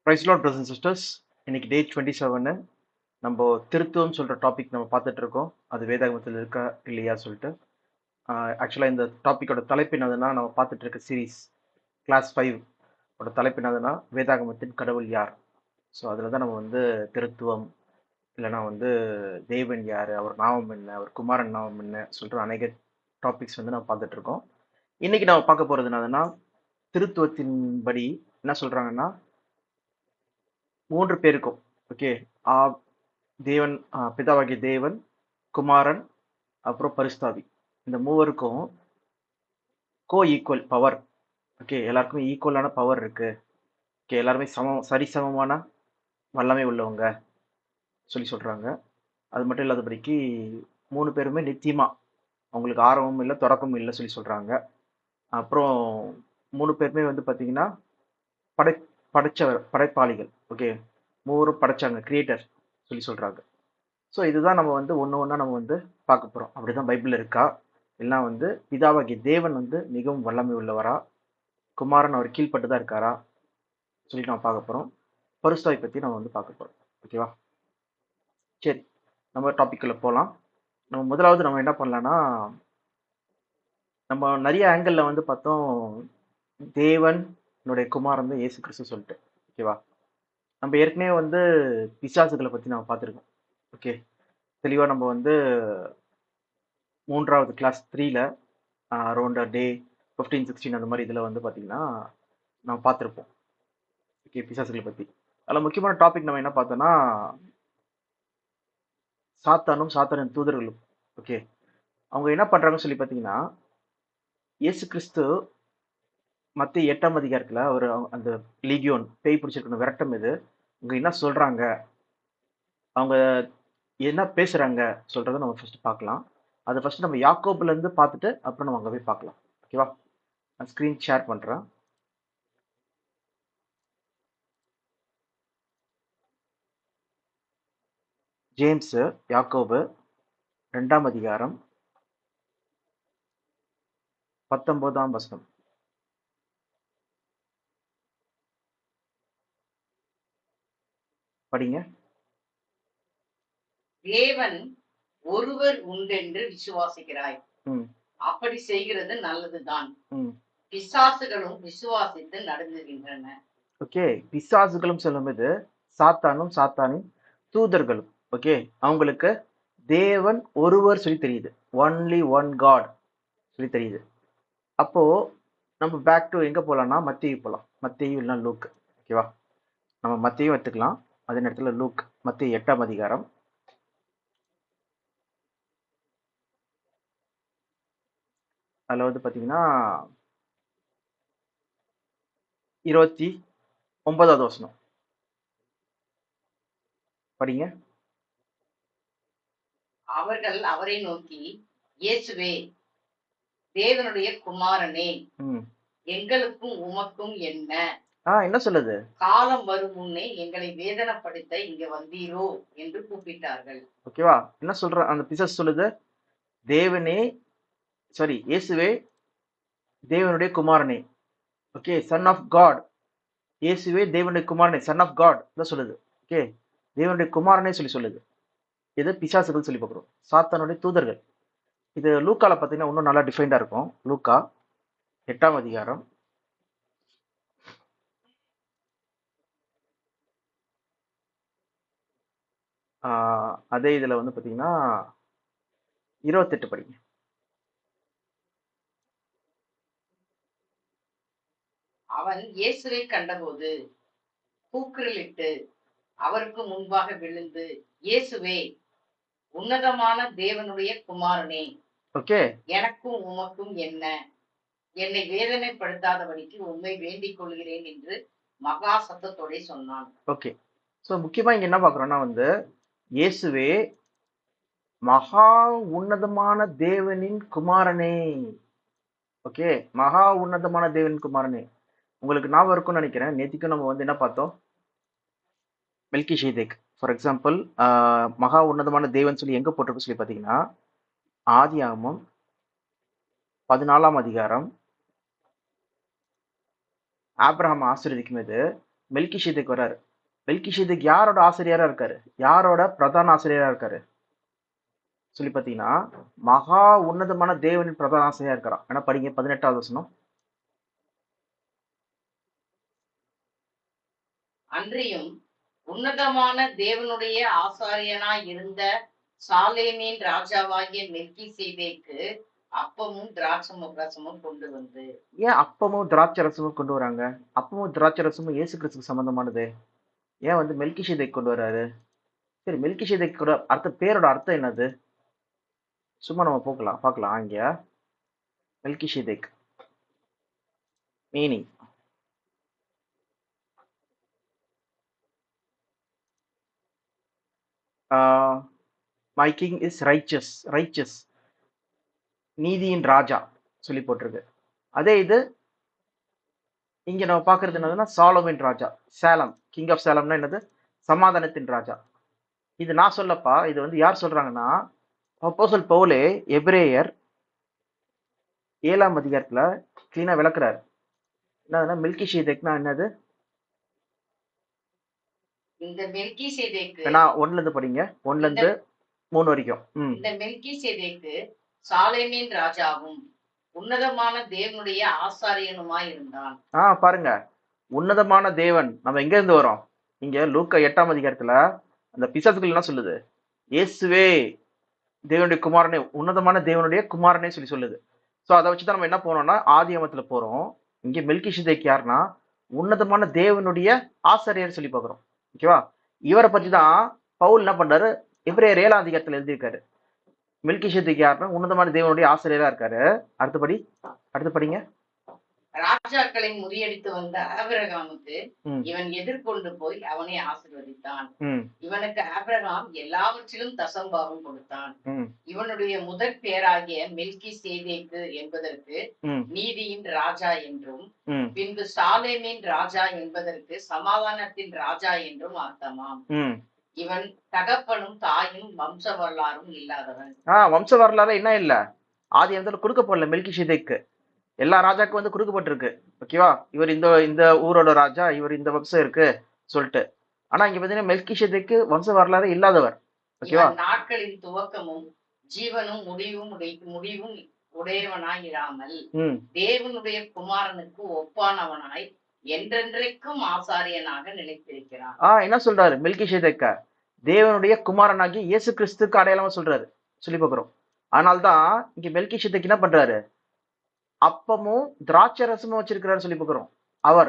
Price lord brothers and sisters. இன்னைக்கு day 27. நம்ம திருத்துவம் சொல்ற டாபிக் நம்ம பார்த்துட்டு இருக்கோம். அது வேதாகமத்தில் இருக்கா இல்லையா சொல்லிட்டு. ஆக்சுவலாக இந்த டாப்பிக்கோட தலைப்பு என்னதுன்னா, நம்ம பார்த்துட்டு இருக்க சீரீஸ் கிளாஸ் 5 ஓட தலைப்பு என்னதுன்னா, வேதாகமத்தின் கடவுள் யார். ஸோ அதில் தான் நம்ம வந்து திருத்துவம் இல்லைன்னா வந்து தேவன் யார், அவர் நாமம் என்ன, அவர் குமாரன் நாமம் என்ன சொல்கிற அநேக டாபிக்ஸ் வந்து நம்ம பார்த்துட்டு இருக்கோம். இன்னைக்கு நம்ம பார்க்க போகிறது என்னதுன்னா, திருத்துவத்தின்படி என்ன சொல்கிறாங்கன்னா, 3 பேருக்கும் ஓகே தேவன், பிதாவாகிய தேவன், குமாரன், அப்புறம் பரிசுத்தாவி, இந்த மூவருக்கும் கோ ஈக்குவல் பவர். ஓகே, எல்லாருக்குமே ஈக்குவலான பவர் இருக்கு. ஓகே, எல்லாருமே சரிசமமான வல்லமை உள்ளவங்க சொல்லி சொல்றாங்க. அது மட்டும் இல்லாதபடிக்கு 3 பேருமே நித்தியமா அவங்களுக்கு ஆரம்பமும் இல்லை தொடக்கமும் இல்லை சொல்லி சொல்றாங்க. அப்புறம் 3 பேருமே வந்து பார்த்தீங்கன்னா படை படைப்பாளிகள். ஓகே, மூவரும் படைச்சாங்க, கிரியேட்டர் சொல்லி சொல்றாங்க. ஸோ இதுதான் நம்ம வந்து ஒன்று ஒன்றா நம்ம வந்து பார்க்க போகிறோம். அப்படிதான் பைபிள் இருக்கா, எல்லாம் வந்து பிதாவாகிய தேவன் வந்து மிகவும் வல்லமை உள்ளவரா, குமாரன் அவர் கீழ்பட்டு தான் இருக்காரா சொல்லிட்டு நம்ம பார்க்க போகிறோம். பரிசுத்தாவை பற்றி நம்ம வந்து பார்க்க போகிறோம். ஓகேவா? சரி, நம்ம டாபிக்குள்ளே போகலாம். நம்ம முதலாவது நம்ம என்ன பண்ணலான்னா, நம்ம நிறைய ஆங்கிளில் வந்து பார்த்தோம் தேவனுடைய குமாரன் தான் இயேசு கிறிஸ்து சொல்லிட்டு. ஓகேவா? நம்ம ஏற்கனவே வந்து பிசாசுகளை பற்றி நம்ம பார்த்துருக்கோம். ஓகே, தெளிவாக நம்ம வந்து 3வது கிளாஸ் 3ல அரௌண்ட் டே 15-16 அந்த மாதிரி இதில் வந்து பார்த்தீங்கன்னா நம்ம பார்த்துருப்போம். ஓகே, பிசாசுகளை பற்றி. அதில் முக்கியமான டாபிக் நம்ம என்ன பார்த்தோம்னா, சாத்தானின் தூதர்களும். ஓகே, அவங்க என்ன பண்ணுறாங்கன்னு சொல்லி பார்த்தீங்கன்னா, இயேசு கிறிஸ்து மத்திய 8ஆம் அதிகாரத்தில் அவர் அந்த லீகியோன் பேய் பிடிச்சிருக்கணும் விரட்டும் இது அவங்க என்ன சொல்கிறாங்க, அவங்க என்ன பேசுகிறாங்க சொல்கிறத நம்ம ஃபஸ்ட்டு பார்க்கலாம். அதை ஃபஸ்ட்டு நம்ம யாக்கோபுலேருந்து பார்த்துட்டு அப்புறம் நம்ம அங்கே போய் பார்க்கலாம். ஓகேவா? நான் ஸ்க்ரீன் ஷேர் பண்ணுறேன். ஜேம்ஸு, யாக்கோபு 2ஆம் அதிகாரம் 19ஆம் வசனம் படிங்க. தேவன் ஒருவர் உண்டென்று விசுவாசிக்கிறாய், ம் அப்படி செய்கிறது நல்லதுதான். ம் பிசாசுகளும் விசுவாசித்து நடந்துகின்றன. ஓகே, பிசாசுகளும் சொல்லும்போது சாத்தானும் சாத்தானின் தூதர்களும். ஓகே, அவங்களுக்கு தேவன் ஒருவர் சொல்லி தெரியுது, ஒன்லி ஒன் காட் சொல்லி தெரியுது. அப்போ நம்ம பேக் டு எங்க போகலாம்னா மத்தேயு போகலாம். மத்தேயு இல்லைன்னா லூக். ஓகேவா? நம்ம மத்தேயும் எடுத்துக்கலாம், அதே நேரத்தில் லூக். மத்தேயு 8ஆம் அதிகாரம் அதில் வந்து பார்த்தீங்கன்னா 29வது வசனம் படிங்க. அவர்கள் அவரை நோக்கி, இயேசுவே, தேவனுடைய குமாரனே, ம் எங்களுக்கும் உமக்கும் என்ன? என்ன சொல்லுது? காலம் வரும் முன்னே எங்களை வேதனைப்படுத்த இங்க வந்தீரோ என்று கூப்பிட்டார்கள். ஓகேவா? என்ன சொல்ற அந்த பிசாசு சொல்லுது? தேவனே, சாரி, இயேசுவே தேவனுடைய குமாரனே. Okay, son of God. இயேசுவே தேவனுடைய குமாரனே, சன் ஆஃப் காட் தான் சொல்லுது. ஓகே, தேவனுடைய குமாரனே சொல்லி சொல்லுது. இது பிசாசுகள் சொல்லி பார்க்குறோம், சாத்தானுடைய தூதர்கள். இது லூக்கால பார்த்தீங்கன்னா இன்னும் நல்லா டிஃபைன்டா இருக்கும். லூக்கா 8ஆம் அதிகாரம் அதே இதுல வந்து பார்த்தீங்கன்னா 28 படிங்க. அவன் இயேசுவை கண்டபோது கூக்குரலிட்டு அவருக்கு முன்பாக விழுந்து, இயேசுவே, உன்னதமான தேவனுடைய குமாரனே, ஓகே, எனக்கும் உமக்கும் என்ன? என்னை வேதனைப்படுத்தாதபடிக்கு உண்மை வேண்டிக் கொள்கிறேன் என்று மகா சத்தத்தோட சொன்னான். ஓகே. ஸோ முக்கியமா இங்க என்ன பார்க்குறோம்னா வந்து இயேசுவே மகா உன்னதமான தேவனின் குமாரனே. ஓகே, மகா உன்னதமான தேவனின் குமாரனே. உங்களுக்கு ஞாபகம் இருக்கும்னு நினைக்கிறேன், நேத்திக்கும் நம்ம வந்து என்ன பார்த்தோம், மெல்கி ஷேதேக். ஃபார் எக்ஸாம்பிள், மகா உன்னதமான தேவன் சொல்லி எங்க போட்டிருக்கு சொல்லி பார்த்தீங்கன்னா, ஆதியாகமம் 14ஆம் அதிகாரம் ஆபிரகாம் ஆசீர்வதிக்கும் போது மெல்கிஷேதேக் வராரு. மெல்கிஷேதேக் யாரோட ஆசிரியரா இருக்காரு? யாரோட பிரதான ஆசிரியரா இருக்காரு சொல்லி பார்த்தீங்கன்னா, மகா உன்னதமான தேவனின் பிரதான ஆசிரியரா இருக்கிறான். ஏன்னா படிங்க 18வது வசனம். அன்றியும் உன்னதமான தேவனுடைய ஆசாரியனாய் இருந்த சாலேமின் ராஜாவாகிய மெல்கிசேதேக்கு அப்பமும் திராட்சரசமும் கொண்டு வந்து. ஏன் அப்பமும் திராட்சை ரசமும் கொண்டு வராங்க? அப்பமும் திராட்சை ரசமும் இயேசு கிறிஸ்துக்கு சம்பந்தமானது. ஏன் வந்து மெல்கிஷேதேக் கொண்டு வராரு? சரி, மெல்கிஷேதேக்கோட பேரோட அர்த்தம் என்னது? சும்மா நம்ம பார்க்கலாம் இங்க. Melchizedek meaning. My king is righteous, நீதியின் ராஜா சொல்லி போட்டிருக்கு. அதே இது இங்க நம்ம பாக்குறது என்னதுன்னா சாலோமின் ராஜா, சேலம், கிங் ஆஃப் சேலம்னா என்னது? சமாதானத்தின் ராஜா. இது நான் சொல்லப்பா, இது வந்து யார் சொல்றாங்கன்னா அப்போஸ்தலன் பவுலே எபிரேயர் 7ஆம் அதிகாரத்துல கிளீனா விளக்குறாரு. என்னதுன்னா மெல்கிஷேதேக்னா என்னது? இந்த மெல்கிசேதேக்கு வேணா 1ல இருந்து படிங்க, 1ல இருந்து 3 வரைக்கும். இந்த மெல்கிசேதேக்கு சாலேமின் ராஜாவும் உன்னதமான தேவனுடைய ஆசாரியனுமாய் இருந்தான். பாருங்க, உன்னதமான தேவன் நம்ம எங்க இருந்து வரோம்? இங்க லூக்கா 8ஆம் அதிகாரத்துல அந்த பிசாசுகள் என்ன சொல்லுது? இயேசுவே தேவனுடைய குமாரனே, உன்னதமான தேவனுடைய குமாரனே சொல்லி சொல்லுது. சோ அதை வச்சுதான் நம்ம என்ன போனோம்னா ஆதியாமத்துல போறோம். இங்க மெல்கிஷேதேக் யாருன்னா உன்னதமான தேவனுடைய ஆசாரியர் சொல்லி பாக்குறோம். ஓகேவா? இவரை பத்தி தான் பவுல் என்ன பண்றாரு? எபிரேயர் 7ஆம் அதிகாரத்துல எழுதியிருக்காரு. மெல்கிஷேதேக் யாருன்னா உன்னதமான தேவனுடைய ஆசிரியரா இருக்காரு. அடுத்து படிங்க. ராஜாக்களை முறியடித்து வந்த ஆபிரகாமுக்கு இவன் எதிர்கொண்டு போய் அவனை ஆசீர்வதித்தான். இவனுக்கு ஆபிரகாம் எல்லாவற்றிலும் தசம்பாகம் கொடுத்தான். இவனுடைய முதற் பேராகிய மெல்கிசேதேக்கு என்பதற்கு நீதியின் ராஜா என்றும், பின்பு சாலேமின் ராஜா என்பதற்கு சமாதானத்தின் ராஜா என்றும் அர்த்தமாம். இவன் தகப்பனும் தாயும் வம்ச வரலாறும் இல்லாதவன். வம்ச வரலாறு என்ன இல்ல, ஆதி இடத்துல கொடுக்கப்படல. மெல்கிசேதேக்கு எல்லா ராஜாக்கும் வந்து கொடுக்கப்பட்டிருக்கு. ஓகேவா? இவர் இந்த ஊரோட ராஜா, இவர் இந்த வம்சம் இருக்கு சொல்லிட்டு. ஆனா இங்க பாத்தீங்கன்னா மெல்கிசேதேக்கு வம்ச வரலாறு இல்லாதவர். ஓகேவா? நாட்களின் துவக்கமும் ஜீவனும் முடிவும் உடையவனாய் இராமல் தேவனுடைய குமாரனுக்கு ஒப்பானவனாய் என்றென்றைக்கும் ஆசாரியனாக நிலைத்திருக்கிறான். என்ன சொல்றாரு மெல்கிசேதேக்க? தேவனுடைய குமாரனாகி இயேசு கிறிஸ்துக்கு அடையாளமா சொல்றாரு சொல்லி பார்க்கிறோம். அதனால்தான் இங்க மெல்கிசேதேக் என்ன பண்றாரு? அப்பமும் திராட்சை ரசமும் வச்சிருக்கிறாரு சொல்லி பார்க்கிறோம். அவர்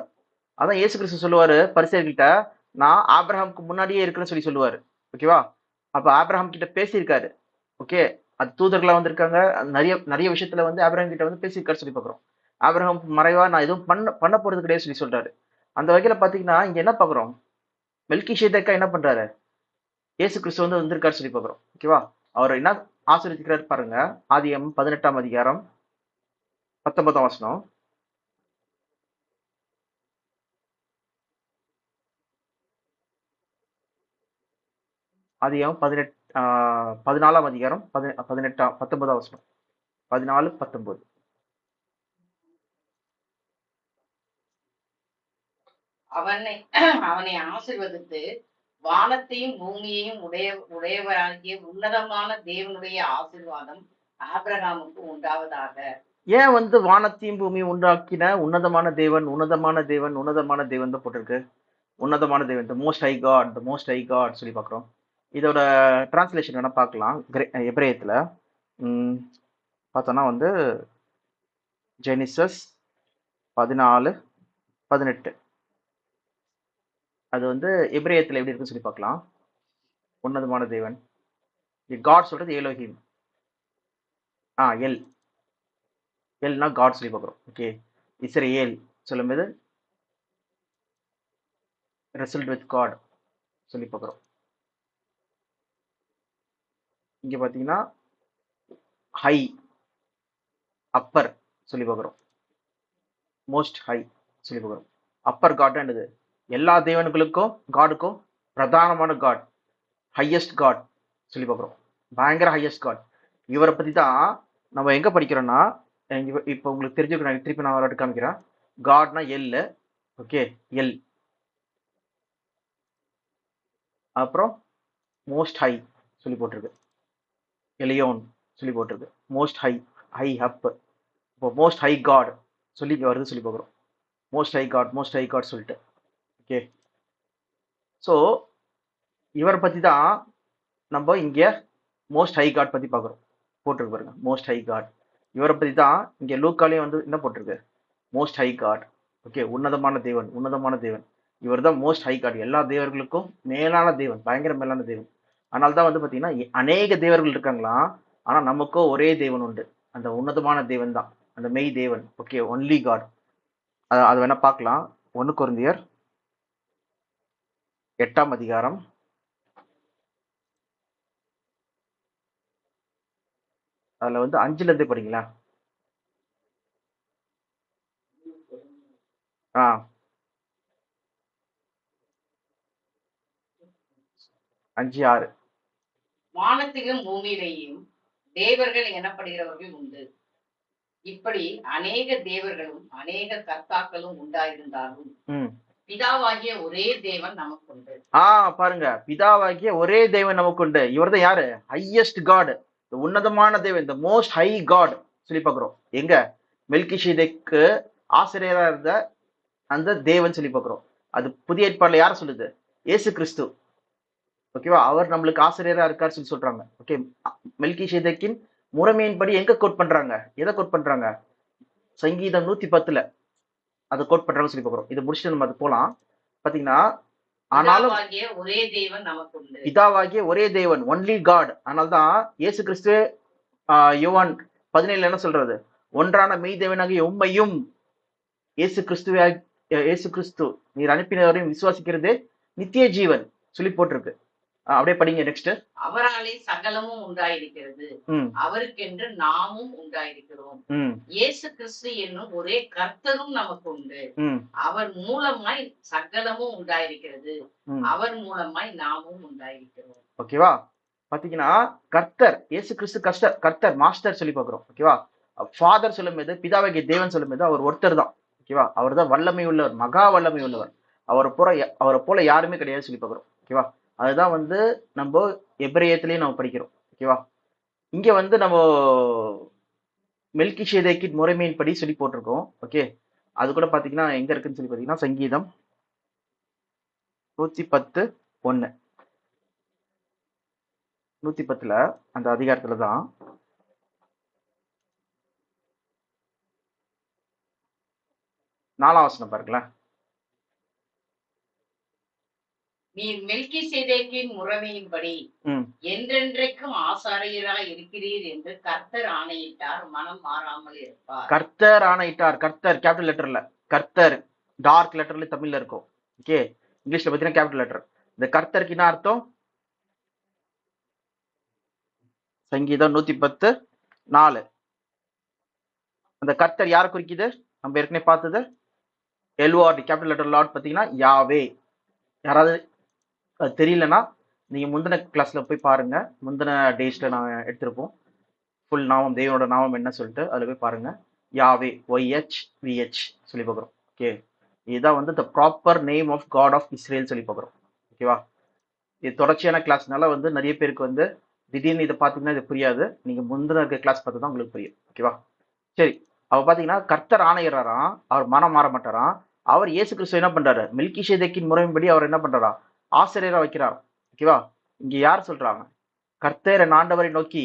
அதான் இயேசு கிறிஸ்து சொல்லுவாரு பரிசேயர்கிட்ட, நான் ஆபிரகாமுக்கு முன்னாடியே இருக்கிறேன்னு சொல்லி சொல்லுவாரு. ஓகேவா? அப்ப ஆபிரகாம் கிட்ட பேசியிருக்காரு. ஓகே, அது தூதர்களா வந்திருக்காங்க. நிறைய நிறைய விஷயத்துல வந்து ஆபிரகாம் கிட்ட வந்து பேசியிருக்காரு சொல்லி பார்க்கிறோம். ஆபிரகாம் மறைவா நான் எதுவும் பண்ண போறது கிடையாது சொல்லி சொல்றாரு. அந்த வகையில பாத்தீங்கன்னா இங்க என்ன பாக்குறோம்? மெல்கிசேதேக்கா என்ன பண்றாரு? இயேசு கிறிஸ்து வந்து வந்திருக்காரு சொல்லி பார்க்கிறோம். ஓகேவா? அவர் என்ன ஆசீர்வதிக்கிறாரு பாருங்க. ஆதியாகமம் 18ஆம் அதிகாரம் 19ஆம் வசனம். ஆதியாகமம் 14ஆம் அதிகாரம் 19ஆம் வசனம். 14-19. அவனை ஆசீர்வதித்து வானத்தையும் பூமியையும் உடையவராகிய உன்னதமான தேவனுடைய ஆசீர்வாதம் ஆபிரகாமுக்கு உண்டாவதாக. ஏன் வந்து வானத்தையும் பூமியும் உண்டாக்கின உன்னதமான தேவன் தான் போட்டிருக்கு. உன்னதமான தேவன், த மோஸ்ட் ஹை காட் சொல்லி பார்க்குறோம். இதோட டிரான்ஸ்லேஷன் வேணா பார்க்கலாம். எபிரேயத்துல பார்த்தோன்னா வந்து ஜெனிசஸ் 14-18. அது வந்து எபிரேயத்துல எப்படி இருக்குன்னு சொல்லி பார்க்கலாம். உன்னதமான தேவன், காட் சொல்றது எலோஹிம். எல்னா காட் சொல்லி பார்க்குறோம். ஓகே, இஸ்ரேல் சொல்லும்போது ரிசல்ட் வித் காட் சொல்லி பார்க்குறோம். இங்க பார்த்தீங்கன்னா ஹை, அப்பர் சொல்லி பார்க்குறோம். மோஸ்ட் ஹை சொல்லி பார்க்குறோம். அப்பர் காட் என்னது? எல்லா தேவனுக்கும் காடுக்கும் பிரதானமான காட், ஹையஸ்ட் காட் சொல்லி பார்க்குறோம். பயங்கர ஹையஸ்ட் காட். இவரை பற்றி தான் நம்ம எங்கே படிக்கிறோன்னா, இப்போ உங்களுக்கு தெரிஞ்சுக்க திருப்பி நான் விளையாட்டு காமிக்கிறேன். காட்னா எல். ஓகே, எல் அப்புறம் மோஸ்ட் ஹை சொல்லி போட்டிருக்கு, எலியோன் சொல்லி போட்டிருக்கு, மோஸ்ட் ஹை, ஹை அப். இப்போ மோஸ்ட் ஹை காட் சொல்லி இங்க வருது சொல்லி பார்க்குறோம். Most high God, most high God சொல்லிட்டு. ஓகே, ஸோ இவரை பற்றி தான் நம்ம இங்கே மோஸ்ட் ஹை காட் பற்றி பார்க்குறோம். போட்டிருக்கு பாருங்க, மோஸ்ட் ஹை காட். இவரை பற்றி தான் இங்கே லூக்காலையும் வந்து என்ன போட்டிருக்கு, மோஸ்ட் ஹை காட். ஓகே, உன்னதமான தேவன், உன்னதமான தேவன். இவர் தான் மோஸ்ட் ஹை காட், எல்லா தேவர்களுக்கும் மேலான தேவன், பயங்கர மேலான தேவன். அதனால தான் வந்து பார்த்தீங்கன்னா அநேக தேவர்கள் இருக்காங்களாம், ஆனால் நமக்கோ ஒரே தேவன் உண்டு, அந்த உன்னதமான தேவன் தான், அந்த மெய் தேவன். Okay, only God. அது வேணா பார்க்கலாம். 1 கொரிந்தியர் 8ஆம் அதிகாரம் அதில் வந்து 5ல இருந்தே படிங்களா. 5:6. வானத்திலும் பூமியிலேயும் தேவர்கள் எனப்படுகிறவர்கள் உண்டு. இப்படி அநேக தேவர்களும் அநேக கர்த்தாக்களும் உண்டாயிருந்தாலும் பிதாவாகிய ஒரே தேவன் நமக்கு உண்டு. பாருங்க, பிதாவாகிய ஒரே தேவன் நமக்கு உண்டு. இவர் தான் யாரு, ஹையஸ்ட் காட், உன்னதமான தேவன், இந்த மோஸ்ட் ஹை காட் சொல்லி பார்க்கிறோம். எங்க மெல்கிஷேதேக்கு ஆசிரியரா இருந்த அந்த தேவன் சொல்லி பார்க்கிறோம். அது புதிய ஏற்பாடுல யார சொல்லுது, இயேசு கிறிஸ்து. ஓகேவா, அவர் நம்மளுக்கு ஆசிரியரா இருக்காரு சொல்லி சொல்றாங்க. ஓகே, மெல்கிஷேதேக்கின் முறைமையின்படி எங்க கோட் பண்றாங்க, எதை கோட் பண்றாங்க, சங்கீதம் 110ல அதை கோட் பண்றாங்க சொல்லி பார்க்கிறோம். இதை முடிச்சுட்டு நம்ம அது போலாம். பாத்தீங்கன்னா, ஆனாலும் ஒரே தேவன் நமக்கு உண்டு, பிதாவாகிய ஒரே தேவன், ஒன்லி காட். அதனால்தான் இயேசு கிறிஸ்து யோவான் 17 என்ன சொல்றது, ஒன்றான மெய் தேவனாகிய உம்மையும் இயேசு கிறிஸ்து நீர் அனுப்பினவரையும் விசுவாசிக்கிறதே நித்திய ஜீவன் சொல்லி போட்டிருக்கு. அப்படியே படிங்க நெக்ஸ்ட். அவராலே சகலமும் உண்டாயிருக்கிறது, அவருக்கென்று நாமும் உண்டாயிருக்கிறோம். இயேசு கிறிஸ்து என்னும் ஒரே கர்த்தரும் நமக்கு உண்டு, அவர் மூலமாய் சகலமும் உண்டாயிருக்கிறது, அவர் மூலமாய் நாமும் உண்டாயிருக்கிறோம். ஓகேவா, பாத்தீங்கன்னா கர்த்தர் இயேசு கிறிஸ்து கர்த்தர் மாஸ்டர் சொல்லி பார்க்கிறோம். ஓகேவா, ஃபாதர் சொல்லும் போது, பிதாவாகிய தேவன் சொல்லும் போது அவர் ஒருத்தர் தான். ஓகேவா, அவர் தான் வல்லமை உள்ளவர், மகா வல்லமை உள்ளவர், அவரை போல யாருமே கிடையாது சொல்லி பார்க்கிறோம். ஓகேவா, அதுதான் வந்து நம்ம எபிரேயத்திலேயே நம்ம படிக்கிறோம். ஓகேவா, இங்க வந்து நம்ம மெல்கிஷேதேக்கின் முறைமையின்படி சொல்லி போட்டிருக்கோம். ஓகே, அது கூட பாத்தீங்கன்னா எங்க இருக்குன்னு சொல்லி பாத்தீங்கன்னா சங்கீதம் 110:1 110ல அந்த அதிகாரத்துல தான் 4ஆம் வசனம் பாருங்களேன். நீர் மெல்கிசேதேக்கின் முறைமையின்படி என்றென்றைக்கும் ஆசாரியராய் இருக்கிறீர் என்று கர்த்தர் ஆணையிட்டார், மனம் மாறாமல் இருப்பார். கர்த்தர் ஆணையிட்டார், கர்த்தர் கேபிட்டல் லெட்டர்ல, கர்த்தர் டார்க் லெட்டர்ல தமிழ்ல இருக்கும். ஓகே, இங்கிலீஷ்ல பாத்தீங்கன்னா கேபிட்டல் லெட்டர். இந்த கர்த்தருக்கு என்ன அர்த்தம், சங்கீதம் 110:4. அந்த கர்த்தர் யாரை குறிக்குது, நம்ம ஏற்கனவே பார்த்தது எல்வார்டி, கேபிட்டல் லெட்டர் லார்ட் பாத்தீங்கன்னா யாவே. யாராவது தெரியலன்னா நீங்க முந்தின கிளாஸ்ல போய் பாருங்க, முந்தின டேஸ்ல நான் எடுத்திருப்போம் ஃபுல் நாமம், தேவனோட நாமம் என்ன சொல்லிட்டு அதுல போய் பாருங்க. யாவே, YHVH சொல்லி பார்க்குறோம். ஓகே, இதுதான் வந்து the proper name of God of Israel சொல்லி பார்க்குறோம். ஓகேவா, இது தொடர்ச்சியான கிளாஸ்னால வந்து நிறைய பேருக்கு வந்து திடீர்னு இதை பார்த்தீங்கன்னா இது புரியாது, நீங்க முந்தின இருக்க கிளாஸ் பார்த்து தான் உங்களுக்கு புரியும். ஓகேவா, சரி. அவர் பார்த்தீங்கன்னா கர்த்தர் ஆணையறாராம், அவர் மனம் மாற மாட்டாராம். அவர் இயேசு கிறிஸ்து என்ன பண்றாரு, மெல்கிசேதேக்கின் முறையின்படி அவர் என்ன பண்றாரா, ஆசிரியரா வைக்கிறார். ஓகேவா, இங்க யார் சொல்றாங்க, கர்த்தர் என் ஆண்டவரை நோக்கி,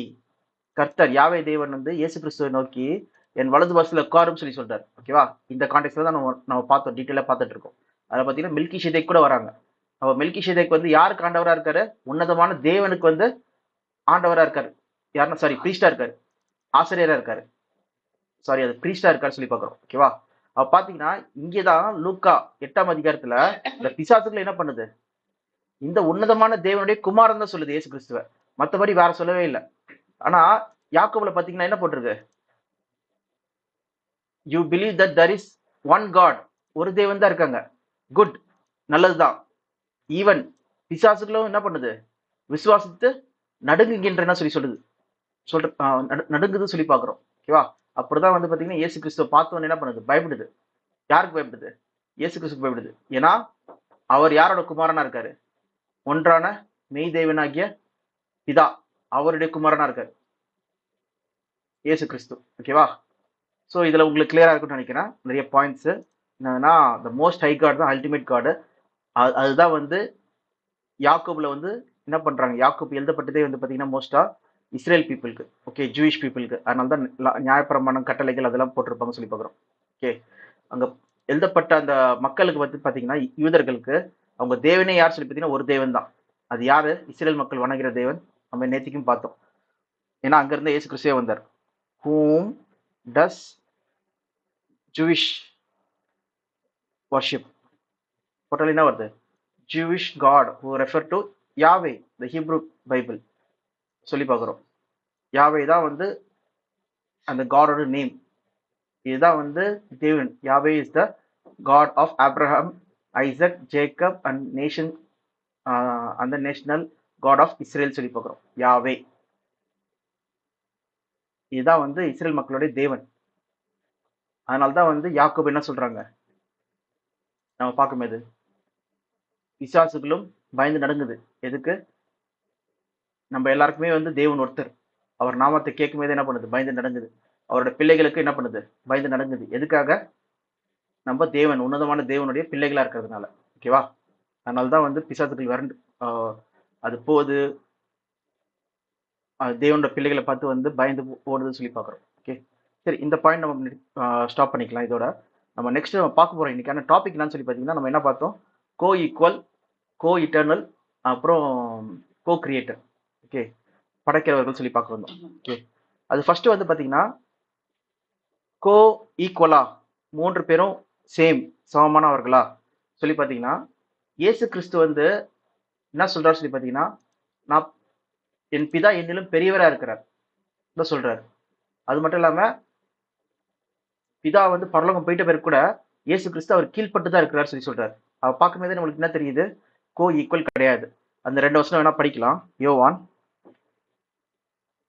கர்த்தர் யாவே தேவன் வந்து இயேசு கிறிஸ்துவை நோக்கி என் வலது பஸ்ல உட்காரும் சொல்லி சொல்றாரு. ஓகேவா, இந்த கான்டெக்ட்ல தான் நம்ம பார்த்தோம், டீட்டெயிலா பார்த்துட்டு இருக்கோம். அதில் பார்த்தீங்கன்னா மெல்கிசேதேக் கூட வராங்க. அப்ப மெல்கிசேதேக் வந்து யாருக்கு ஆண்டவரா இருக்காரு, உன்னதமான தேவனுக்கு வந்து ஆண்டவரா இருக்காரு. யாருன்னா சாரி பிரீஸ்டா இருக்காரு, ஆசிரியரா இருக்காரு, சாரி அது பிரீஸ்டா இருக்காரு சொல்லி பார்க்குறோம். ஓகேவா, அப்ப பாத்தீங்கன்னா இங்கேதான் லூக்கா 8ஆம் அதிகாரத்துல இந்த பிசாசுகளை என்ன பண்ணுது, இந்த உன்னதமான தேவனுடைய குமாரன் தான் சொல்லுது இயேசு கிறிஸ்துவ, மற்றபடி வேற சொல்லவே இல்லை. ஆனா யாக்கோபுல பாத்தீங்கன்னா என்ன போட்டிருக்கு, you believe that there is one God, ஒரு தேவன் தான் இருக்காங்க, குட், நல்லதுதான். ஈவன் பிசாசுகளும் என்ன பண்ணுது, விசுவாசித்து நடுங்குகின்றன சொல்லி சொல்லுது, நடுங்குது சொல்லி பாக்குறோம். ஓகேவா, அப்படிதான் வந்து பாத்தீங்கன்னா இயேசு கிறிஸ்துவ பார்த்தோன்னு என்ன பண்ணுது, பயப்படுது. யாருக்கு பயப்படுது, இயேசு கிறிஸ்துக்கு பயப்படுது. ஏன்னா அவர் யாரோட குமாரனா இருக்காரு, ஒன்றான மெய் தேவனாகிய பிதா அவருடைய குமாரனா இருக்காரு இயேசு கிறிஸ்து. ஓகேவா? ஸோ இதுல உங்களுக்கு கிளியரா இருக்கும்னு நினைக்கிறேன். நிறைய பாயிண்ட்ஸ் என்னன்னா, த மோஸ்ட் ஹை காட் தான் அல்டிமேட் காடு. அதுதான் வந்து யாக்கோப்ல வந்து என்ன பண்றாங்க, யாக்கோப் எழுதப்பட்டதே வந்து பாத்தீங்கன்னா மோஸ்டா இஸ்ரேல் பீப்புளுக்கு, ஓகே, ஜூயிஷ் பீப்புளுக்கு. அதனால தான் நியாயப்பிரமாணம், கட்டளைகள் அதெல்லாம் போட்டிருப்பாங்க சொல்லி பார்க்குறோம். ஓகே, அங்க எழுதப்பட்ட அந்த மக்களுக்கு வந்து பாத்தீங்கன்னா யூதர்களுக்கு அவங்க தேவனே யார் சொல்லி பார்த்தீங்கன்னா ஒரு தேவன் தான். அது யாரு? இஸ்ரேல் மக்கள் வணங்குற தேவன். நம்ம நேத்திக்கும் பார்த்தோம். ஏன்னா அங்க இருந்து இயேசு கிறிஸ்துவே வந்தார். whom does Jewish worship? போட்டால் என்ன வருது? Jewish God who refer to Yahweh, the Hebrew Bible சொல்லி பார்க்குறோம். யாவே தான் வந்து அந்த காடோட நேம். இதுதான் வந்து தேவன். Yahweh is the God of Abraham, Isaac, Jacob and nation, அந்த நேஷனல் காட் ஆஃப் இஸ்ரேல் சொல்லி பார்க்குறோம். யாவே இதுதான் வந்து இஸ்ரேல் மக்களுடைய தேவன். அதனால்தான் வந்து யாக்கோபு என்ன சொல்றாங்க நம்ம பார்க்கும்போது, பிசாசுகளும் பயந்து நடுங்குது. எதுக்கு? நம்ம எல்லாருக்குமே வந்து தேவன் ஒருத்தர். அவர் நாமத்தை கேட்கும் போது என்ன பண்ணுது? பயந்து நடங்குது. அவரோட பிள்ளைகளுக்கு என்ன பண்ணுது? பயந்து நடங்குது. எதுக்காக? நம்ம தேவன், உன்னதமான தேவனுடைய பிள்ளைகளா இருக்கிறதுனால. ஓகேவா? அதனால்தான் வந்து பிசாசுகள் வறண்டு அது போகுது, தேவனோட பிள்ளைகளை பார்த்து வந்து பயந்து ஓடுதுன்னு சொல்லி பார்க்குறோம். ஓகே, சரி, இந்த பாயிண்ட் நம்ம ஸ்டாப் பண்ணிக்கலாம். இதோட நம்ம நெக்ஸ்ட் நம்ம பார்க்க போறோம் இன்னைக்கான டாபிக் என்னன்னு சொல்லி பார்த்தீங்கன்னா, நம்ம என்ன பார்த்தோம்? கோ ஈக்குவல், கோ இட்டர்னல், அப்புறம் கோ கிரியேட்டர். ஓகே, படைக்கிறவர்கள் சொல்லி பார்க்க வந்தோம். ஓகே, அது ஃபர்ஸ்ட் வந்து பார்த்தீங்கன்னா கோ ஈக்குவலா, மூன்று பேரும் சேம், சமமானவர்களா சொல்லி பார்த்தீங்கன்னா, இயேசு கிறிஸ்து வந்து என்ன சொல்றாரு சொல்லி பார்த்தீங்கன்னா, நான் என் பிதா என்னிலும் பெரியவரா இருக்கிறார் சொல்றாரு. அது மட்டும் இல்லாம பிதா வந்து பரலோகம் போயிட்ட பிறகு கூட இயேசு கிறிஸ்து அவர் கீழ்பட்டு தான் இருக்கிறார் சொல்லி சொல்றாரு. அவர் பார்க்கும்போது நம்மளுக்கு என்ன தெரியுது? கோ ஈக்குவல் கிடையாது. அந்த 2 வருஷம் வேணா படிக்கலாம். யோவான்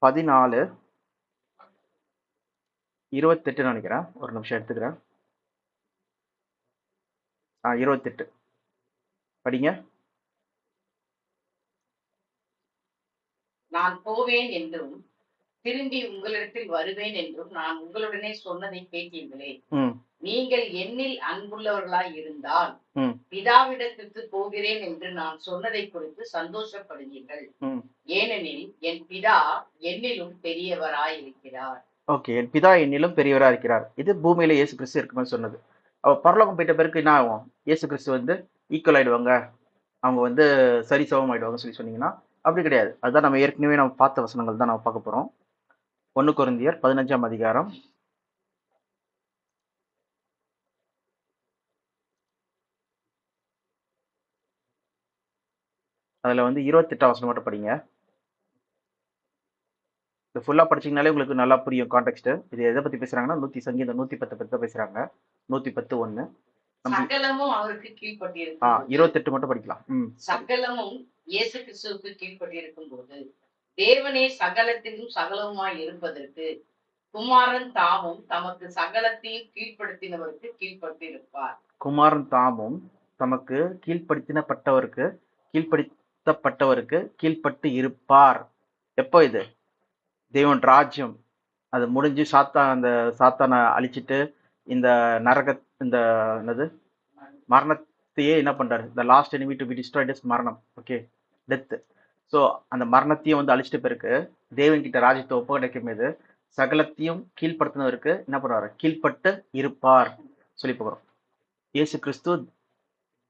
14:28 நினைக்கிறேன். ஒரு நிமிஷம் எடுத்துக்கிறேன். 28 படிங்க. நான் போவேன் என்றும் திரும்பி உங்களிடத்தில் வருவேன் என்றும் நான் உங்களுடனே சொன்னதை கேட்டீர்களே. நீங்கள் என்னில் அன்புள்ளவர்களாய் இருந்தால் பிதாவிடத்திற்கு போகிறேன் என்று நான் சொன்னதை குறித்து சந்தோஷப்படுவீர்கள். ஏனெனில் என் பிதா என்னிலும் பெரியவராய் இருக்கிறார். ஓகே, என் பிதா என்னிலும் பெரியவரா இருக்கிறார். இது பூமியில இயேசு கிறிஸ்து இருக்குன்னு சொன்னது. அவ பரலோகம் போயிட்ட பிறகு என்ன ஆகும்? இயேசு கிறிஸ்து வந்து ஈக்குவல் ஆயிடுவாங்க, அவங்க வந்து சரிசமம் ஆயிடுவாங்க சொல்லி சொன்னீங்கன்னா அப்படி கிடையாது. அதுதான் நம்ம ஏற்கனவே நம்ம பார்த்த வசனங்கள் தான் நம்ம பார்க்க போறோம். 1 கொரிந்தியர் 15ஆம் அதிகாரம் அதுல வந்து 28ஆம் வசனம் மட்டும் படிங்க. இது ஃபுல்லா படிச்சீங்கனாலே உங்களுக்கு நல்லா புரியும் கான்டெக்ஸ்ட். இது எதை பத்தி பேசுறாங்கன்னா சங்கீதம் 110 பத்தி பேசுறாங்க. 110:1. சகலமும் அவருக்கு கீழ்ப்பட்டிருக்கும். 28 மட்டும் படிக்கலாம். சகலமும் இயேசு கிறிஸ்துவுக்கு கீழ்ப்பட்டிருக்கும் போது தேவனே சகலத்திலும் சகலவுமாய் இருப்பதற்கு குமாரன் தாமும் தமக்கு சகலத்தையும் கீழ்ப்படுத்தினவருக்கு கீழ்ப்பட்டிருப்பார். குமாரன் தாமும் தமக்கு கீழ்ப்படுத்தப்பட்டவருக்கு கீழ்ப்பட்டு இருப்பார். எப்போ இது? தேவன் ராஜ்யம் அது முடிஞ்சு சாத்தானை அழிச்சிட்டு இந்த இந்த என்னது மரணத்தையே என்ன பண்றாரு? The last enemy to be destroyed is மரணம். Okay, death. ஸோ அந்த மரணத்தையும் வந்து அழிச்சிட்ட பிறகு தேவன் கிட்ட ராஜ்யத்தை ஒப்படைக்கும் போது சகலத்தையும் கீழ்படுத்தினவருக்கு என்ன பண்ணுவாரு? கீழ்பட்டு இருப்பார் சொல்லி போகிறோம். இயேசு கிறிஸ்து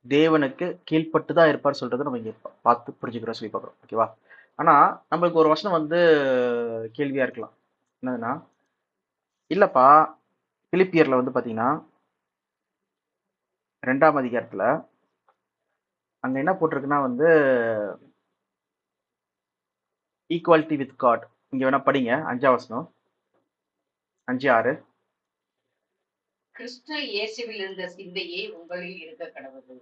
தேவனுக்கு கீழ்பட்டு தான் இருப்பார் சொல்றதை நம்ம இங்க பார்த்து புரிஞ்சுக்கிறோம் சொல்லி பார்க்குறோம். ஓகேவா? ஆனா நம்மளுக்கு ஒரு வசனம் வந்து கேள்வியா இருக்கலாம். என்னதுன்னா, இல்லப்பா, பிலிப்பியர்ல வந்து பாத்தீங்கன்னா 2ஆம் அதிகாரத்துல அங்க என்ன போட்டிருக்குன்னா வந்து ஈக்குவாலிட்டி வித் காட். இங்க வேணா படிங்க. 5ஆம் வசனம், 5:6. கிறிஸ்து இயேசுவில் இருந்த சிந்தையே உங்களில் இருக்க கடவுள்.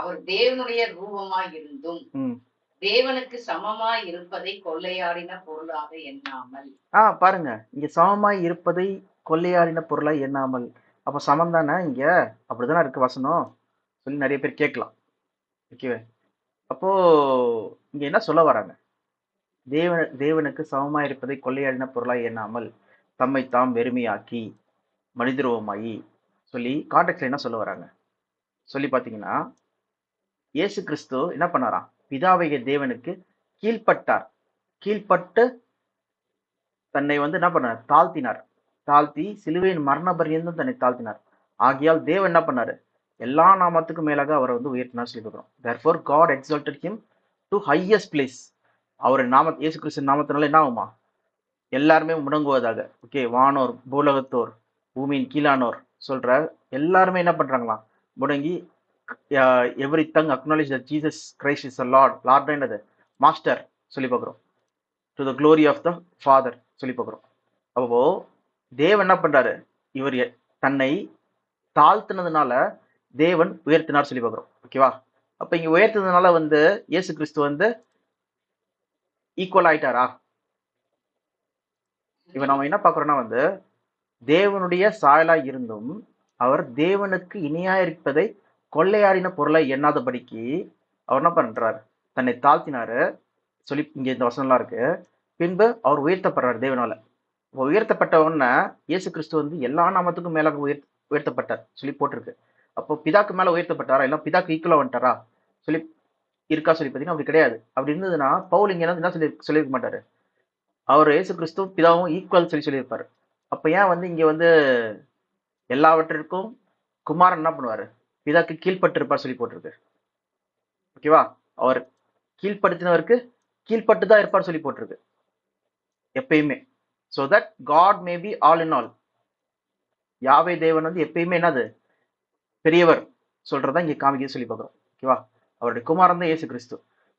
அவர் தேவனுடைய ரூபமாய் இருந்தும் தேவனுக்கு சமமாய் இருப்பதை கொள்ளையாடின பொருளாக எண்ணாமல். பாருங்க, இங்க சமமாய் இருப்பதை கொள்ளையாடின பொருளாய் எண்ணாமல். அப்ப சமம் தானே? இங்க அப்படிதானே இருக்கு வசனம் சொல்லி நிறைய பேர் கேட்கலாம். ஓகே, அப்போ இங்க என்ன சொல்ல வராங்க? தேவனுக்கு சமமா இருப்பதை கொள்ளையாடின பொருளாய் எண்ணாமல் தம்மை தாம் வெறுமையாக்கி மனிதருவமாயி சொல்லி கான்டெக்ட்ல என்ன சொல்ல வராங்க சொல்லி பாத்தீங்கன்னா, இயேசு கிறிஸ்து என்ன பண்ணாராம்? பிதாவாகிய தேவனுக்கு கீழ்ப்பட்டார். கீழ்ப்பட்டு தன்னை வந்து என்ன பண்ணார்? தாழ்த்தினார். தாழ்த்தி சிலுவையின் மரண பரியந்தம் தன்னை தாழ்த்தினார். ஆகையால் தேவன் என்ன பண்ணாரு? எல்லா நாமத்துக்கும் மேலாக அவரை வந்து உயர்த்தினார் சொல்லி பார்க்கிறோம். therefore God exalted him to highest place. அவர் இயேசு கிறிஸ்து நாமத்தினால என்ன ஆகுமா? எல்லாருமே முடங்குவதாக. ஓகே, வானோர், பூலகத்தோர், பூமியின் கீழானோர் சொல்ற எல்லாருமே என்ன பண்றாங்களாம்? முடங்கி every tongue acknowledge that Jesus Christ is lord என்னது? மாஸ்டர் சொல்லி பார்க்கிறோம். To the glory of the father சொல்லி பார்க்கிறோம். அப்போ தேவன் என்ன பண்றாரு? இவர் தன்னை தாழ்த்தினதுனால தேவன் உயர்த்தினார் சொல்லி பார்க்கிறோம். ஓகேவா? அப்ப இங்க உயர்த்ததுனால வந்து இயேசு கிறிஸ்து வந்து ஈக்குவல் ஆயிட்டாரா? இவன் நம்ம என்ன பார்க்கிறோம்னா வந்து தேவனுடைய சாயலா இருந்தும் அவர் தேவனுக்கு இணையா இருப்பதை கொள்ளையாடின பொருளை எண்ணாதபடிக்கு அவர் என்ன பண்றாரு? தன்னை தாழ்த்தினாரு சொல்லி இங்க இந்த வசனம்லாம் இருக்கு. பின்பு அவர் உயர்த்தப்படுறாரு தேவனால. உயர்த்தப்பட்ட உடனே இயேசு கிறிஸ்து வந்து எல்லா நாமத்துக்கும் மேலாக உயர்த்தப்பட்டார் சொல்லி போட்டிருக்கு. அப்போ பிதாக்கு மேல உயர்த்தப்பட்டாரா? இல்லை பிதாக்கு ஈக்குவலா வந்துட்டாரா சொல்லி இருக்கா சொல்லி பார்த்தீங்கன்னா அப்படி கிடையாது. அப்படி இருந்ததுன்னா பவுல் இங்க என்ன சொல்லியிருக்க மாட்டாரு? அவர் இயேசு கிறிஸ்து பிதாவும் ஈக்குவல் சொல்லியிருப்பாரு. அப்ப ஏன் வந்து இங்க வந்து எல்லாவற்றிற்கும் குமாரன் என்ன பண்ணுவாரு? பிதாக்கு கீழ்பட்டு இருப்பார் சொல்லி போட்டிருக்கு. ஓகேவா? அவர் கீழ்படுத்தினவருக்கு கீழ்பட்டு தான் இருப்பார் சொல்லி போட்டிருக்கு எப்பயுமே. so that God may be all in all. யாவே தேவன் வந்து எப்பயுமே என்னது? பெரியவர் சொல்றதா இங்க காமிக்க சொல்லி பார்க்கிறோம். ஓகேவா? அவருடைய குமாரன் தான் இயேசு கிறிஸ்து.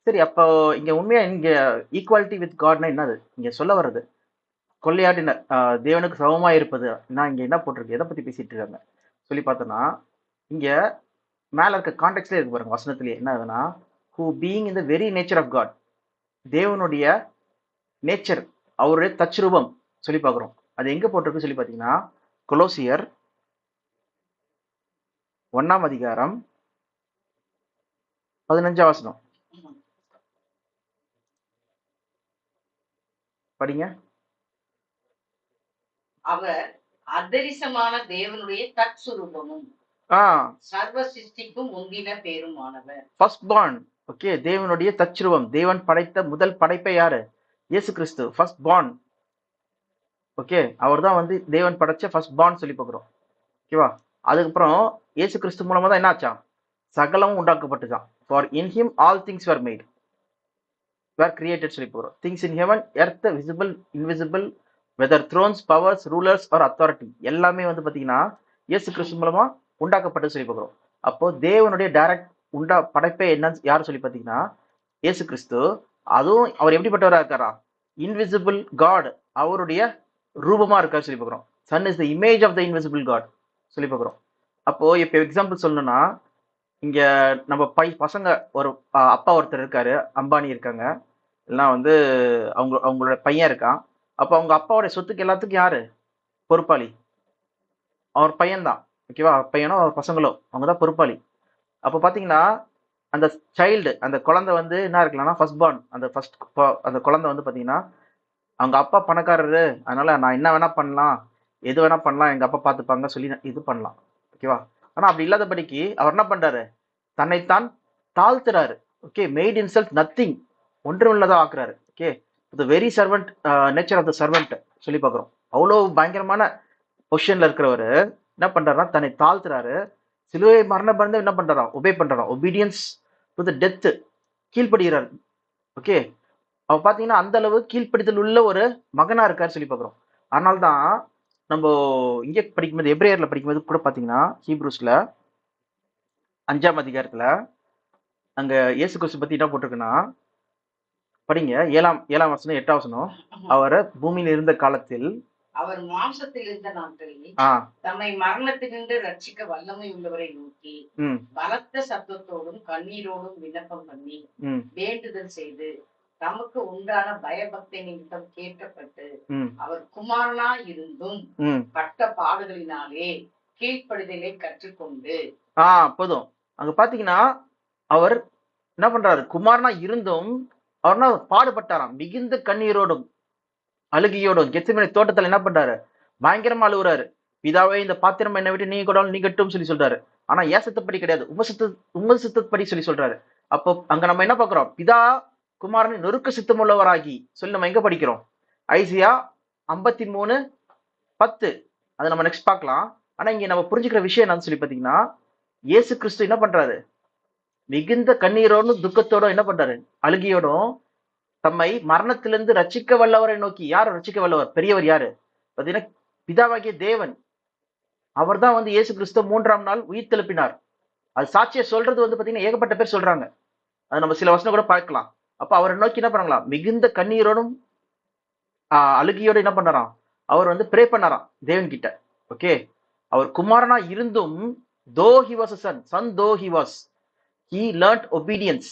சரி, அப்போ இங்க உண்மையா இங்க ஈக்குவாலிட்டி வித் காட்னா என்னது இங்க சொல்ல வர்றது? கொள்ளையாடின தேவனுக்கு சமமா இருப்பது நான் இங்க என்ன போட்டிருக்கு? எதை பத்தி பேசிட்டு இருக்காங்க சொல்லி பார்த்தோம்னா, இங்க மேல இருக்க கான்டெக்ட்ல இருக்கு பாருங்க. வசனத்திலேயே என்ன ஆகுதுன்னா, who being in the very nature of God, தேவனுடைய நேச்சர், அவருடைய தச்சுரூபம் சொல்லி பார்க்கிறோம். அது எங்க போட்டிருக்கு சொல்லி பார்த்தீங்கன்னா, கொலோசியர் 1 15 வசனம் படிங்க. அவர் அதரிசமான தேவனுடைய தற்சுரூபமும் சர்வ சிருஷ்டிக்கும் முந்தின பேருமானவர். First born. ஓகே, தேவனுடைய தச்சுருவம். தேவன் படைத்த முதல் படைப்பை யாரு? இயேசு கிறிஸ்து. First born. ஓகே, அவர் தான் வந்து தேவன் படைச்ச ஃபர்ஸ்ட் பார்ன் சொல்லி பார்க்கிறோம். ஓகேவா? அதுக்கப்புறம் இயேசு கிறிஸ்து மூலமா தான் என்ன ஆச்சான்? சகலமும் உண்டாக்கப்பட்டுச்சான். For in him all things were made, were created சொல்லி போறோம். Things in heaven, earth, visible, invisible, whether thrones, powers, rulers or authority, எல்லாமே வந்து பாத்தீங்கன்னா இயேசு கிறிஸ்து மூலமா உண்டாக்கப்பட்டு சொல்லி பார்க்கிறோம். அப்போ தேவனுடைய டைரக்ட் படைப்பே என்னன்னு யாரு சொல்லி பாத்தீங்கன்னா இயேசு கிறிஸ்து. அதுவும் அவர் எப்படிப்பட்டவரா இருக்காரா? இன்விசிபிள் காட், அவருடைய ரூபமா இருக்காரு சொல்லி பார்க்கிறோம். Son is the image of the invisible God சொல்லி பார்க்கிறோம். அப்போ இப்போ எக்ஸாம்பிள் சொல்லணும்னா, இங்க நம்ம பசங்க ஒரு அப்பா ஒருத்தர் இருக்காரு, அம்பானி இருக்காங்க, எல்லாம் வந்து அவங்களோட பையன் இருக்கான். அப்போ அவங்க அப்பாவோட சொத்துக்கு எல்லாத்துக்கும் யாரு பொறுப்பாளி? அவர் பையன்தான். ஓகேவா? பையனோ அவர் பசங்களோ அவங்க தான் பொறுப்பாளி. அப்போ பாத்தீங்கன்னா அந்த சைல்டு, அந்த குழந்தை வந்து என்ன இருக்கலாம்னா ஃபர்ஸ்ட் பார்ன். அந்த குழந்தை வந்து பாத்தீங்கன்னா அவங்க அப்பா பணக்காரரு, அதனால நான் என்ன வேணா பண்ணலாம், எது வேணா பண்ணலாம், எங்க அப்பா பார்த்துப்பாங்க சொல்லி இது பண்ணலாம். ஓகேவா? ஆனா அப்படி இல்லாதபடிக்கு அவர் என்ன பண்றாரு? தன்னைத்தான் தாழ்த்துறாரு. ஓகே, மேட் இன்செல்ஃப் நத்திங், ஒன்றுமில்லதா ஆக்குறாரு. Okay, the very servant nature of the servant சொல்லி பார்க்குறோம். அவ்வளோ பயங்கரமான பொசிஷன்ல இருக்கிறவரு என்ன பண்றாருன்னா தன்னை தாழ்த்துறாரு. சிலுவை மரண பருந்து என்ன பண்றாராம்? ஒபே பண்றாராம். ஒபீடியன்ஸ் டு த டெத், கீழ்ப்படுகிறார். ஓகே, அவ பாத்தீங்கன்னா அந்த அளவு கீழ்ப்படுத்தல் உள்ள ஒரு மகனா இருக்காரு சொல்லி பார்க்குறோம். அதனால்தான் நம்ம இங்கே படிக்கும்போது, எப்ரேயர்ல படிக்கும்போது கூட பாத்தீங்கன்னா ஹீப்ரூஸ்ல 5ஆம் அதிகாரத்துல அங்க இயேசு கிறிஸ்து பத்தி என்ன போட்டிருக்குன்னா, படிங்க. 7ஆம் வசனம் 8ஆம் வசனம். அவர் பூமியில் இருந்த காலத்தில், அவர் மாம்சத்தில் இருந்த நாட்களில் தம்மை மரணத்தினின்று ரட்சிக்க வல்லமை உள்ளவரை நோக்கி பலத்த சத்தத்தோடும் கண்ணீரோடும் விண்ணப்பம் பண்ணி வேண்டுதல் செய்து தமக்கு உண்டான பயபக்தி நிமித்தம் கேட்கப்பட்டு அவர் குமாரனா இருந்தும் பட்ட பாடுகளினாலே கீழ்ப்படுதலை கற்றுக்கொண்டு. போதும். அங்க பாத்தீங்கன்னா அவர் என்ன பண்றாரு? குமாரனா இருந்தும் அவர்னா பாடுபட்டாராம், மிகுந்த கண்ணீரோடும் அழுகையோடும் கெத்செமனே தோட்டத்துல என்ன பண்றாரு? பயங்கரமா அழுகுறாரு. பிதாவே, இந்த பாத்திரம் என்னை விட்டு நீங்க கூட நீங்கட்டும் சொல்லி சொல்றாரு. ஆனா ஏன் சித்தப்படி கிடையாது, உமது சித்தப்படி சொல்லி சொல்றாரு. அப்போ அங்க நம்ம என்ன பாக்குறோம்? பிதா குமாரனை நொறுக்க சித்தமுள்ளவராகி சொல்லி நம்ம எங்க படிக்கிறோம்? ஐசியா 53:10. அதை நம்ம நெக்ஸ்ட் பார்க்கலாம். ஆனா இங்க நம்ம புரிஞ்சுக்கிற விஷயம் என்னன்னு சொல்லி பாத்தீங்கன்னா, இயேசு கிறிஸ்து என்ன பண்றாரு? மிகுந்த கண்ணீரோடும் துக்கத்தோடும் என்ன பண்றாரு? அழுகியோடும் தம்மை மரணத்திலிருந்து ரட்சிக்க வல்லவரை நோக்கி. யார் ரட்சிக்க வல்லவர்? பெரியவர் யாரு? பாத்தீங்கன்னா பிதாவாகிய தேவன். அவர் தான் வந்து இயேசு கிறிஸ்து 3ஆம் நாள் உயிர் தெழுப்பினார். அது சாட்சியை சொல்றது வந்து பாத்தீங்கன்னா ஏகப்பட்ட பேர் சொல்றாங்க. அது நம்ம சில வசனம் கூட பார்க்கலாம். அப்ப அவரை நோக்கி என்ன பண்ணலாம்? மிகுந்த கண்ணீரோடும் அழுகியோடு என்ன பண்ணாராம்? அவர் வந்து ப்ரே பண்ணாராம் தேவன் கிட்ட. ஓகே, அவர் குமாரனா இருந்தும் though he was a son though he was, he learnt obedience,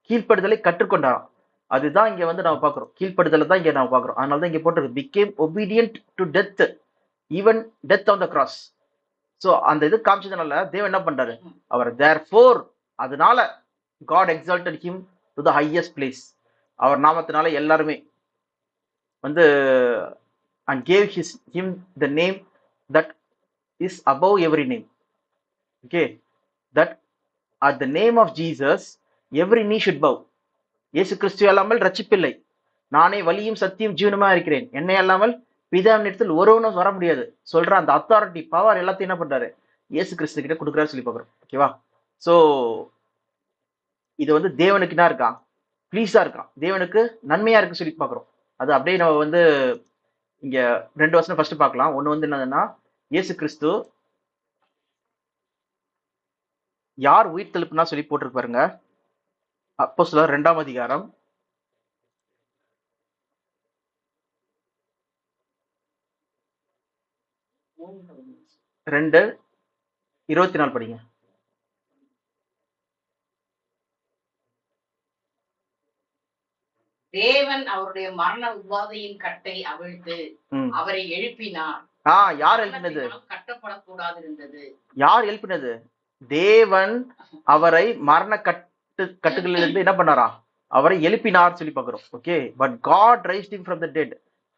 கீழ்ப்படுதலை கற்றுக்கொண்டாராம். அதுதான் இங்க வந்து நம்ம பாக்குறோம். கீழ்ப்படுதலை தான் இங்க நம்ம பாக்குறோம். அதனால தான் இங்க போட்டிருக்கு became obedient to death, even death on the cross. So அந்த இது காமிச்சதுனால தேவன் என்ன பண்றாரு? அவர் therefore, அதனால God exalted him to the highest place. அவர் நாமத்தினால எல்லாருமே வந்து and gave him the name that is above every name. Okay, that at the name of Jesus every knee should bow. இயேசு கிறிஸ்து அல்லாமல் ரட்சிப்பில்லை. நானே வழியும் சத்தியம் ஜீவனுமா இருக்கிறேன், என்னை அல்லாமல் பிதாவினிடத்தில் ஒருவனும் வர முடியாது சொல்ற அந்த அத்தாரிட்டி, பவர் எல்லாத்தையும் என்ன பண்றாரு? இயேசு கிறிஸ்து கிட்ட கொடுக்குறாரு சொல்லி பார்க்கிறோம். ஓகேவா? சோ இது வந்து தேவனுக்கு என்ன இருக்கான்? ப்ளீஸா இருக்கான், தேவனுக்கு நன்மையா இருக்கு சொல்லி பார்க்கிறோம். அது அப்படியே நம்ம வந்து இங்க 2 வசனம் ஃபர்ஸ்ட் பார்க்கலாம். ஒண்ணு வந்து என்னதுன்னா, இயேசு கிறிஸ்து யார் உயிர் தெழுப்புனா சொல்லி போட்டிருக்கு பாருங்க. அப்போஸ்தலர் 2ஆம் அதிகாரம் 2:24 படிங்க. தேவன் அவருடைய மரண உபாதையின் கட்டை அவிழ்த்து அவரை எழுப்பினார். யார் எழுப்பினது? கட்டப்படக்கூடாது இருந்தது. யார் எழுப்பினது? தேவன் அவரை மரண கட்டுகளிலிருந்து என்ன பண்ணாரா? அவரை எழுப்பினார் சொல்லி பார்க்கிறோம். Okay, but God raised him from the dead,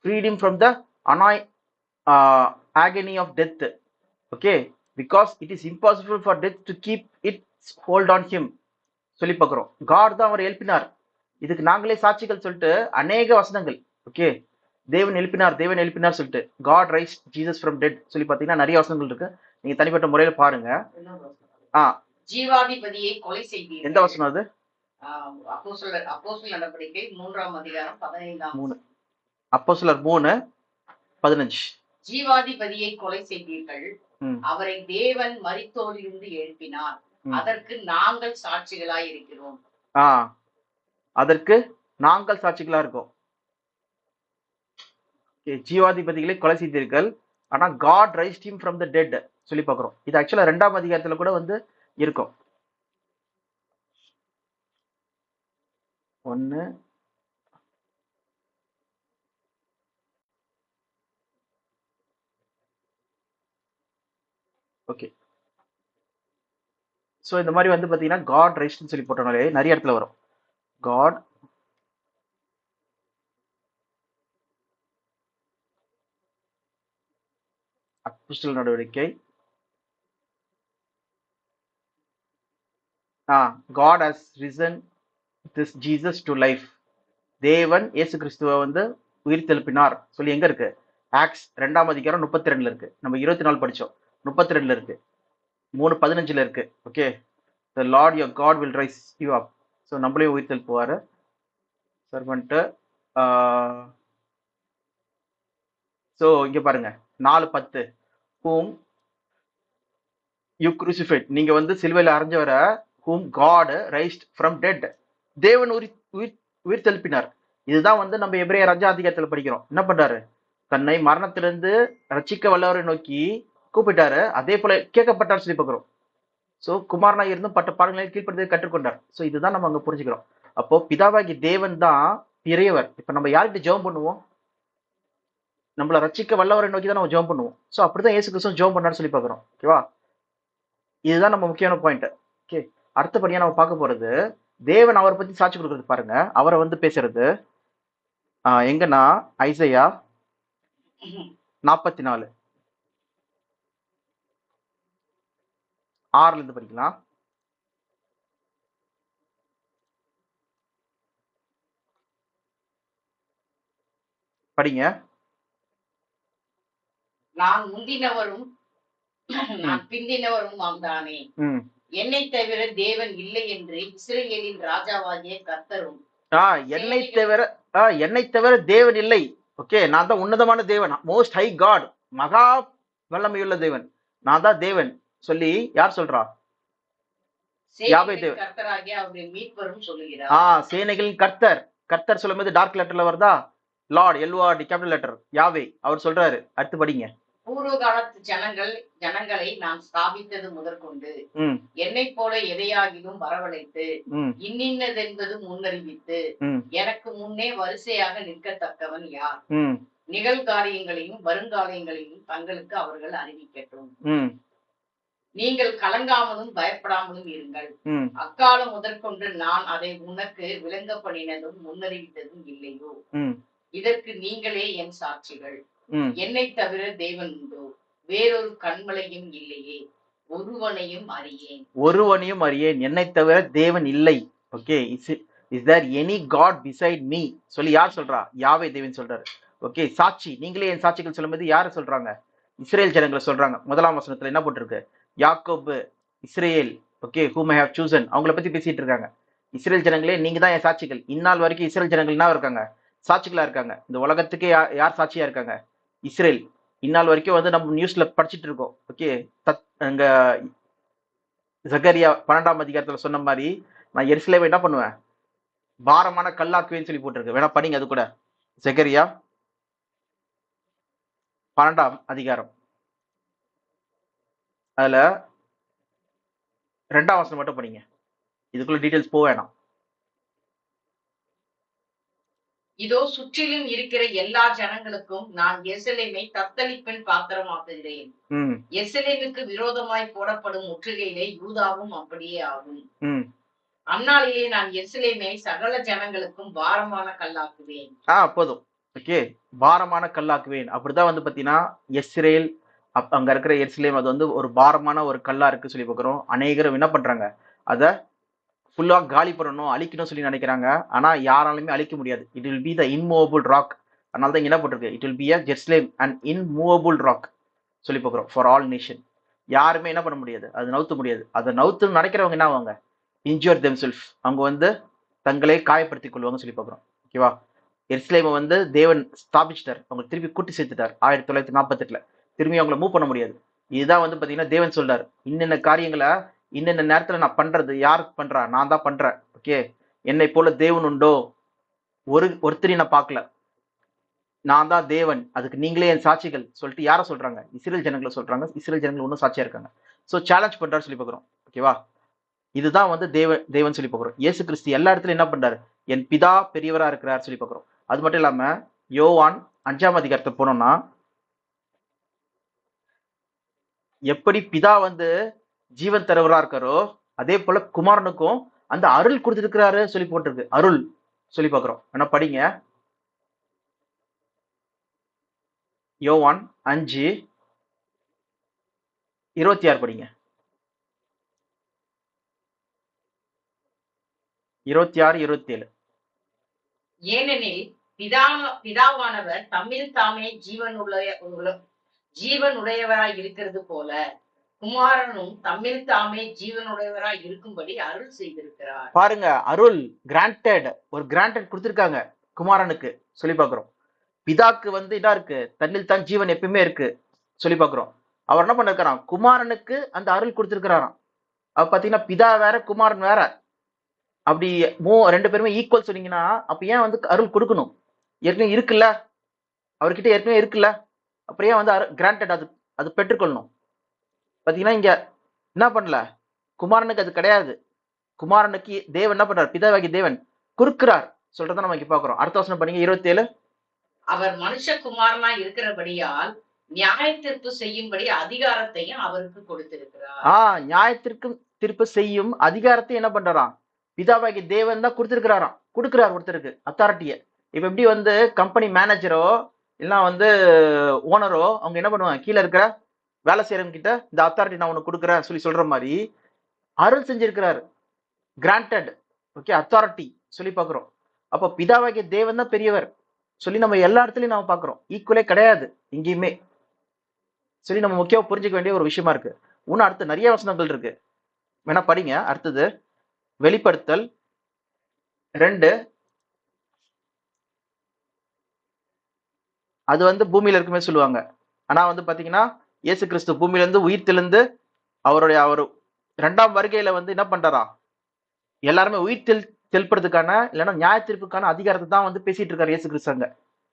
freed him from the agony of death. Okay, because it is impossible for death to keep its hold on him சொல்லி பார்க்கிறோம். God தான் அவரை எழுப்பினார். இதுக்கு நாங்களே சாட்சிகள் சொல்லிட்டு அநேக வசனங்கள். ஓகே, தேவன் எழுப்பினார் சொல்லிட்டு God raised Jesus from dead சொல்லி பாத்தீங்கன்னா நிறைய வசனங்கள் இருக்கு. நீங்க தனிப்பட்ட முறையில பாருங்க. ஜீவாதிபதியை கொலை செய்தீர்கள். எந்த வசனம் அது? அப்போஸ்தலர் நடவடிக்கை 3ஆம் அதிகாரம் 15. அப்போஸ்தலர் 3:15. ஜீவாதிபதியை கொலை செய்தீர்கள், அவரை தேவன் மரித்தோரிலிருந்து எழுப்பினார், அதற்கு நாங்கள் சாட்சிகளாய் இருக்கிறோம். அதற்கு நாங்கள் சாட்சிகளா இருக்கோம். ஜீவாதிபதிகளை கொலை செய்தீர்கள், ஆனா God raised him from the dead சொல்லி பார்க்கிறோம். இது ஆக்சுவலா 2ஆம் அதிகாரத்துல கூட வந்து இருக்கும். 1 ஓகே. சோ இந்த மாதிரி வந்து பாத்தீங்கன்னா God raised சொல்லி போட்டனாலே நிறைய இடத்துல வரும். God அப்போஸ்தலர் நடவடிக்கை God has risen this Jesus to life. தேவன் இயேசு கிறிஸ்துவை வந்து உயிர் தெழுப்பினார் சொல்லி எங்க இருக்கு? ஆக்ஸ் 2ஆம் அதிகாரம் 32 இருக்கு. நம்ம 24 படிச்சோம், 32 இருக்கு, 3:15 இருக்கு. Okay, the Lord your God will raise you up. So நம்மளே உயிர் தெழுப்புவாரு சர்வன்ட். ஸோ இங்க பாருங்க 4:10, whom you crucified, நீங்க வந்து சிலுவையில் அறைஞ்சவரை whom God raised from dead, தேவன் உயிர் தெழுப்பினார். இதுதான் வந்து நம்ம எபிரேயர் 5ஆம் அதிகாரத்துல படிக்கிறோம். என்ன பண்றாரு? தன்னை மரணத்திலிருந்து ரட்சிக்க வல்லவரை நோக்கி கூப்பிட்டாரு, அதே போல கேட்கப்பட்டார் சொல்லி பார்க்கிறோம். சோ குமாரனா இருந்தும் பட்ட பாடங்களை கீழ்ப்படுத்ததை கற்றுக்கொண்டார். சோ இதுதான் நம்ம அங்க புரிஞ்சுக்கிறோம். அப்போ பிதாவாகி தேவன் தான் பெரியவர். இப்ப நம்ம யார்கிட்ட ஜெபம் பண்ணுவோம்? நம்மளை ரட்சிக்க வல்லவரை நோக்கி தான் நம்ம ஜெபம் பண்ணுவோம். சோ அப்படிதான் இயேசு கிறிஸ்து ஜெபம் பண்ணாருன்னு சொல்லி பார்க்கிறோம். ஓகேவா? இதுதான் நம்ம முக்கியமான பாயிண்ட். ஓகே, அடுத்தபடியா நம்ம பார்க்க போறது தேவன் அவரை பத்தி சாட்சி கொடுக்கறது பாருங்க. அவரை வந்து பேசுறது எங்கன்னா ஐசையா 44 6 இருந்து படிக்கலாம். படிங்க. நான் முந்தினவரும் நான் பிந்தினவரும் ஆம்தானே. என்னை தவிர தேவன் இல்லை என்று இஸ்ரவேலின் ராஜாவாகிய கர்த்தரும் என்னை தவிர தேவன் இல்லை. ஓகே, நான் தான் உன்னதமான தேவன், மோஸ்ட் ஹை காட், மகா வல்லமையுள்ள தேவன், நான் தான் தேவன் சொல்லி யார் சொல்றா? யாவே தேவன். கர்த்தராகிய அவருடைய மீட்பரும் சொல்லுகிறார். சேனைகளின் கர்த்தர். கர்த்தர் சொல்லும்போது டார்க் லெட்டர்ல வருதா? லார்ட், LORD கேபிட்டல் லெட்டர், யாவே அவர் சொல்றாரு. அடுத்து படிங்க. பூர்வ காலத்து ஜனங்களை நான் ஸ்தாபித்தது முதற்கொண்டு என்னை போல எதையாகிலும் வரவழைத்து இன்னின்னதென்பது முன்னறிவித்து எனக்கு முன்னே வரிசையாக நிற்கத்தக்கவன் யார்? நிகழ்காரியங்களையும் வருங்காலங்களையும் தங்களுக்கு அவர்கள் அறிவிக்கட்டும். நீங்கள் கலங்காமலும் பயப்படாமலும் இருங்கள். அக்காலம் முதற்கொண்டு நான் அதை உனக்கு விளங்க பண்ணினதும் முன்னறிவித்ததும் இல்லையோ? இதற்கு நீங்களே என் சாட்சிகள். என்னை தவிர தேவன் உண்டோ? வேறொரு கண்மலையும் இல்லையே. ஒருவனையும் அறியேன். என்னை தவிர தேவன் இல்லை. Okay, is there any God beside me சொல்லி யார் சொல்றா? யாவே தேவன் சொல்றாரு. ஓகே, சாட்சி. நீங்களே என் சாட்சிகள் சொல்லும்போது யாரு சொல்றாங்க? இஸ்ரேல் ஜனங்களை சொல்றாங்க. 1ஆம் வசனத்துல என்ன போட்டிருக்கு? யாக்கோபு, Israel, okay, whom I have chosen, அவங்கள பத்தி பேசிட்டு இருக்காங்க. இஸ்ரேல் ஜனங்களே, நீங்க தான் என் சாட்சிகள். இந்நாள் வரைக்கும் இஸ்ரேல் ஜனங்கள் என்ன இருக்காங்க? சாட்சிகளா இருக்காங்க. இந்த உலகத்துக்கே யார் சாட்சியா இருக்காங்க? இஸ்ரேல். இந்நாள் வரைக்கும் வந்து நம்ம நியூஸ்ல படிச்சுட்டு இருக்கோம். ஓகே, அங்க ஜகரியா 12ஆம் அதிகாரத்துல சொன்ன மாதிரி நான் எருசலேமை என்ன பண்ணுவேன்? பாரமான கல்லாக்குவேன்னு சொல்லி போட்டிருக்கு. வேணா படிங்க அது கூட. ஜகரியா 12ஆம் அதிகாரம், அதுல 2ஆம் வசனம் மட்டும் படிங்க. இதுக்குள்ள டீடைல்ஸ் போக வேணாம். இதோ சுற்றிலும் இருக்கிற எல்லா ஜனங்களுக்கும் நான் எருசலேமை தத்தளிப்பின் பாத்திரமாக்குகிறேன். எருசலேமுக்கு விரோதமாய் போடப்படும் முற்றுகையிலே யூதாவும் அப்படியே ஆகும். அந்நாளிலே நான் எருசலேமை சகல ஜனங்களுக்கும் பாரமான கல்லாக்குவேன். போதும். ஓகே, பாரமான கல்லாக்குவேன். அப்படிதான் வந்து பாத்தீங்கன்னா இஸ்ரேல் அங்க இருக்கிற எருசலேம் அது வந்து ஒரு பாரமான ஒரு கல்லா இருக்கு சொல்லி பாக்குறோம். அநேகரும் என்ன பண்றாங்க? அத ஃபுல்லா காலி பண்ணணும், அழிக்கணும் சொல்லி நினைக்கிறாங்க. ஆனா யாராலுமே அழிக்க முடியாது. It will be the immovable rock. அதனால தான் என்ன போட்டிருக்கு? It will be a Jerusalem and immovable rock சொல்லி பார்க்குறோம் ஃபார் ஆல் நேஷன். யாருமே என்ன பண்ண முடியாது, அது நவுத்த முடியாது. அதை நவுத்து நினைக்கிறவங்க என்ன ஆவாங்க? இன்ஜூர் தெம் செல்ஃப், அவங்க வந்து தங்களே காயப்படுத்திக் கொள்வாங்க சொல்லி பார்க்குறோம். ஓகேவா? எருசலேமை வந்து தேவன் ஸ்தாபிச்சிட்டார், அவங்க திருப்பி கூட்டி சேர்த்துட்டார் 1948. திரும்பி அவங்கள மூவ் பண்ண முடியாது. இதுதான் வந்து பாத்தீங்கன்னா தேவன் சொல்றாரு, இன்னென்ன காரியங்களை இன்னென்ன நேரத்துல நான் பண்றது. யார் பண்றா? நான் தான் பண்றேன். ஓகே, என்னை போல தேவன் உண்டோ? ஒருத்தரையும் நான் பார்க்கல, நான் தான் தேவன், அதுக்கு நீங்களே என் சாட்சிகள் சொல்லிட்டு யார சொல்றாங்க? இஸ்ரேல் ஜனங்களை சொல்றாங்க. இஸ்ரேல் ஜனங்கள் ஒன்றும் சாட்சியா இருக்காங்க. ஸோ சேலஞ்ச் பண்றாரு சொல்லி பார்க்குறோம். ஓகேவா? இதுதான் வந்து தேவன் சொல்லி பார்க்குறோம். இயேசு கிறிஸ்து எல்லா இடத்துலயும் என்ன பண்றாரு? என் பிதா பெரியவரா இருக்கிறார் சொல்லி பார்க்குறோம். அது மட்டும் இல்லாம யோவான் 5ஆம் அதிகாரத்தை போனோம்னா, எப்படி பிதா வந்து ஜீவன் தருவரா இருக்காரோ அதே போல குமாரனுக்கும் அந்த அருள் கொடுத்திருக்கிறாரு சொல்லி போட்டிருக்கு. அருள் சொல்லி பார்க்கிறோம். ஆனா படிங்க, யோவான் 5:26 படிங்க. 26-27. ஏனெனில் பிதாவானவர் தம்மில் தாமே ஜீவனுடையவராய் இருக்கிறது போல குமாரனும் தம்மில் தாமே ஜீவனுடையவராய் இருக்கும்படி அருள் செய்திருக்கிறார். பாருங்க, அருள் கிராண்டட், ஒரு கிராண்டட் கொடுத்திருக்காங்க குமாரனுக்கு சொல்லி பார்க்கிறோம். பிதாக்கு வந்து இதா இருக்கு, தன்னில் தான் ஜீவன் எப்பயுமே இருக்கு சொல்லி பார்க்கிறோம். அவர் என்ன பண்ணிருக்காராம்? குமாரனுக்கு அந்த அருள் கொடுத்திருக்கிறாராம். அப்ப பாத்தீங்கன்னா பிதா வேற குமாரன் வேற, அப்படி ரெண்டு பேருமே ஈக்குவல் சொன்னீங்கன்னா அப்ப ஏன் வந்து அருள் கொடுக்கணும்? ஏற்கனவே இருக்குல்ல, அவர்கிட்ட ஏற்கனவே இருக்குல்ல, அப்புறம் ஏன் வந்து கிராண்டட் அது பெற்றுக்கொள்ளணும்? பாத்தீங்கன்னா இங்க என்ன பண்ணல, குமாரனுக்கு அது கிடையாது. குமாரனுக்கு தேவன் என்ன பண்றார்? பிதாவாகி தேவன் கொடுக்கிறார் சொல்றத நம்ம இங்க பாக்குறோம். அடுத்த வசனம் பண்ணீங்க 27. அவர் மனுஷகுமாரனா இருக்கிறபடியால் நியாயத்திற்கு செய்யும்படி அதிகாரத்தையும் அவருக்கு கொடுத்திருக்கிறார். நியாயத்திற்கு தீர்ப்பு செய்யும் அதிகாரத்தை என்ன பண்றாராம்? பிதாவாகிய தேவன் தான் கொடுக்குறாரு ஒருத்தருக்கு அத்தாரிட்டியை. இப்ப எப்படி வந்து கம்பெனி மேனேஜரோ இல்லைன்னா வந்து ஓனரோ அவங்க என்ன பண்ணுவாங்க, கீழே இருக்கிற வேலை செய்யறவங்க கிட்ட இந்த அத்தாரிட்டி நான் உனக்கு கொடுக்குறேன் சொல்லி சொல்ற மாதிரி அருள் செஞ்சிருக்கிறாரு, கிராண்டட் ஓகே அத்தாரிட்டி சொல்லி பாக்குறோம். அப்போ பிதாவாகிய தேவன் தான் பெரியவர் சொல்லி நம்ம எல்லா இடத்துலயும் நம்ம பாக்குறோம். ஈக்குவலே கிடையாது எங்கேயுமே சொல்லி நம்ம முக்கியமா புரிஞ்சுக்க வேண்டிய ஒரு விஷயமா இருக்கு. இன்னும் அடுத்து நிறைய வசனங்கள் இருக்கு, வேணா படிங்க. அடுத்தது வெளிப்படுத்தல் 2. அது வந்து பூமியில இருக்குமே சொல்லுவாங்க. ஆனா வந்து பாத்தீங்கன்னா இயேசு கிறிஸ்து பூமியில இருந்து உயிர் தெளிந்து அவர் 2ஆம் வருகையில வந்து என்ன பண்றாரா, எல்லாருமே உயிர் தெளிப்பதுக்கான இல்லைன்னா நியாய தீர்ப்புக்கான அதிகாரத்தை தான் வந்து பேசிட்டு இருக்காரு இயேசு கிறிஸ்து. அங்க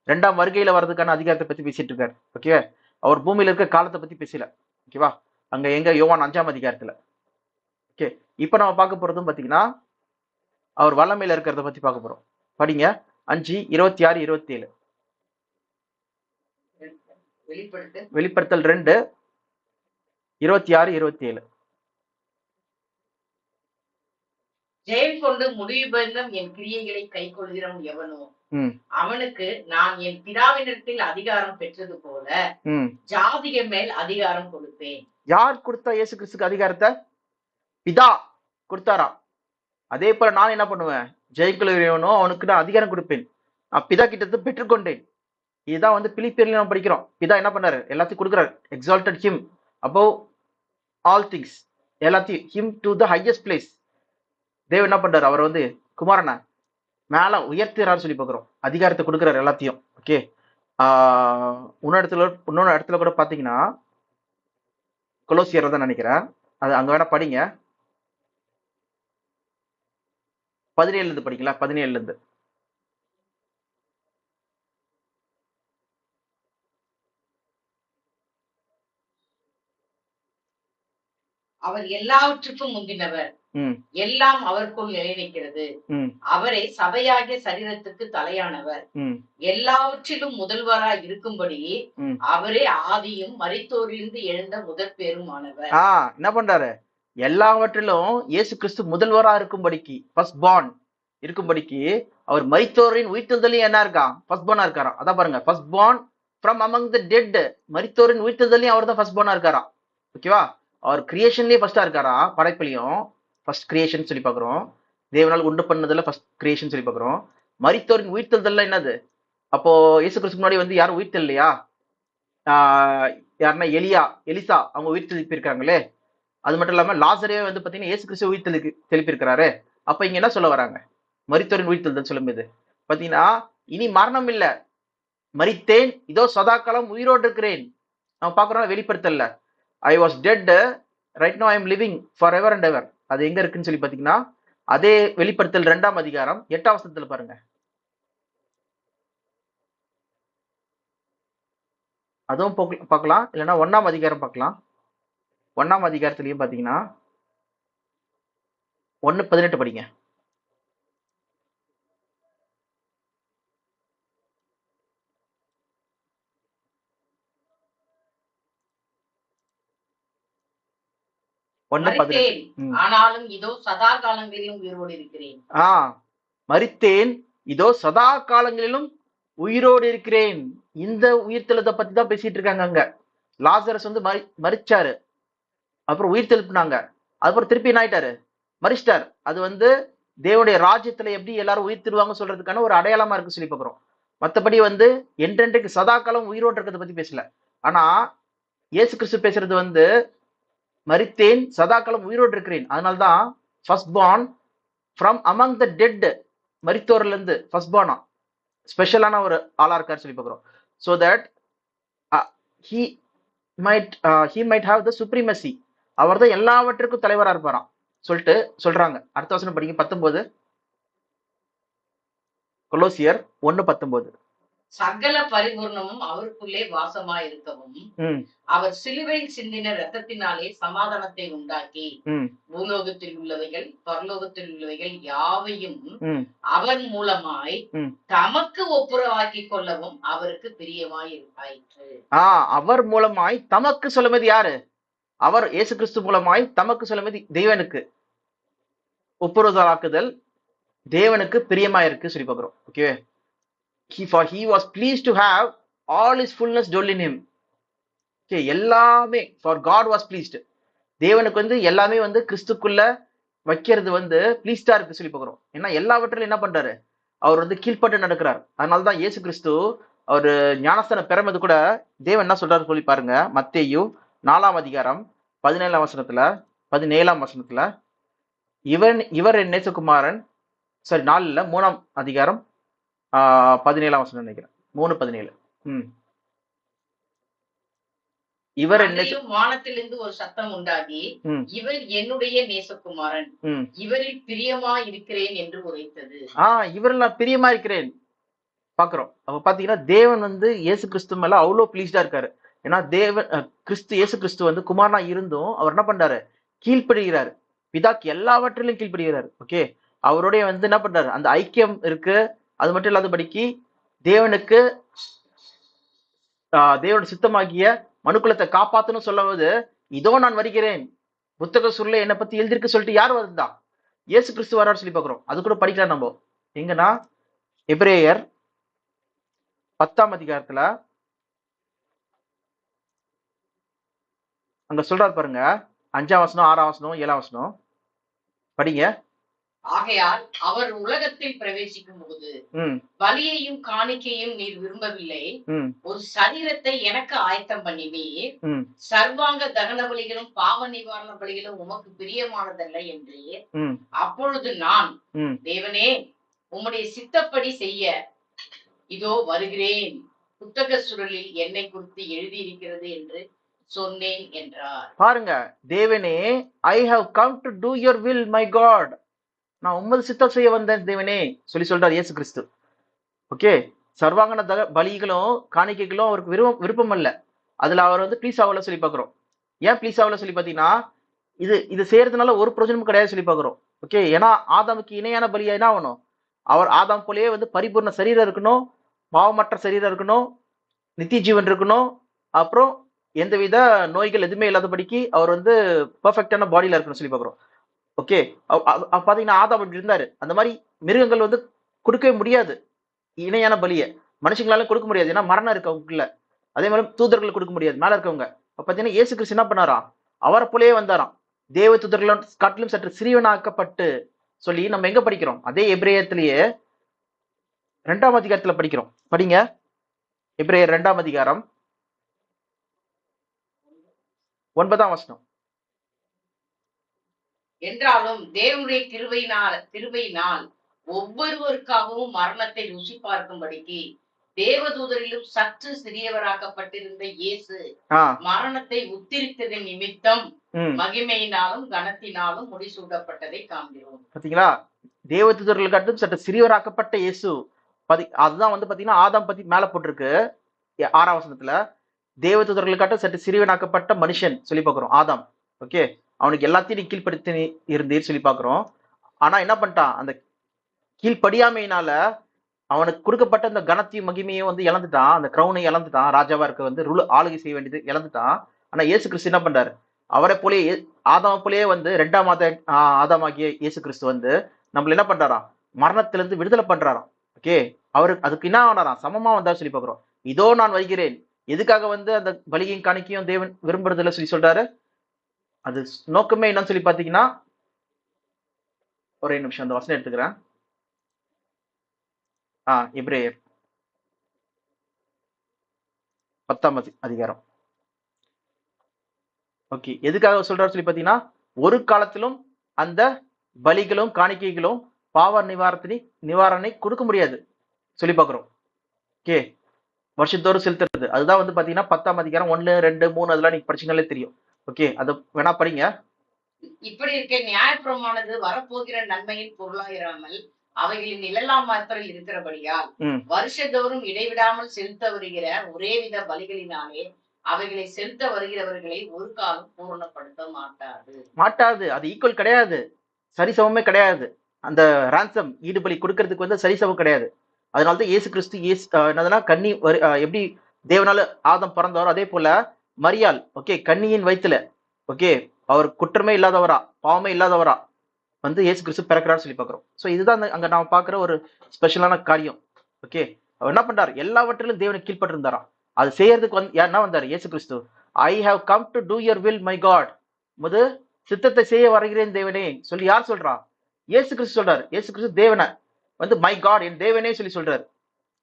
2ஆம் வருகையில வர்றதுக்கான அதிகாரத்தை பத்தி பேசிட்டு இருக்காரு. ஓகே, அவர் பூமியில இருக்க காலத்தை பத்தி பேசல. ஓகேவா, அங்க எங்க யோவான் 5ஆம் அதிகாரத்துல. ஓகே, இப்ப நம்ம பார்க்க போறதும் பாத்தீங்கன்னா அவர் வல்லமையில இருக்கிறத பத்தி பார்க்க போறோம். படிங்க 5:26, 27. வெளிப்படுத்தல் 2:26, 27. ஜெயம் கொண்டு முடிவு பந்தம் என் கிரியைகளை கை கொள்கிறவன் எவனோ அவனுக்கு நான் என் பிதாவினிடத்தில் அதிகாரம் பெற்றது போல ஜாதிகள் மேல் அதிகாரம் கொடுப்பேன். யார் கொடுத்தா இயேசு கிறிஸ்துக்கு அதிகாரத்தை? பிதா கொடுத்தாரா. அதே போல நான் என்ன பண்ணுவேன், ஜெயக்குழுவனோ அவனுக்கு நான் அதிகாரம் கொடுப்பேன், நான் பிதா கிட்ட பெற்றுக்கொண்டேன். இதுதான் வந்து பிலிப்பியர்ல நம்ம படிக்கிறோம். பிதா என்ன பண்ணாரு, எல்லாத்தையும் கொடுக்குறாரு. Exalted him above all things, எல்லாத்தையும் him to the highest place. தேவன் என்ன பண்றாரு, அவர் வந்து குமாரனை மேல உயர்த்துறாரு சொல்லி பார்க்கிறோம். அதிகாரத்தை கொடுக்குறாரு எல்லாத்தையும். ஓகே, இன்னொரு இடத்துல கூட பாத்தீங்கன்னா கொலோசியர் தான் நினைக்கிறேன், அது அங்க வேணா படிங்க. 17 இருந்து படிங்களா, 17 இருந்து. அவர் எல்லாவற்றுக்கும் முந்தினவர், எல்லாம் அவருக்குள் நிலைநிற்கிறது. அவரே சபையாகிய சரீரத்துக்கு தலையானவர், எல்லாவற்றிலும் முதல்வராய் இருக்கும்படி அவரே ஆதியும் மரித்தோரிலிருந்து எழுந்த முதற் பேருமானவர். என்ன பண்றாரு, எல்லாவற்றிலும் இயேசு கிறிஸ்து முதல்வரா இருக்கும்படிக்கு, ஃபர்ஸ்ட் பார்ன் இருக்கும்படிக்கு அவர் மரித்தோரின் உயிர்த்தெழுதலையும் என்ன இருக்கா, ஃபர்ஸ்ட் பார்னா இருக்காராம். அதான் பாருங்க, first born from among the dead, மரித்தோரின் உயிர்த்தெழுதலையும் அவர் தான் ஃபர்ஸ்ட் பார்னா இருக்காராம். ஓகேவா, அவர் கிரியேஷன்லயே ஃபர்ஸ்டா இருக்காரா, படைப்புலையும் ஃபர்ஸ்ட் கிரியேஷன் சொல்லி பாக்குறோம். தேவனால் உண்டு பண்ணதுல ஃபர்ஸ்ட் கிரியேஷன் சொல்லி பாக்குறோம். மரித்தோரின் உயிர்த்தெழுதல் என்னது, அப்போ இயேசு கிறிஸ்து முன்னாடி வந்து யாரும் உயிர்த்தெழலையா, யாருன்னா எலிசா அவங்க உயிர் தெளிப்பிருக்காங்களே. அது மட்டும் இல்லாம லாசரே வந்து பாத்தீங்கன்னா இயேசு கிறிஸ்து உயிர் தெளிப்பிருக்கிறாரு. அப்ப இங்க என்ன சொல்ல வராங்க, மரித்தோரின் உயிர்த்தெழுதல் சொல்லும்போது பாத்தீங்கன்னா இனி மரணம் இல்ல, மரித்தேன் இதோ சதாகாலம் உயிரோடு இருக்கிறேன். நம்ம பாக்குறோம் வெளிப்படுத்தல, I was dead right now I am living for ever and ever. அது எங்க இருக்குன்னு சொல்லி பாத்தீங்கன்னா அதே வெளிப்படுத்தல் 2ஆம் அதிகாரம் 8ஆம் வசனத்துல பாருங்க. அதுவும் பார்க்கலாம், இல்லைன்னா 1ஆம் அதிகாரம் பார்க்கலாம். 1ஆம் அதிகாரத்திலையும் பாத்தீங்கன்னா 1:18 படிங்க. ஆனாலும் இதோ சதா காலங்களிலும் உயிரோடு இருக்கிறேன். மரித்தேன் இதோ சதா காலங்களிலும் உயிரோடு இருக்கிறேன். இந்த உயிர்த்தெழுத பத்தி தான் பேசிட்டு இருக்காங்க அங்க. லாசரஸ் வந்து மரிச்சாரு, அப்புறம் உயிர் தெழுப்பினாங்க, அதுக்கப்புறம் திருப்பி என்ன ஆயிட்டாரு, மரிச்சிட்டார். அது வந்து தேவனுடைய ராஜ்யத்துல எப்படி எல்லாரும் உயிர் திருவாங்க சொல்றதுக்கான ஒரு அடையாளமா இருக்கு சொல்லி பாக்குறோம். மத்தபடி வந்து என்றென்றைக்கு சதா காலம் உயிரோடு இருக்கிறத பத்தி பேசல. ஆனா இயேசு கிறிஸ்து பேசுறது வந்து மரித்தேன் சதாகாலம் உயிரோடு இருக்கிறேன். அதனால்தான் first born from among the dead, மரித்தோர்ல இருந்து ஃபர்ஸ்ட் பார்னா ஸ்பெஷலான ஒரு ஆளா இருக்காரு சொல்லி பார்க்கிறோம். So that he might have the supremacy, அவர் தான் எல்லாவற்றுக்கும் தலைவரா இருப்பாராம் சொல்லிட்டு சொல்றாங்க. அடுத்த வசனம் படிங்க 19, கொலோசியர் 1:19. சகல பரிபூர்ணமும் அவருக்குள்ளே வாசமாயிருக்கவும் அவர் சிலுவையில் சிந்தின ரத்தத்தினாலே சமாதானத்தை உண்டாக்கி பூலோகத்தில் உள்ளவைகள் பரலோகத்தில் உள்ளவைகள் யாவையும் அவர் மூலமாய் தமக்கு ஒப்புரவாக்கி கொள்ளவும் அவருக்கு பிரியமாய் ஆயிற்று. அவர் மூலமாய் தமக்கு சொல்லுவது யாரு, அவர் இயேசு கிறிஸ்து மூலமாய் தமக்கு சொல்லுவது தெய்வனுக்கு. ஒப்புரவாக்குதல் தேவனுக்கு பிரியமா இருக்கு சொல்லி பார்க்கிறோம். Okay, he was pleased to have all his fullness dwell in him. Okay, எல்லாமே for God was pleased. தேவனுக்கு வந்து எல்லாமே வந்து கிறிஸ்துக்குள்ள வைக்கிறது வந்து பிளீஸ்டா இருக்கு சொல்லி பார்க்கிறோம். ஏன்னா எல்லாவற்றிலும் என்ன பண்றாரு, அவர் வந்து கீழ்பட்டு நடக்கிறார். அதனாலதான் இயேசு கிறிஸ்து அவரு ஞானஸ்தானம் பெறும்போது கூட தேவன் என்ன சொல்றாரு சொல்லி பாருங்க. மத்தேயு 4ஆம் அதிகாரம் 17ஆம் வசனத்துல இவர் என் நேசகுமாரன், சாரி 4 3ஆம் அதிகாரம் 17ஆம் வசனம் நினைக்கிறேன், 3:17. இவர் வானத்திலிருந்து ஒரு சத்தம் உண்டாகி, இவர் என்னுடைய நேசகுமாரன், இவரில் பிரியமா இருக்கிறேன் என்று உரைத்தது. இவரில் நான் பிரியமா இருக்கிறேன் பாக்குறோம். அப்ப பாத்தீங்கன்னா தேவன் வந்து இயேசு கிறிஸ்து மேல அவ்வளவு பிளீஸ்டா இருக்காரு. ஏன்னா தேவன் இயேசு கிறிஸ்து வந்து குமாரனா இருந்தும் அவர் என்ன பண்றாரு, கீழ்ப்படுகிறாரு, பிதாக்கு எல்லாவற்றிலும் கீழ்ப்படுகிறாரு. ஓகே, அவருடைய வந்து என்ன பண்றாரு, அந்த ஐக்கியம் இருக்கு. அது மட்டும் இல்லாதபடிக்கு தேவனுக்கு தேவனுடைய சித்தமாகிய மனுக்குலத்தை காப்பாத்தணும் சொல்லுவது, இதோ நான் வருகிறேன், புத்தக சொல்ல என்னை பத்தி எழுதிருக்கு சொல்லிட்டு யார் வருதா, இயேசு கிறிஸ்து வராரு சொல்லி பாக்குறோம். அது கூட படிக்கலாம் நம்ம எங்கன்னா எபிரேயர் 10ஆம் அதிகாரத்துல அங்க சொல்றாரு பாருங்க, 5ஆம் வசனம் 6ஆம் வசனம் 7ஆம் வசனம் படிங்க. ஆகையால் அவர் உலகத்தில் பிரவேசிக்கும் போது பலியையும் காணிக்கையும் நீர் விரும்பவில்லை, ஒரு சரீரத்தை எனக்கு ஆயத்தம் பண்ணினீர், சர்வாங்க தகன பலிகளும் பாவ நிவாரண பலிகளும் உமக்கு பிரியமானதல்ல என்று. அப்பொழுது நான், தேவனே உம்முடைய சித்தப்படி செய்ய இதோ வருகிறேன், புத்தக சுருளில் என்னை குறித்து எழுதியிருக்கிறது என்று சொன்னேன் என்றார். பாருங்க, தேவனே, I have come to do your will, my God. நான் உமது சித்தம் செய்ய வந்தேன் தேவனே சொல்லி சொல்றார் இயேசு கிறிஸ்து. ஓகே, சர்வாங்கன பலிகளும் காணிக்கைகளும் அவருக்கு விருப்பம் அல்ல. அதுல அவர் வந்து ப்ளீஸ் ஆகல சொல்லி பாக்குறோம். ஏன் ப்ளீஸ் ஆகல சொல்லி பாத்தீங்கன்னா, இது செய்யறதுனால ஒரு பிரயோஜனமும் கிடையாது சொல்லி பாக்குறோம். ஓகே, ஏன்னா ஆதாமுக்கு இணையான பலியா என்ன ஆகணும், அவர் ஆதாம் போலயே வந்து பரிபூர்ண சரீரம் இருக்கணும், பாவமற்ற சரீரம் இருக்கணும், நித்திய ஜீவன் இருக்கணும், அப்புறம் எந்தவித நோய்கள் எதுவுமே இல்லாதபடிக்கு அவர் வந்து பெர்ஃபெக்டான பாடியில இருக்கணும் சொல்லி பாக்குறோம். ஓகே, பாத்தீங்கன்னா ஆதாம் அப்படி இருந்தாரு. அந்த மாதிரி மிருகங்கள் வந்து கொடுக்கவே முடியாது இணையான பலிய, மனுஷங்களால கொடுக்க முடியாது, ஏன்னா மரணம் இருக்கு அவங்களுக்குள்ள. அதே மாதிரி தூதர்கள் கொடுக்க முடியாது மேல இருக்கவங்க. பாத்தீங்கன்னா இயேசு கிறிஸ்து என்ன பண்ணாராம், அவரை போலயே வந்தாராம், தேவ தூதர்கள் காட்டிலும் சற்று சிறியவனாக்கப்பட்டு சொல்லி நம்ம எங்க படிக்கிறோம், அதே எபிரேயத்திலேயே 2ஆம் அதிகாரத்துல படிக்கிறோம். படிங்க, எபிரேயர் 2ஆம் அதிகாரம் 9ஆம் வசனம். என்றாலும் தேவனுடைய கிருபையினால் ஒவ்வொருவருக்காகவும் மரணத்தை ருசி பார்க்கும்படிக்கு தேவதூதரிலும் சற்று சிறியவராக்கப்பட்டிருந்த இயேசு மரணத்தை உத்திரித்ததின் நிமித்தம் மகிமையினாலும் கனத்தினாலும் முடிசூட்டப்பட்டதை காண்கிறோம். பாத்தீங்களா, தேவதூதர்கள் காட்டும் சற்று சிறியவராக்கப்பட்ட இயேசு. அதுதான் வந்து பாத்தீங்கன்னா ஆதாம் பத்தி மேல போட்டிருக்கு 6ஆம் வசனத்துல. தேவதூதர்கள் காட்டும் சற்று சிறியவனாக்கப்பட்ட மனுஷன் சொல்லி பாக்குறோம் ஆதாம். ஓகே, அவனுக்கு எல்லாத்தையும் கீழ்படுத்தி இருந்தீர் சொல்லி பாக்குறோம். ஆனா என்ன பண்ணிட்டான், அந்த கீழ்படியாமையினால அவனுக்கு கொடுக்கப்பட்ட அந்த கனத்தையும் மகிமையும் வந்து இழந்துட்டான், அந்த கிரௌனை இழந்துட்டான், ராஜாவா இருக்க வந்து ஆளுகை செய்ய வேண்டியது இழந்துட்டான். ஆனா இயேசு கிறிஸ்து என்ன பண்றாரு, அவரை போலயே ஆதாம போலயே வந்து 2ஆம் ஆதாமாகிய இயேசு கிறிஸ்து வந்து நம்மள என்ன பண்றாராம், மரணத்திலிருந்து விடுதலை பண்றாராம். ஓகே, அவருக்கு அதுக்கு என்ன ஆனாராம், சமமா வந்தாரு சொல்லி பாக்குறோம். இதோ நான் வருகிறேன். எதுக்காக வந்து அந்த பலிகையும் காணிக்கையும் தேவன் விரும்புறதில்ல சொல்லி சொல்றாரு, அது நோக்கமே என்னன்னு சொல்லி பாத்தீங்கன்னா, ஒரே நிமிஷம் அந்த வசனம் எடுத்துக்கிறேன். எபிரேயர் 10ஆம் அதிகாரம். ஓகே, எதுக்காக சொல்றாரு சொல்லி பாத்தீங்கன்னா, ஒரு காலத்திலும் அந்த பலிகளும் காணிக்கைகளும் பாவ நிவாரணை கொடுக்க முடியாது சொல்லி பாக்குறோம். ஓகே, வருஷத்தோறும் செலுத்துறது. அதுதான் வந்து பாத்தீங்கன்னா 10ஆம் அதிகாரம் 1, 2, 3 அதெல்லாம் நீங்க படிச்சீங்கன்னாலே தெரியும். ஓகே, அத வேணா படிங்க. இப்படி இருக்க நியாயப்பிரமானது வரப்போகிற நன்மையின் பொருளாயிராமல் அவைகளின் நிழலாம் மாத்திரம் இருக்கிறபடியால் வருஷத்தோறும் இடைவிடாமல் செலுத்த வருகிற ஒரே வித பலிகளினாலே அவைகளை செலுத்த வருகிறவர்களை ஒரு காலம் பூரணப்படுத்த மாட்டாது. அது ஈக்குவல் கிடையாது, சரிசமமே கிடையாது. அந்த ரான்சம் ஈடுபலி கொடுக்கறதுக்கு வந்து சரிசமம் கிடையாது. அதனாலதான் இயேசு கிறிஸ்து என்னதுன்னா கன்னி எப்படி தேவனால ஆதம் பிறந்தாரோ அதே போல மரியாள், ஓகே, கன்னியின் வயிற்றுல, ஓகே, அவர் குற்றமே இல்லாதவரா பாவமே இல்லாதவரா வந்து இயேசு கிறிஸ்து பிறக்கிறான்னு சொல்லி பார்க்கிறோம். ஸோ இதுதான் அங்க நாம பார்க்குற ஒரு ஸ்பெஷலான காரியம். ஓகே, அவர் என்ன பண்றாரு? எல்லாவற்றிலும் தேவனுக்கு கீழ்பட்டு இருந்தாராம். அது செய்யறதுக்கு வந்து என்ன வந்தாரு? இயேசு கிறிஸ்து. I have come to do your will my God. முது சித்தத்தை செய்ய வருகிறேன் தேவனே சொல்லி யார் சொல்றா? இயேசு கிறிஸ்து சொல்றாரு. இயேசு கிறிஸ்து தேவனை வந்து மை காட், என் தேவனே சொல்லி சொல்றாரு.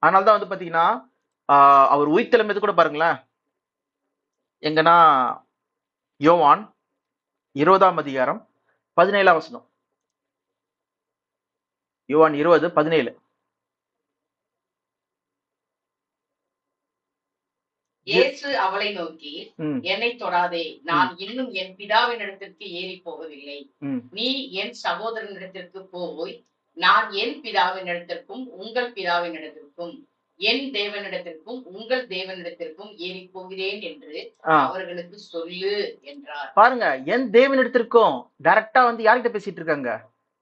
அதனால்தான் வந்து பாத்தீங்கன்னா அவர் உயிர்த்தெழும்பது கூட பாருங்களேன், எங்கன்னா யோவான் 20ஆம் அதிகாரம் 17ஆம் வசனம். யோவான் 20:17. இயேசு அவளை நோக்கி, என்னை தொடாதே, நான் இன்னும் என் பிதாவின் இடத்திற்கு ஏறி போகவில்லை. நீ என் சகோதரனிடத்திற்கு போய், நான் என் பிதாவின் இடத்திற்கும் உங்கள் பிதாவின் இடத்திற்கும் என் தேவனிடத்திற்கும் உங்கள் தேவனிடத்திற்கும் ஏறி போகிறேன் என்று அவர்களுக்கு சொல்லு என்றார். பாருங்க, என் தேவனிடத்திற்கும் டைரக்டா வந்து யார்கிட்ட பேசிட்டு இருக்காங்க?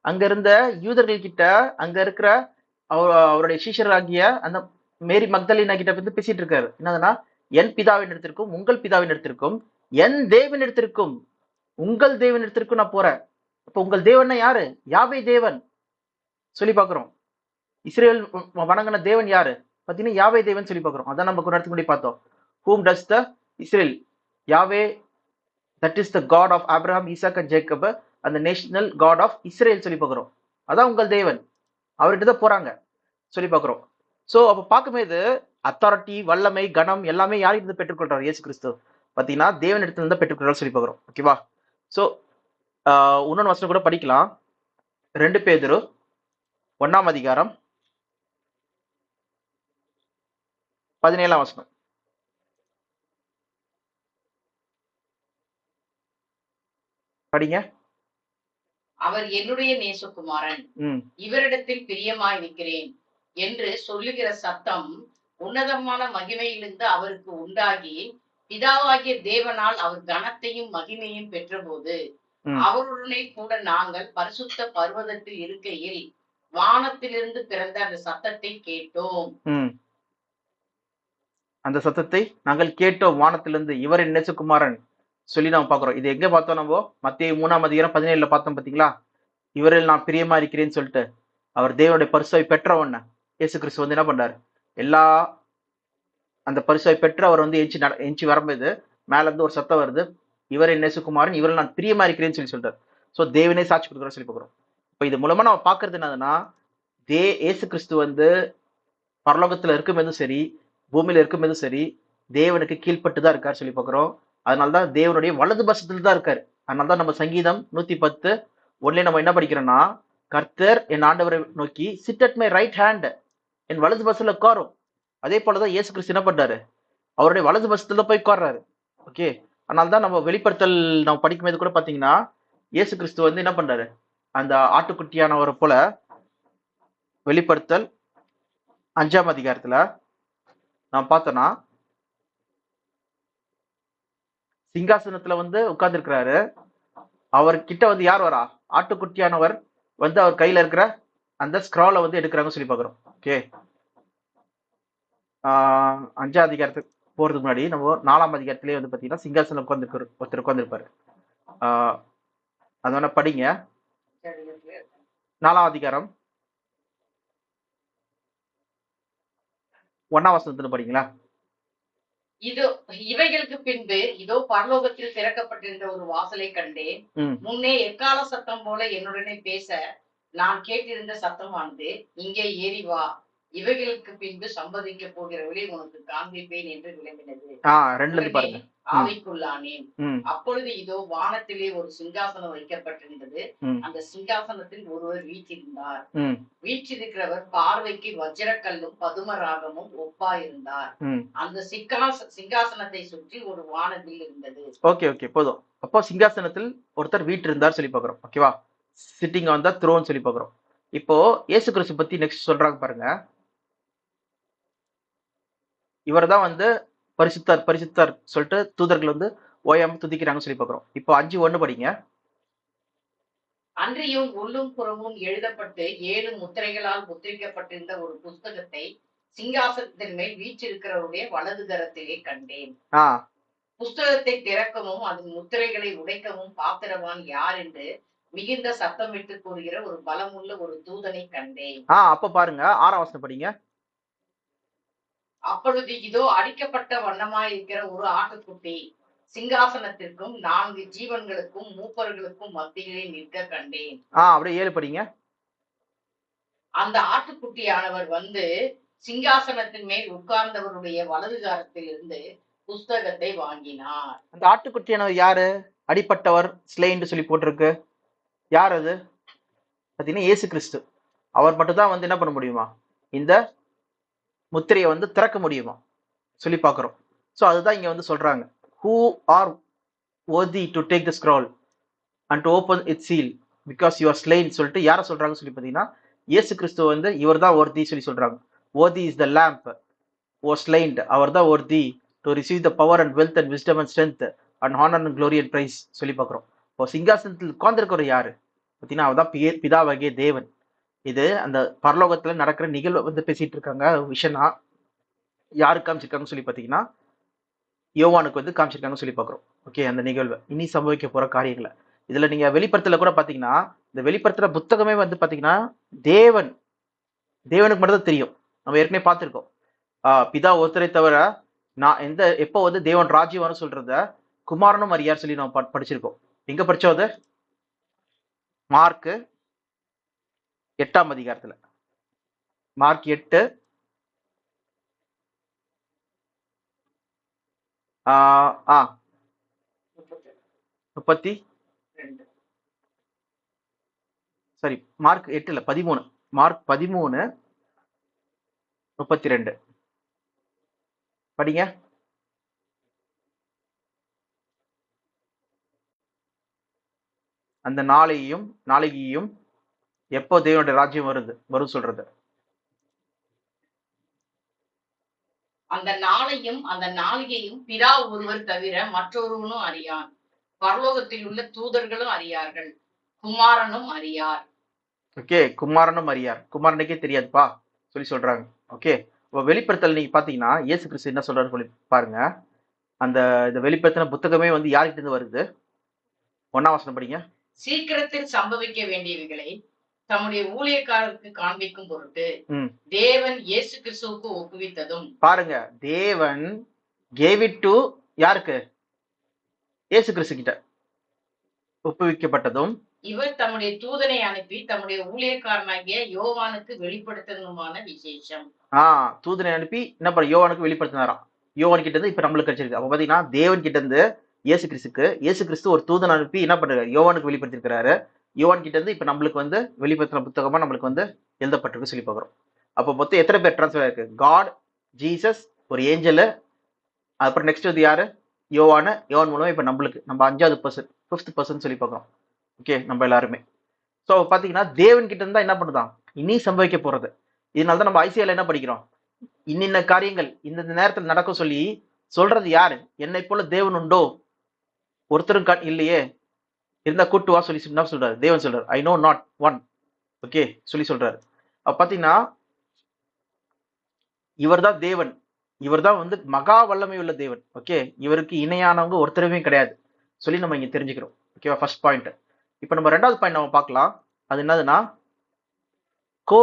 அங்க இருந்த யூதர்கள் கிட்ட, அங்க இருக்கிற அவருடைய சீஷராகிய அந்த மேரி மக்தலினா கிட்ட வந்து பேசிட்டு இருக்காரு. என்னதுன்னா, என் பிதாவின் இடத்திற்கும் உங்கள் பிதாவின் இடத்திற்கும் என் தேவன் இடத்திற்கும் உங்கள் தேவன் இடத்திற்கும் நான் போறேன். அப்ப உங்கள் தேவன்னா யாரு? யாவே தேவன் சொல்லி பாக்குறோம். இஸ்ரேல் வணங்கின தேவன் யாரு? பாத்தீங்கன்னா யாவே தேவன் சொல்லி பாக்குறோம். அதான் நம்ம கொஞ்ச நேரத்துக்கு முன்னாடி பார்த்தோம். whom does the Israel Yahweh, that is the God of Abraham, Isaac and Jacob, and the national God of Israel சொல்லி பாக்குறோம். அதான் உங்கள் தேவன், அவர்கிட்ட தான் போறாங்க சொல்லி பாக்குறோம். சோ அப்ப பார்க்கும்போது அத்தாரிட்டி, வல்லமை, கனம் எல்லாமே யாருக்கு பெற்றுக்கொள்றாரு? இயேசு கிறிஸ்து பாத்தீங்கன்னா தேவன் இடத்துல இருந்து பெற்றுக்கொள்றாரு சொல்லி பாக்குறோம். ஓகேவா? சோ இன்னொன்னு வசனம் கூட படிக்கலாம். 2 பேதுரு 1ஆம் அதிகாரம் 17ஆம் வசனம் படிங்க. அவர் என்னுடைய நேசகுமாரன், இவரிடத்தில் பிரியமாயிருக்கிறேன் என்று சொல்லுகிற சத்தம் உன்னதமான மகிமையிலிருந்து அவருக்கு உண்டாகி, பிதாவாகிய தேவனால் அவர் கனத்தையும் மகிமையும் பெற்றபோது அவருடனே கூட நாங்கள் பரிசுத்த பர்வதத்தில் இருக்கையில் வானத்திலிருந்து பிறந்த அந்த சத்தத்தை கேட்டோம். அந்த சத்தத்தை நாங்கள் கேட்டோம் வானத்திலிருந்து, இவரின் நேசகுமாரன் சொல்லி நாம பாக்குறோம். இது எங்க பார்த்தோம்? நம்ம மத்தேயு 3ஆம் அதிகாரம் 17ல பார்த்தோம். பாத்தீங்களா? இவரில் நான் பிரியமா இருக்கிறேன்னு சொல்லிட்டு அவர் தேவனுடைய பரிசுவை பெற்றவன இயேசு கிறிஸ்து வந்து என்ன பண்றாரு? எல்லா அந்த பரிசுவை பெற்று அவர் வந்து எஞ்சி வரும்போது மேல இருந்து ஒரு சத்தம் வருது, இவரின் நேசகுமாரன், இவரில் நான் பிரியமா இருக்கிறேன்னு சொல்லி சொல்றாரு. சோ தேவனே சாட்சி கொடுக்குற சொல்லி பாக்குறோம். இப்ப இது மூலமா நம்ம பாக்குறது என்னதுன்னா, இயேசு கிறிஸ்து வந்து பரலோகத்துல இருக்கும்போதும் சரி, பூமியில இருக்கும்போதும் சரி, தேவனுக்கு கீழ்பட்டு தான் இருக்காரு சொல்லி பாக்குறோம். அதனாலதான் தேவனுடைய வலது பட்சத்துல தான் இருக்காரு. அதனாலதான் நம்ம சங்கீதம் 110:1 நம்ம என்ன படிக்கிறோம்னா, கர்த்தர் என் ஆண்டவரை நோக்கி sit at my right hand, என் வலது பஸ்ல உட்காரும். அதே போலதான் இயேசு கிறிஸ்து என்ன பண்றாரு? அவருடைய வலது பஸ்ல போய் உட்கார்றாரு. ஓகே, அதனாலதான் நம்ம வெளிப்படுத்தல் நம்ம படிக்கும்போது கூட பாத்தீங்கன்னா, இயேசு கிறிஸ்து வந்து என்ன பண்றாரு? அந்த ஆட்டுக்குட்டியானவரை போல வெளிப்படுத்தல் 5ஆம் அதிகாரத்துல நாம் பார்த்தோம்னா, சிங்காசனத்துல வந்து உட்கார்ந்து இருக்கிறாரு. அவர்கிட்ட வந்து யார் வரா? ஆட்டுக்குட்டியானவர் வந்து அவர் கையில இருக்கிற அந்த ஸ்க்ராலை வந்து எடுக்கிறாங்க சொல்லி பாக்குறோம். ஓகே, 5ஆம் அதிகாரத்துக்கு போறதுக்கு முன்னாடி நம்ம 4ஆம் அதிகாரத்திலேயே வந்து பாத்தீங்கன்னா சிங்காசனம் ஒருத்தர் உட்கார்ந்துருப்பாரு. அது வேணா படிங்க. 4ஆம் அதிகாரம் 1ஆம் வசனத்துல படிங்களா? இதோ இவைகளுக்கு பின்பு இதோ பரலோகத்தில் திறக்கப்பட்டிருந்த ஒரு வாசலை கண்டேன். முன்னே எக்கால சத்தம் போல என்னுடனே பேச நான் கேட்டிருந்த சத்தமானது, இங்கே ஏறி வா, இவைகளுக்கு பின்பு சம்பவிக்க போகிறவளை உனக்கு காண்பிப்பேன் என்று விளம்பினது. ஆவிக்குள்ளானேன். அப்பொழுது இதோ வானத்திலே ஒரு சிங்காசனம் வைக்கப்பட்டிருந்தது. அந்த சிங்காசனத்தில் ஒருவர் வீற்றிருந்தார். வீற்றிருக்கிறவர் பார்வைக்கு வஜ்ரக்கல்லும் பதுமராகமும் ஒப்பாயிருந்தார். அந்த சிங்காசனத்தை சுற்றி ஒரு வானவில் இருந்தது. ஓகே ஓகே, போதும். அப்போ சிங்காசனத்தில் ஒருத்தர் வீற்றிருந்தார் சொல்லி பாக்குறோம். ஓகேவா? சிட்டிங் ஆன் தி த்ரோன் சொல்லி பாக்குறோம். இப்போ இயேசு கிறிஸ்து பத்தி நெக்ஸ்ட் சொல்றாங்க பாருங்க. இவர்தான் வந்து பரிசுத்தர் பரிசுத்தர் சொல்லிட்டு தூதர்கள் வந்து ஓயாம துதிக்கிறாங்க சொல்லி பாக்குறோம். இப்போ 5:1 படிங்க. அன்றியும் உள்ளும் புறமும் எழுதப்பட்டு 7 முத்திரைகளால் முத்திரிக்கப்பட்டிருந்த ஒரு புஸ்தகத்தை சிங்காசனத்தின் மேல் வீற்றிருக்கிறவருடைய வலது கரத்திலே கண்டேன். புஸ்தகத்தை திறக்கவும் அதன் முத்திரைகளை உடைக்கவும் பாத்திரவான் யார் என்று மிகுந்த சத்தம் விட்டு கூறுகிற ஒரு பலமுள்ள ஒரு தூதனை கண்டேன். அப்ப பாருங்க 6ஆம் வசனம் படிங்க. அப்பொழுது இதோ அடிக்கப்பட்ட வண்ணமாய் இருக்கிற ஒரு ஆட்டுக்குட்டி சிங்காசனத்திற்கும் 4 ஜீவன்களுக்கும் மூப்பர்களுக்கும் மத்தியிலே நிற்க கண்டேன். அப்படியே 7 படிங்க. அந்த ஆட்டுக்குட்டியானவர் வந்து சிங்காசனத்தின் மேல் உட்கார்ந்தவருடைய வலதுகாரத்தில் இருந்து புஸ்தகத்தை வாங்கினார். அந்த ஆட்டுக்குட்டியானவர் யாரு? அடிப்பட்டவர், ஸ்லேன்னு சொல்லி போட்டிருக்கு. யார் அது? பார்த்தீங்கன்னா இயேசு கிறிஸ்து. அவர் மட்டும் தான் வந்து என்ன பண்ண முடியுமா? இந்த முத்திரையை வந்து திறக்க முடியுமா சொல்லி பார்க்குறோம். ஸோ அதுதான் இங்க வந்து சொல்றாங்க. Who are worthy to take the scroll and to open its seal because you are slain சொல்லிட்டு யாரை சொல்றாங்க சொல்லி பார்த்தீங்கன்னா இயேசு கிறிஸ்து வந்து இவர் தான் worthy சொல்லி சொல்றாங்க. Worthy is the lamb was slain. அவர் தான் worthy to receive the power and wealth and wisdom and strength and honor and glory and praise சொல்லி பார்க்குறோம். இப்போ சிங்காசனத்தில் உட்கார்ந்திருக்கிற யாரு பார்த்தீங்கன்னா அவர் தான் பிதாவாகிய தேவன். இது அந்த பரலோகத்துல நடக்கிற நிகழ்வை வந்து பேசிட்டு இருக்காங்க. விஷனா யாருக்கு காமிச்சிருக்காங்கன்னு சொல்லி பார்த்தீங்கன்னா யோவானுக்கு வந்து காமிச்சிருக்காங்கன்னு சொல்லி பார்க்குறோம். ஓகே, அந்த நிகழ்வை இனி சம்பவிக்க போற காரியங்களை இதுல நீங்க வெளிப்படுத்தல கூட பாத்தீங்கன்னா இந்த வெளிப்படுத்துற புத்தகமே வந்து பாத்தீங்கன்னா தேவனுக்கு மட்டும் தான் தெரியும். நம்ம ஏற்கனவே பார்த்திருக்கோம். பிதா ஒருத்தரை தவிர நான் எப்போ வந்து தேவன் ராஜ்யம் சொல்றத குமாரனும் அறியார் சொல்லி நம்ம படிச்சிருக்கோம். எங்க படிச்சோம் அது? மார்க் 8ஆம் அதிகாரத்துல. மார்க் 8 30 சரி மார்க் 8 இல்ல 13. மார்க் 13:32 படிங்க. அந்த நாளையும் எப்போ தேவனுடைய ராஜ்யம் வரும் சொல்றது. அந்த நாளையும் அந்த நாளிகையும் பிதா ஒருவர் தவிர மற்றொருவனும் அறியான். பரலோகத்தில் உள்ள தூதர்களும் அறியார்கள், குமாரனும் அறியார். ஓகே, குமாரனும் அறியார். குமாரனுக்கே தெரியாதுப்பா சொல்லி சொல்றாங்க. ஓகே, வெளிப்படுத்தல் நீங்க பாத்தீங்கன்னா இயேசு கிறிஸ்து என்ன சொல்றாரு சொல்லி பாருங்க. அந்த வெளிப்படுத்தின புத்தகமே வந்து யார்கிட்ட இருந்து வருது? 1ஆம் வசனம் படிங்க. சீக்கிரத்தில் சம்பவிக்க வேண்டியவைகளை தம்முடைய ஊழியக்காரருக்கு காண்பிக்கும் பொருட்டு தேவன் இயேசு கிறிஸ்துவுக்கு ஒப்புவித்ததும். பாருங்க, தேவன் gave it to யாருக்கு? இயேசு கிறிஸ்து கிட்ட ஒப்புவிக்கப்பட்டதும் இவர் தம்முடைய தூதனை அனுப்பி தம்முடைய ஊழியக்காரனாகிய யோவானுக்கு வெளிப்படுத்தணுமான விசேஷம். தூதனை அனுப்பி என்ன பண்ண யோவானுக்கு வெளிப்படுத்தினாராம். யோவான் கிட்ட இருந்து இப்ப நம்மளுக்கு கிடைச்சிருக்கு. அப்ப பாத்தீங்கன்னா தேவன் கிட்ட இருந்து இயேசு கிறிஸ்து ஒரு தூதனை அனுப்பி என்ன பண்றாரு? யோவானுக்கு வெளிப்படுத்திருக்கிறாரு. யோவான் கிட்ட இருந்து இப்ப நம்மளுக்கு வந்து வெளிப்படுத்தின புத்தகமா நம்மளுக்கு வந்து எழுதப்பட்டிருக்கு சொல்லி பார்க்கிறோம். அப்போ மொத்தம் எத்தனை பேர் டிரான்ஸ்ஃபர் ஆயிருக்கு? காட், ஜீசஸ், ஒரு ஏஞ்சல், அப்புறம் நெக்ஸ்ட் வந்து யாரு? யோவான் மூலமா இப்ப நம்ம 5வது பர்சன் 5th பர்சன் சொல்லி பார்க்கிறோம். ஓகே, நம்ம எல்லாருமே. ஸோ பாத்தீங்கன்னா தேவன் கிட்ட இருந்தா என்ன பண்ணுதான் இனி சம்பவிக்க போறது. இதனாலதான் நம்ம ஐசிஐல என்ன படிக்கிறோம்? இன்னின்ன காரியங்கள் இந்த நேரத்தில் நடக்கும் சொல்லி சொல்றது யாரு? என்னை போல தேவன் உண்டோ? ஒருத்தரும் இல்லையே, இருந்தா கூட்டு வா சொல்லி என்ன சொல்றாரு? தேவன் சொல்றாரு, I know not one. Okay சொல்லி சொல்றாரு. அப்ப பாத்தீங்கன்னா இவர் தான் தேவன். இவர் தான் வந்து மகா வல்லமை உள்ள தேவன். ஓகே, இவருக்கு இணையானவங்க ஒருத்தருமே கிடையாது சொல்லி நம்ம இங்க தெரிஞ்சுக்கிறோம். ஓகேவா? First point. இப்ப நம்ம 2வது பாயிண்ட் நம்ம பார்க்கலாம். அது என்னதுன்னா கோ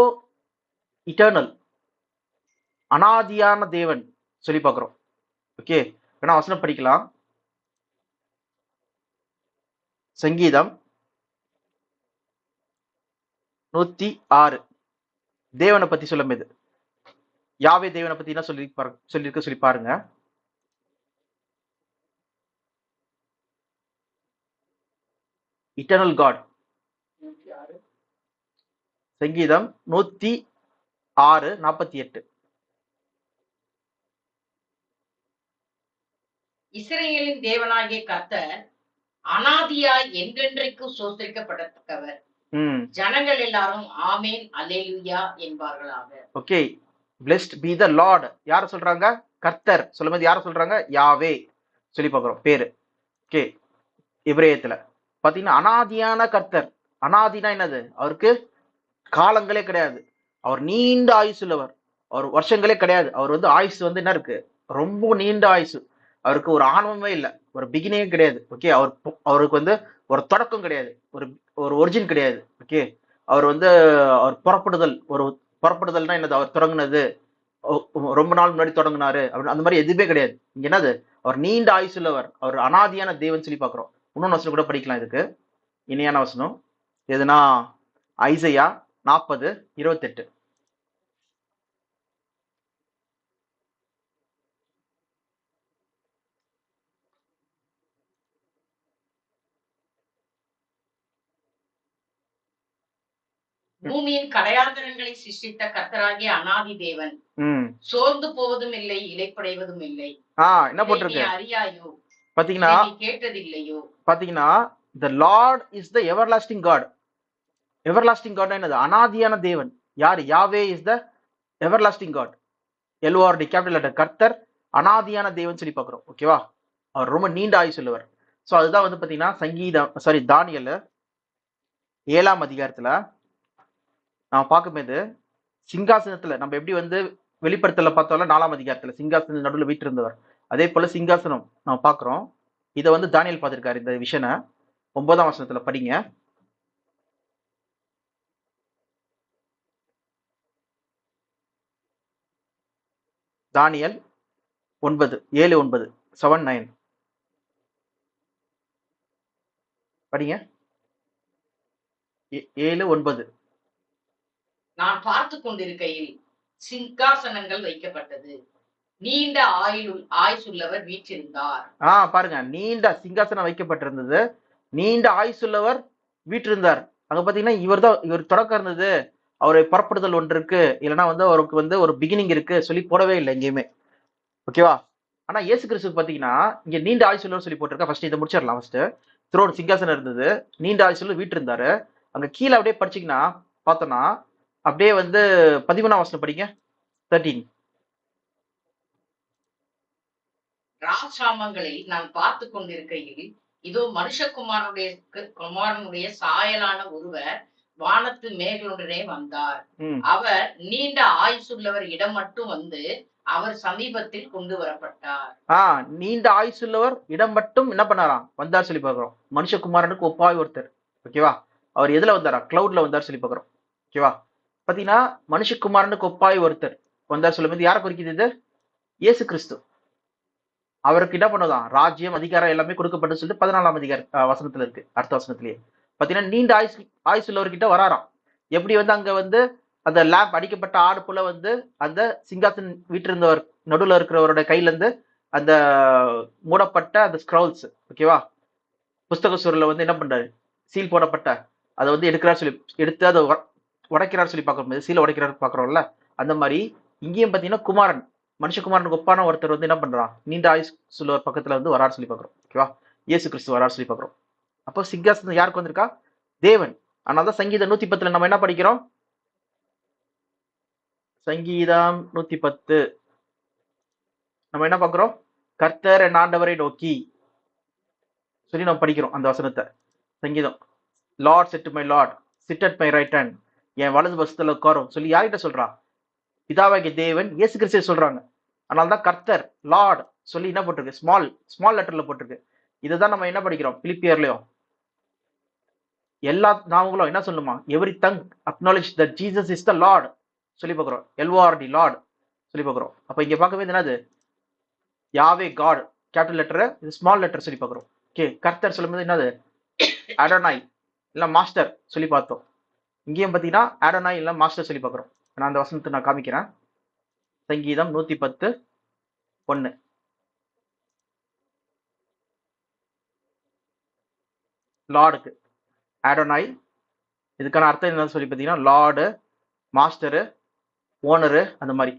இட்டர்னல், அனாதியான தேவன் சொல்லி பார்க்கிறோம். ஓகே, வேணா வசனம் படிக்கலாம். சங்கீதம் 106 தேவனை பத்தி சொல்லும் போது யாவே தேவனை பத்தி என்ன சொல்லிருக்க சொல்லி பாருங்க. Eternal God. சங்கீதம் 106:48. இஸ்ரவேலின் தேவனாகிய கர்த்தர் அனாதியாய் என்றென்றைக்கு சோஸ்திரிக்கப்படத்தக்கவர். ஜனங்கள் எல்லாரும் ஆமென் அல்லேலூயா என்பார்களாக. Okay, blessed be the Lord. யார சொல்றாங்க? கர்த்தர் சொல்லும்போது யார சொல்றாங்க? யாவே சொல்லி பார்க்கிறோம் பேரு. ஓகே, எபிரேயத்துல பாத்தீங்கன்னா அனாதியான கர்த்தர். அனாதினா என்னது? அவருக்கு காலங்களே கிடையாது. அவர் நீண்ட ஆயுசு உள்ளவர். அவர் வருஷங்களே கிடையாது. அவர் வந்து ஆயுசு வந்து என்ன இருக்கு? ரொம்ப நீண்ட ஆயுசு. அவருக்கு ஒரு ஆணவமே இல்லை, ஒரு பிகினிங்கே கிடையாது. ஓகே, அவருக்கு வந்து ஒரு தொடக்கம் கிடையாது, ஒரு ஒரிஜின் கிடையாது. ஓகே, அவர் வந்து அவர் புறப்படுதல்னா என்னது, அவர் தொடங்குனது ரொம்ப நாள் முன்னாடி தொடங்கினாரு அப்படின்னு அந்த மாதிரி எதுவுமே கிடையாது. இங்க என்னது, அவர் நீண்ட ஆயுசுள்ளவர், அவர் அனாதியான தேவன் சொல்லி பாக்குறோம். இன்னொன்னு வசனம் கூட படிக்கலாம் இதுக்கு இணையான வசனம் எதுனா, ஐசையா 40:28. பூமியின் கடையாந்தரங்களை சிருஷ்டித்த கர்த்தராகிய அனாதி தேவன் சோர்ந்து போவதும் இல்லை, இளைப்படைவதும் இல்லை. என்ன போட்டிருக்கு அறியாயோ, பாத்தீங்கன்னா, கேட்டதில்லையோ. பாத்தீங்கன்னா, the Lord is the everlasting God. everlasting God என்னது, அனாதியான தேவன். யார்? Yahweh is the everlasting God. LORD capital letter, கர்த்தர் அனாதியான தேவன் சொல்லி பாக்குறோம். ஓகேவா, அவர் ரொம்ப நீண்ட ஆயுசு உள்ளவர். சோ அதுதான் வந்து பாத்தீங்கன்னா சங்கீதம் தானியேல் 7ஆம் அதிகாரத்துல நம்ம பார்க்கும்போது, சிங்காசனத்துல நம்ம எப்படி வந்து வெளிப்படுத்தல பார்த்தோம்ல 4ஆம் அதிகாரத்துல சிங்காசன நடுவில் வீற்றிருந்தவர், அதே போல சிங்காசனம் நம்ம பாக்குறோம். இதை வந்து தானியேல் பார்த்திருக்காரு. இந்த விஷயம் 9ஆம் வசனத்துல படிங்க. தானியேல் 9:7-9 7-9 படிங்க. 7-9. நான் பார்த்து கொண்டிருக்கையில் சிங்காசனங்கள் வைக்கப்பட்டது, நீண்ட ஆயுசுள்ளவர் வீற்றிருந்தார். பாருங்க, நீண்ட சிங்காசனம் வைக்கப்பட்டிருந்தது, நீண்ட ஆயுசுள்ளவர் வீற்றிருந்தார். அங்க பாத்தீங்கன்னா இவர் தொடக்கம் இருந்தது, அவரை புறப்படுதல் ஒன்று இருக்கு, இல்லைன்னா வந்து அவருக்கு வந்து ஒரு பிகினிங் இருக்கு சொல்லி போடவே இல்லை எங்கேயுமே. ஓகேவா, ஆனா இயேசு கிறிஸ்து பாத்தீங்கன்னா இங்க நீண்ட ஆயுசுள்ளவர் சொல்லி போட்டிருக்கா. ஃபர்ஸ்ட் இதை முடிச்சிடலாம். ஃபர்ஸ்ட் த்ரோன் சிங்காசனம் இருந்தது, நீண்ட ஆயுசுள்ள வீட்டு இருந்தாரு. அங்க கீழே அப்படியே படிச்சீங்கன்னா பார்த்தோம்னா அப்படியே வந்து 13ஆம் வசனம் படிங்க. 13. ராஜாமங்களில் நான் பார்த்து கொண்டிருக்கையில் இதோ குமாரனுடைய சாயலான ஒருவர் வானத்து மேகலுடனே வந்தார். அவர் நீண்ட ஆயுசுள்ளவர் இடம் மட்டும் வந்து அவர் சமீபத்தில் கொண்டு வரப்பட்டார். நீண்ட ஆயுசுள்ளவர் இடம் மட்டும் என்ன பண்ணாராம், வந்தார் சொல்லி பாக்குறோம். மனுஷகுமாரனுக்கு ஒப்பாய் ஒருத்தர். ஓகேவா, அவர் எதுல வந்தாரா, கிளவுட்ல வந்தார் சொல்லி பாக்குறோம். ஓகேவா, பாத்தீங்கன்னா மனுஷகுமாரனுக்கு ஒப்பாய் ஒருத்தர் வந்தார் சொல்லும்போது யாரை குறிக்குது? இது இயேசு கிறிஸ்து. அவருக்கு என்ன பண்ணதான் ராஜ்யம் அதிகாரம் எல்லாமே கொடுக்கப்பட்டு சொல்லிட்டு 14ஆம் அதிகார வசனத்துல இருக்கு. அடுத்த வசனத்திலேயே பாத்தீங்கன்னா நீண்ட ஆயுசுள்ளவர்கிட்ட வராராம். எப்படி வந்து அங்க வந்து அந்த லேம்ப் அடிக்கப்பட்ட ஆடு போல வந்து அந்த சிங்காசன் வீட்டிருந்தவர் நடுவில் இருக்கிறவரோட கையில இருந்து அந்த மூடப்பட்ட அந்த ஸ்க்ரவுல்ஸ், ஓகேவா, புஸ்தக சூரில் வந்து என்ன பண்றாரு, சீல் போடப்பட்ட அதை வந்து எடுக்கிறார் சொல்லி எடுத்து அதை உடைக்கிறார் சொல்லி பார்க்கும்போது, சீலை உடைக்கிறார் பாக்குறோம்ல, அந்த மாதிரி இங்கேயும் பாத்தீங்கன்னா குமாரன், மனுஷகுமாரனுக்கு ஒப்பான ஒருத்தர் வந்து என்ன பண்றான், நீண்ட ஆயுசுள்ளவர் பக்கத்துல வந்து வராரு சொல்லி பாக்குறோம். ஓகேவா, இயேசு கிறிஸ்து வராரு சொல்லி பாக்குறோம். அப்போ சிங்காசனம் யாருக்கு வந்திருக்கா? தேவன். அதனாலதான் சங்கீதம் 110 நம்ம என்ன படிக்கிறோம்? சங்கீதம் 110 நம்ம என்ன பாக்குறோம்? கர்த்தர் என் ஆண்டவரை நோக்கி சொல்லி நம்ம படிக்கிறோம் அந்த வசனத்தை. சங்கீதம், Lord said my Lord sit at my right hand, என் வலது பஸ்தல உட்காரும் சொல்லி யார்கிட்ட சொல்றான்? பிதாவாகிய தேவன் இயேசு கிறிஸ்து சொல்றாங்க. அதனால்தான் கர்த்தர் லார்ட் சொல்லி என்ன போட்டிருக்கு, ஸ்மால் லெட்டர்ல போட்டிருக்கு. இதுதான் நம்ம என்ன படிக்கிறோம் பிலிப்பியர்லயும். எல்லா நாமங்களும் என்ன சொல்லுமா, every tongue acknowledge that Jesus is the Lord சொல்லி பார்க்கிறோம். LORD லார்ட் சொல்லி பார்க்கிறோம். அப்ப இங்க பார்க்கவே என்னது, யாவே காட் கேபிட்டல் லெட்டர், இது ஸ்மால் லெட்டர் சொல்லி பார்க்கிறோம். ஓகே, கர்த்தர் சொல்லும்போது என்னது, அடோனாய் இல்ல மாஸ்டர் சொல்லி பார்த்தோம். இங்கேயும் பார்த்தீங்கன்னா அடோனாய் இல்ல மாஸ்டர் சொல்லி பார்க்கிறோம். நான் அந்த வசனத்தை நான் காமிக்கிறேன். சங்கீதம் 110:1 லார்டுக்கு அடோனாய், இதுக்கான அர்த்தம் என்ன சொல்லி பார்த்தீங்கன்னா லார்டு, மாஸ்டரு, ஓனரு அந்த மாதிரி.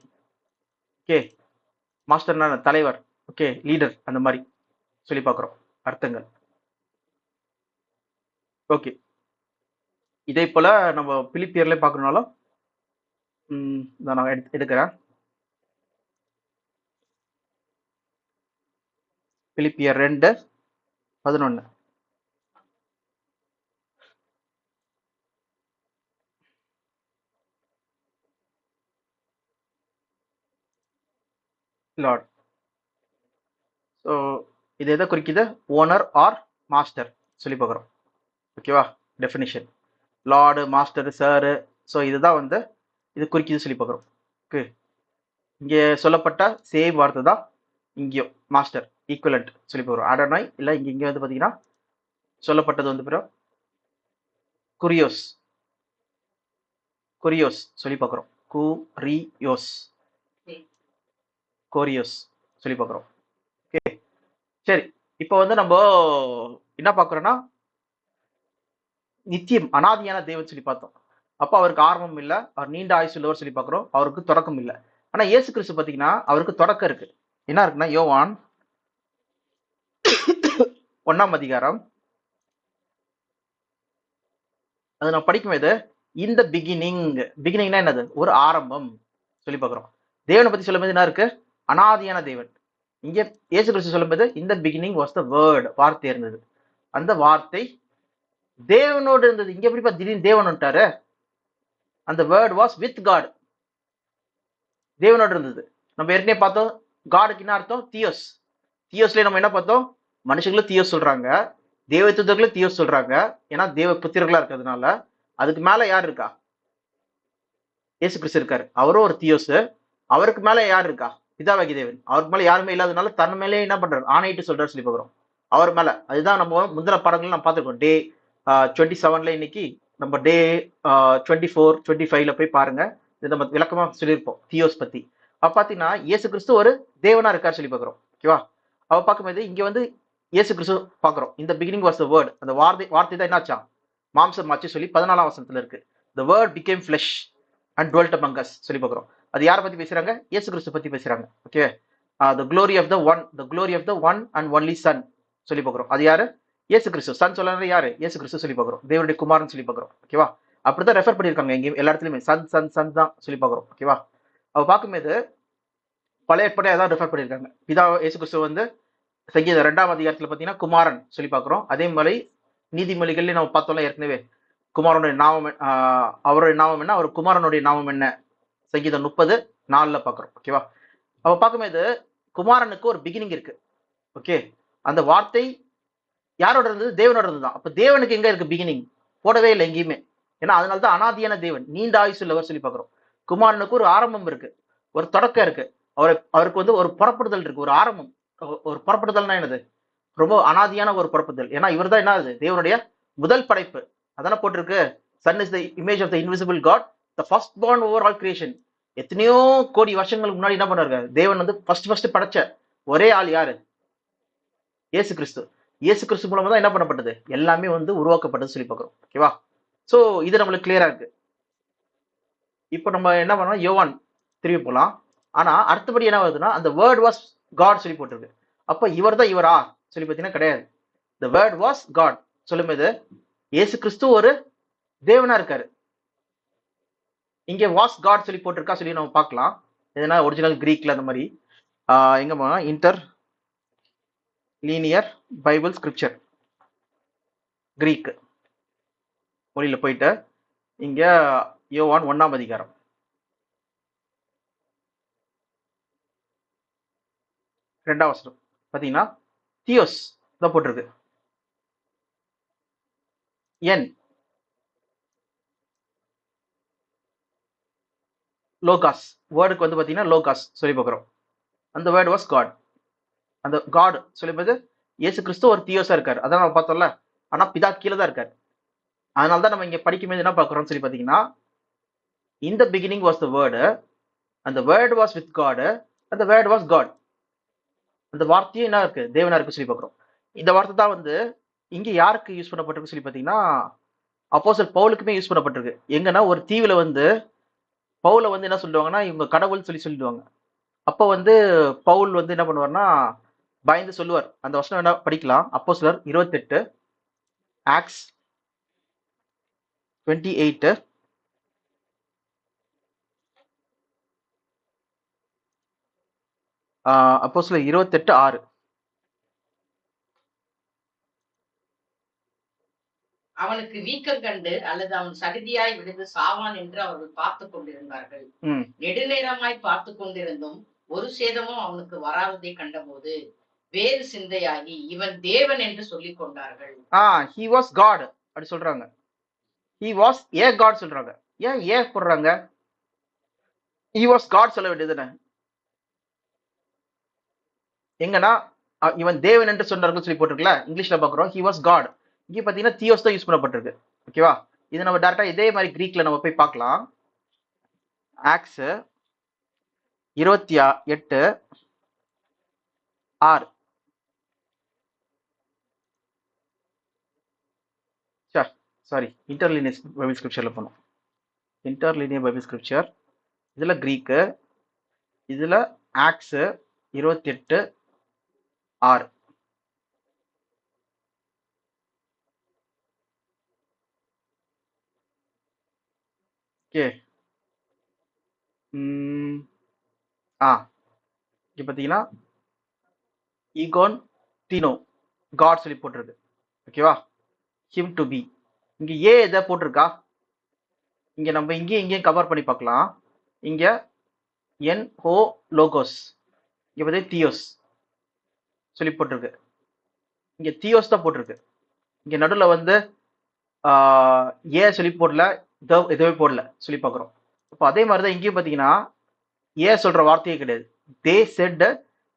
ஓகே, மாஸ்டர்னா தலைவர், ஓகே லீடர் அந்த மாதிரி சொல்லி பார்க்குறோம் அர்த்தங்கள். ஓகே, இதே போல நம்ம பிலிப்பியர்ல பார்க்கறனாலும் நான் எடுக்கிறேன். பிலிப்பியர் 2:11 லார்ட். ஸோ இது எதை குறிக்குது, ஓனர் ஆர் மாஸ்டர் சொல்லி பார்க்குறோம். ஓகேவா, definition. Lord, master, sir. So இதுதான் வந்து இது குறிக்கிது சொல்லி பார்க்குறோம். ஓகே, இங்கே சொல்லப்பட்ட சேம் வார்த்தை தான் இங்கேயும் மாஸ்டர் ஈக்குவலண்ட் சொல்லி பார்க்குறோம். அடனாய் இல்லை இங்கே வந்து பார்த்தீங்கன்னா சொல்லப்பட்டது வந்து பிறகு குரியோஸ், கொரியோஸ் சொல்லி பார்க்குறோம். குரியோஸ், கோரியோஸ் சொல்லி பார்க்குறோம். ஓகே, சரி. இப்போ வந்து நம்ம என்ன பார்க்குறோன்னா நித்தியம் அனாதியான தேவன் சொல்லி பார்த்தோம். அப்போ அவருக்கு ஆரம்பம் இல்லை, அவர் நீண்ட ஆயுசு உள்ளவர் சொல்லி பார்க்குறோம். அவருக்கு தொடக்கம் இல்லை. ஆனால் இயேசு கிறிஸ்து பார்த்தீங்கன்னா அவருக்கு தொடக்கம் இருக்கு. என்ன இருக்குன்னா யோவான் 1ஆம் அதிகாரம் அது நான் படிக்கும்போது இந்த பிகினிங்னா என்னது? ஒரு ஆரம்பம் சொல்லி பார்க்குறோம். தேவனை பத்தி சொல்லும்போது என்ன இருக்கு? அனாதியான தேவன். இங்கே இயேசு கிறிஸ்து சொல்லும்போது இந்த பிகினிங் வாஸ் த வேர்ட், வார்த்தை இருந்தது. அந்த வார்த்தை தேவனோடு இருந்தது. இங்க எப்படிப்பா திடீர்னு தேவன் வந்துட்டாரு? அந்த வேர்ட் வாஸ் வித் காட், தேவனோடு இருந்தது. நம்ம ஏற்கனவே பார்த்தோம் காடுக்கு என்ன அர்த்தம்? தியோஸ். தியோஸ்ல நம்ம என்ன பார்த்தோம்? மனுஷங்களும் தியோஸ் சொல்றாங்க, தேவதூதர்களும் தியோஸ் சொல்றாங்க. ஏன்னா தேவ புத்திரர்களா இருக்கிறதுனால. அதுக்கு மேல யார் இருக்கா? இயேசு கிறிஸ்து இருக்காரு, அவரும் ஒரு தியோஸ். அவருக்கு மேல யார் இருக்கா? பிதாவாகி தேவன். அவருக்கு மேல யாருமே இல்லாதனால தன் மேலே என்ன பண்றாரு? ஆணையிட்டு சொல்றாரு சொல்லி பார்க்குறோம். அவர் மேல அதுதான் நம்ம முந்தின பாடங்கள் நம்ம பார்த்துருக்கோம். டே 27ல இன்னைக்கு நம்ம டே 24, 25ல போய் பாருங்க. இது நம்ம விளக்கமா சொல்லியிருப்போம் தியோஸ் பத்தி. அப்ப பாத்தீங்கன்னா இயேசு கிறிஸ்து ஒரு தேவனா இருக்காரு சொல்லி பார்க்குறோம். ஓகேவா? அவ பார்க்கும்போது இங்க வந்து இயேசு கிறிஸ்து பார்க்குறோம். இந்த பிகினிங் வாஸ் த வேர்ட். அந்த வார்த்தை தான் என்னாச்சா? மாம்சம் ஆச்சு சொல்லி 14ஆம் வசனத்துல இருக்கு. The word became flesh and dwelt among us சொல்லி பார்க்குறோம். அது யாரை பத்தி பேசுறாங்க? இயேசு கிறிஸ்து பத்தி பேசுறாங்க. Okay, the glory of the one and only son சொல்லி பார்க்குறோம். அது யாரு? இயேசு கிறிஸ்து. சன் சொல்றது யாரு? இயேசு கிறிஸ்து சொல்லி பார்க்குறோம். தேவனுடைய குமாரன் சொல்லி பார்க்குறோம். ஓகேவா? அப்படிதான் ரெஃபர் பண்ணியிருக்காங்க எங்க எல்லா இடத்துலயுமே சன் தான் சொல்லி பார்க்குறோம். ஓகேவா? அவ பார்க்கும்போது பழைய ஏற்பாட்டை அதான் ரெஃபர் பண்ணியிருக்காங்க. பிதா இயேசு கிறிஸ்து வந்து சங்கீதம் 2ஆம் அதிகாரத்துல பாத்தீங்கன்னா குமாரன் சொல்லி பார்க்குறோம். அதே மாதிரி நீதிமொழிகள்ல நம்ம பார்த்தோம்ல ஏற்கனவே, குமாரனுடைய நாமம், அவருடைய நாமம் என்ன, அவர் குமாரனுடைய நாமம் என்ன, சங்கீதம் 30:4 பார்க்குறோம். ஓகேவா? அவ பார்க்கும்போது குமாரனுக்கு ஒரு பிகினிங் இருக்கு. ஓகே, அந்த வார்த்தை யாரோட இருந்தது? தேவனோட இருந்ததுதான். அப்ப தேவனுக்கு எங்க இருக்கு பிகினிங்? போடவே இல்லை எங்கேயுமே. ஏன்னா அதனாலதான் அனாதியான தேவன், நீண்ட ஆயுசு உள்ளவர் சொல்லி பார்க்குறோம். குமாரனுக்கு ஒரு ஆரம்பம் இருக்கு, ஒரு தொடக்கம் இருக்கு. அவருக்கு வந்து ஒரு புறப்படுதல் இருக்கு, ஒரு ஆரம்பம். ஒரு புறப்படுதல்னா என்னது? ரொம்ப அனாதியான ஒரு புறப்படுதல். ஏன்னா இவர் தான் என்னது? தேவனுடைய முதல் படைப்பு. அதான போட்டிருக்கு, son is the image of the invisible God, the first born over all creation. எத்தனையோ கோடி வருஷங்களுக்கு முன்னாடி என்ன பண்ணாரு? தேவன் வந்து ஃபர்ஸ்ட் படைச்ச ஒரே ஆள் யாரு? இயேசு கிறிஸ்து. இயேசு கிறிஸ்து மூலமா தான் என்ன பண்ணப்பட்டது? எல்லாமே வந்து உருவாக்கப்பட்டது சொல்லி பார்க்கிறோம். ஓகேவா? சோ இது நம்மளுக்கு கிளியரா இருக்கு. இப்போ நம்ம என்ன பண்ணோம்? யோவான் திரும்பி போலாம். ஆனா அடுத்தபடி என்ன வருதுன்னா, அந்த வேர்ட் வாஸ் காட் சொல்லி போட்டிருக்கு. அப்ப இவர் தான் இவரா சொல்லி பார்த்தீங்கன்னா கிடையாது. த வேர்ட் வாஸ் காட் சொல்லும்போது இயேசு கிறிஸ்து ஒரு தேவனா இருக்காரு. இங்க வாஸ் காட் சொல்லி போட்டிருக்கா சொல்லி நம்ம பார்க்கலாம். எதுனா ஒரிஜினல் கிரீக்ல அந்த மாதிரி எங்க போனா interlinear Bible scripture Greek மொழியில போயிட்டு இங்க யோவான் 1ஆம் அதிகாரம் 2ஆம் வசனம் பாத்தீங்கன்னா தியோஸ் தான் போட்டிருக்கு. என் லோகாஸ் வேர்டுக்கு வந்து பாத்தீங்கன்னா லோகாஸ் சொல்லி பார்க்கிறோம். அந்த வேர்டு வாஸ் காட். அந்த காட் சொல்லும்போது இயேசு கிறிஸ்து ஒரு தியோஸா இருக்காரு. அதான் நம்ம பார்த்தோம்ல. ஆனா பிதா கீழே தான் இருக்காரு. அதனாலதான் நம்ம இங்க படிக்கும்போது என்ன பார்க்கிறோம்னு சொல்லி பாத்தீங்கன்னா, இந்த பிகினிங் வாஸ் த வேர்டு, அந்த வேர்டு வாஸ் வித் காட், அந்த வேர்டு வாஸ் காட். அந்த வார்த்தையும் என்ன இருக்கு? தேவனா இருக்கு சொல்லி பார்க்கிறோம். இந்த வார்த்தை தான் வந்து இங்க யாருக்கு யூஸ் பண்ணப்பட்டிருக்கு சொல்லி பாத்தீங்கன்னா, அப்போஸ்தலர் பவுலுக்குமே யூஸ் பண்ணப்பட்டிருக்கு. எங்கன்னா ஒரு தீவுல வந்து பவுல வந்து என்ன சொல்லுவாங்கன்னா, இவங்க கடவுள் சொல்லி சொல்லிடுவாங்க. அப்ப வந்து பவுல் வந்து என்ன பண்ணுவார்னா பயந்து சொல்லுவார். அந்த வசனம் என்ன படிக்கலாம், அப்போஸ்தலர் 28 ஆக்ட்ஸ் 28 அப்போஸ்தலர் 28:6. அவனுக்கு வீக்கம் கண்டு அல்லது அவன் சடிதியாய் விழுந்து சாவான் என்று அவர்கள் பார்த்து கொண்டிருந்தார்கள். நெடுநேரமாய் பார்த்து கொண்டிருந்தும் ஒரு சேதமும் அவனுக்கு வராததை கண்டபோது வேறு சிந்தையாகி இவன் தேவன் என்று சொல்லிக் கொண்டார்கள். he was God அப்படி சொல்றாங்க. he was a god சொல்றாங்க. ஏன் ஏ போடுறாங்க? he was god சொல்ல வேண்டியதுதானே? எங்கன்னா இவன் தேவன் என்று சொன்னார்கள் சொல்லி போட்டிருக்கல, இங்கிலீஷ்ல பாக்குறோம் he was god. இங்க பாத்தீங்கன்னா தியோஸ் தான் யூஸ் பண்ணப்பட்டிருக்கு. ஓகேவா? இது நம்ம டைரக்டா இதே மாதிரி கிரீக்ல நம்ம போய் பார்க்கலாம். ஆக்ஸ் 28 6. சாரி, இன்டர்லினியஸ் பைபிள் ஸ்கிரிப்சர்ல போனோம். இன்டர்லினியர் பைபிள் ஸ்கிரிப்சர், இதுல கிரீக்கு, இதுல ஆக்ஸ் 28 6. ஓகே. இங்க பாத்தீங்கன்னா ஈகோன் தீனோ காட் சொல்லி போட்டிருக்கு. ஓகேவா? Him to be. இங்க ஏ எதை போட்டிருக்கா? இங்க நம்ம இங்கேயும் கவர் பண்ணி பார்க்கலாம். இங்க என் ஹோ லோகோஸ், இங்க பார்த்தா தியோஸ் சொல்லி போட்டிருக்கு. இங்க தியோஸ் தான் போட்டிருக்கு. இங்க நடுவில் வந்து ஏ சொல்லி போடல, எதுவே போடல சொல்லி பார்க்குறோம். அப்போ அதே மாதிரி தான் இங்கேயும் பார்த்தீங்கன்னா ஏ சொல்ற வார்த்தையே கிடையாது. They set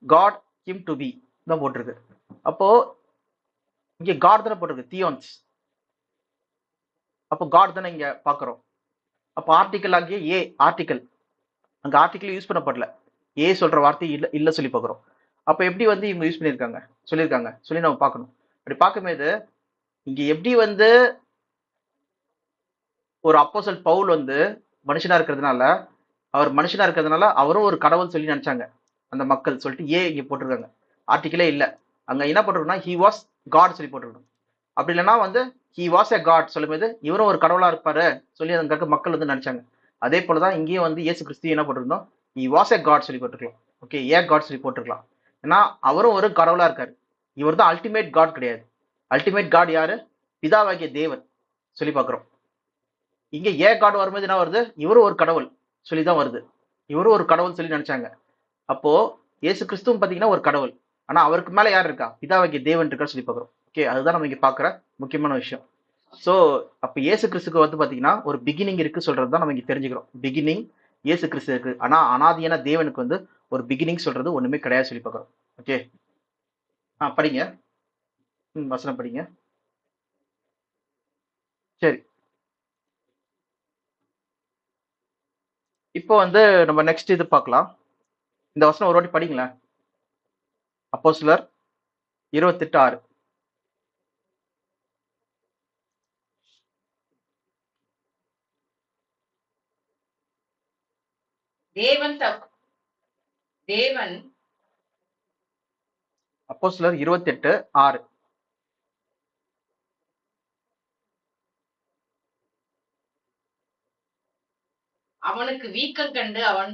God him to be தான் போட்டிருக்கு. அப்போ இங்க காட் தானே போட்டிருக்கு, தியோன்ஸ். அப்போ காட் தானே இங்க பார்க்குறோம். அப்போ ஆர்டிக்கல் ஆகிய ஏ ஆர்டிக்கல், அங்க ஆர்டிக்கல் யூஸ் பண்ணப்படல, ஏ சொல்ற வார்த்தை இல்ல சொல்லி பார்க்குறோம். அப்ப எப்படி வந்து இவங்க யூஸ் பண்ணியிருக்காங்க சொல்லியிருக்காங்க சொல்லி நம்ம பார்க்கணும். அப்படி பார்க்கும்போது இங்க எப்படி வந்து ஒரு அப்போஸ்தலன் பவுல் வந்து மனுஷனா இருக்கிறதுனால, அவரும் ஒரு கடவுள் சொல்லி நினைச்சாங்க அந்த மக்கள் சொல்லிட்டு ஏ இங்க போட்டிருக்காங்க, ஆர்டிக்கலே இல்ல. அங்க என்ன போட்டிருக்கோம்னா ஹி வாஸ் காட் சொல்லி போட்டிருக்கணும். அப்படி இல்லைன்னா வந்து ஹி வாஸ் எ காட் சொல்லும்போது இவரும் ஒரு கடவுளா இருப்பாரு சொல்லி அங்க இருக்க மக்கள் வந்து நினைச்சாங்க. அதே போலதான் இங்கேயும் வந்து இயேசு கிறிஸ்து என்ன போட்டிருந்தோம், ஹி வாஸ் எ காட் சொல்லி போட்டிருக்கலாம். ஓகே, ஏ காட் சொல்லி போட்டிருக்கலாம். ஏன்னா அவரும் ஒரு கடவுளா இருக்காரு. இவர் தான் அல்டிமேட் காட் கிடையாது. அல்டிமேட் காட் யாரு? பிதாவாகிய தேவன் சொல்லி பார்க்கிறோம். இங்க ஏ காட் வரும்போது என்ன வருது, இவரும் ஒரு கடவுள் சொல்லிதான் வருது. இவரும் ஒரு கடவுள் சொல்லி நினைச்சாங்க. அப்போ இயேசு கிறிஸ்துவும் பாத்தீங்கன்னா ஒரு கடவுள். ஆனா அவருக்கு மேல யார் இருக்கா? பிதாவாகிய தேவன் இருக்கா சொல்லி பார்க்கிறோம். ஓகே, அதுதான் நம்ம இங்க பாக்குற முக்கியமான விஷயம். சோ அப்ப இயேசு கிறிஸ்துக்கு வந்து பாத்தீங்கன்னா ஒரு பிகினிங் இருக்கு சொல்றதுதான் நம்ம இங்க தெரிஞ்சுக்கிறோம். பிகினிங் இயேசு கிறிஸ்து இருக்கு. ஆனா அனாதியான தேவனுக்கு வந்து ஒரு பிகினிங் சொல்றது ஒண்ணுமே கிடையாது சொல்லி பார்க்கிறோம். ஓகே, படிங்க. வசனம் படிங்க. சரி, இப்போ வந்து நம்ம நெக்ஸ்ட் இது பார்க்கலாம். இந்த வசனம் ஒரு வாட்டி படிங்களேன். அப்போஸ்தலர் 28:6. தேவன் அப்போஸ்தலர் 28:6. அவனுக்கு வீக்கம் கண்டு அவன்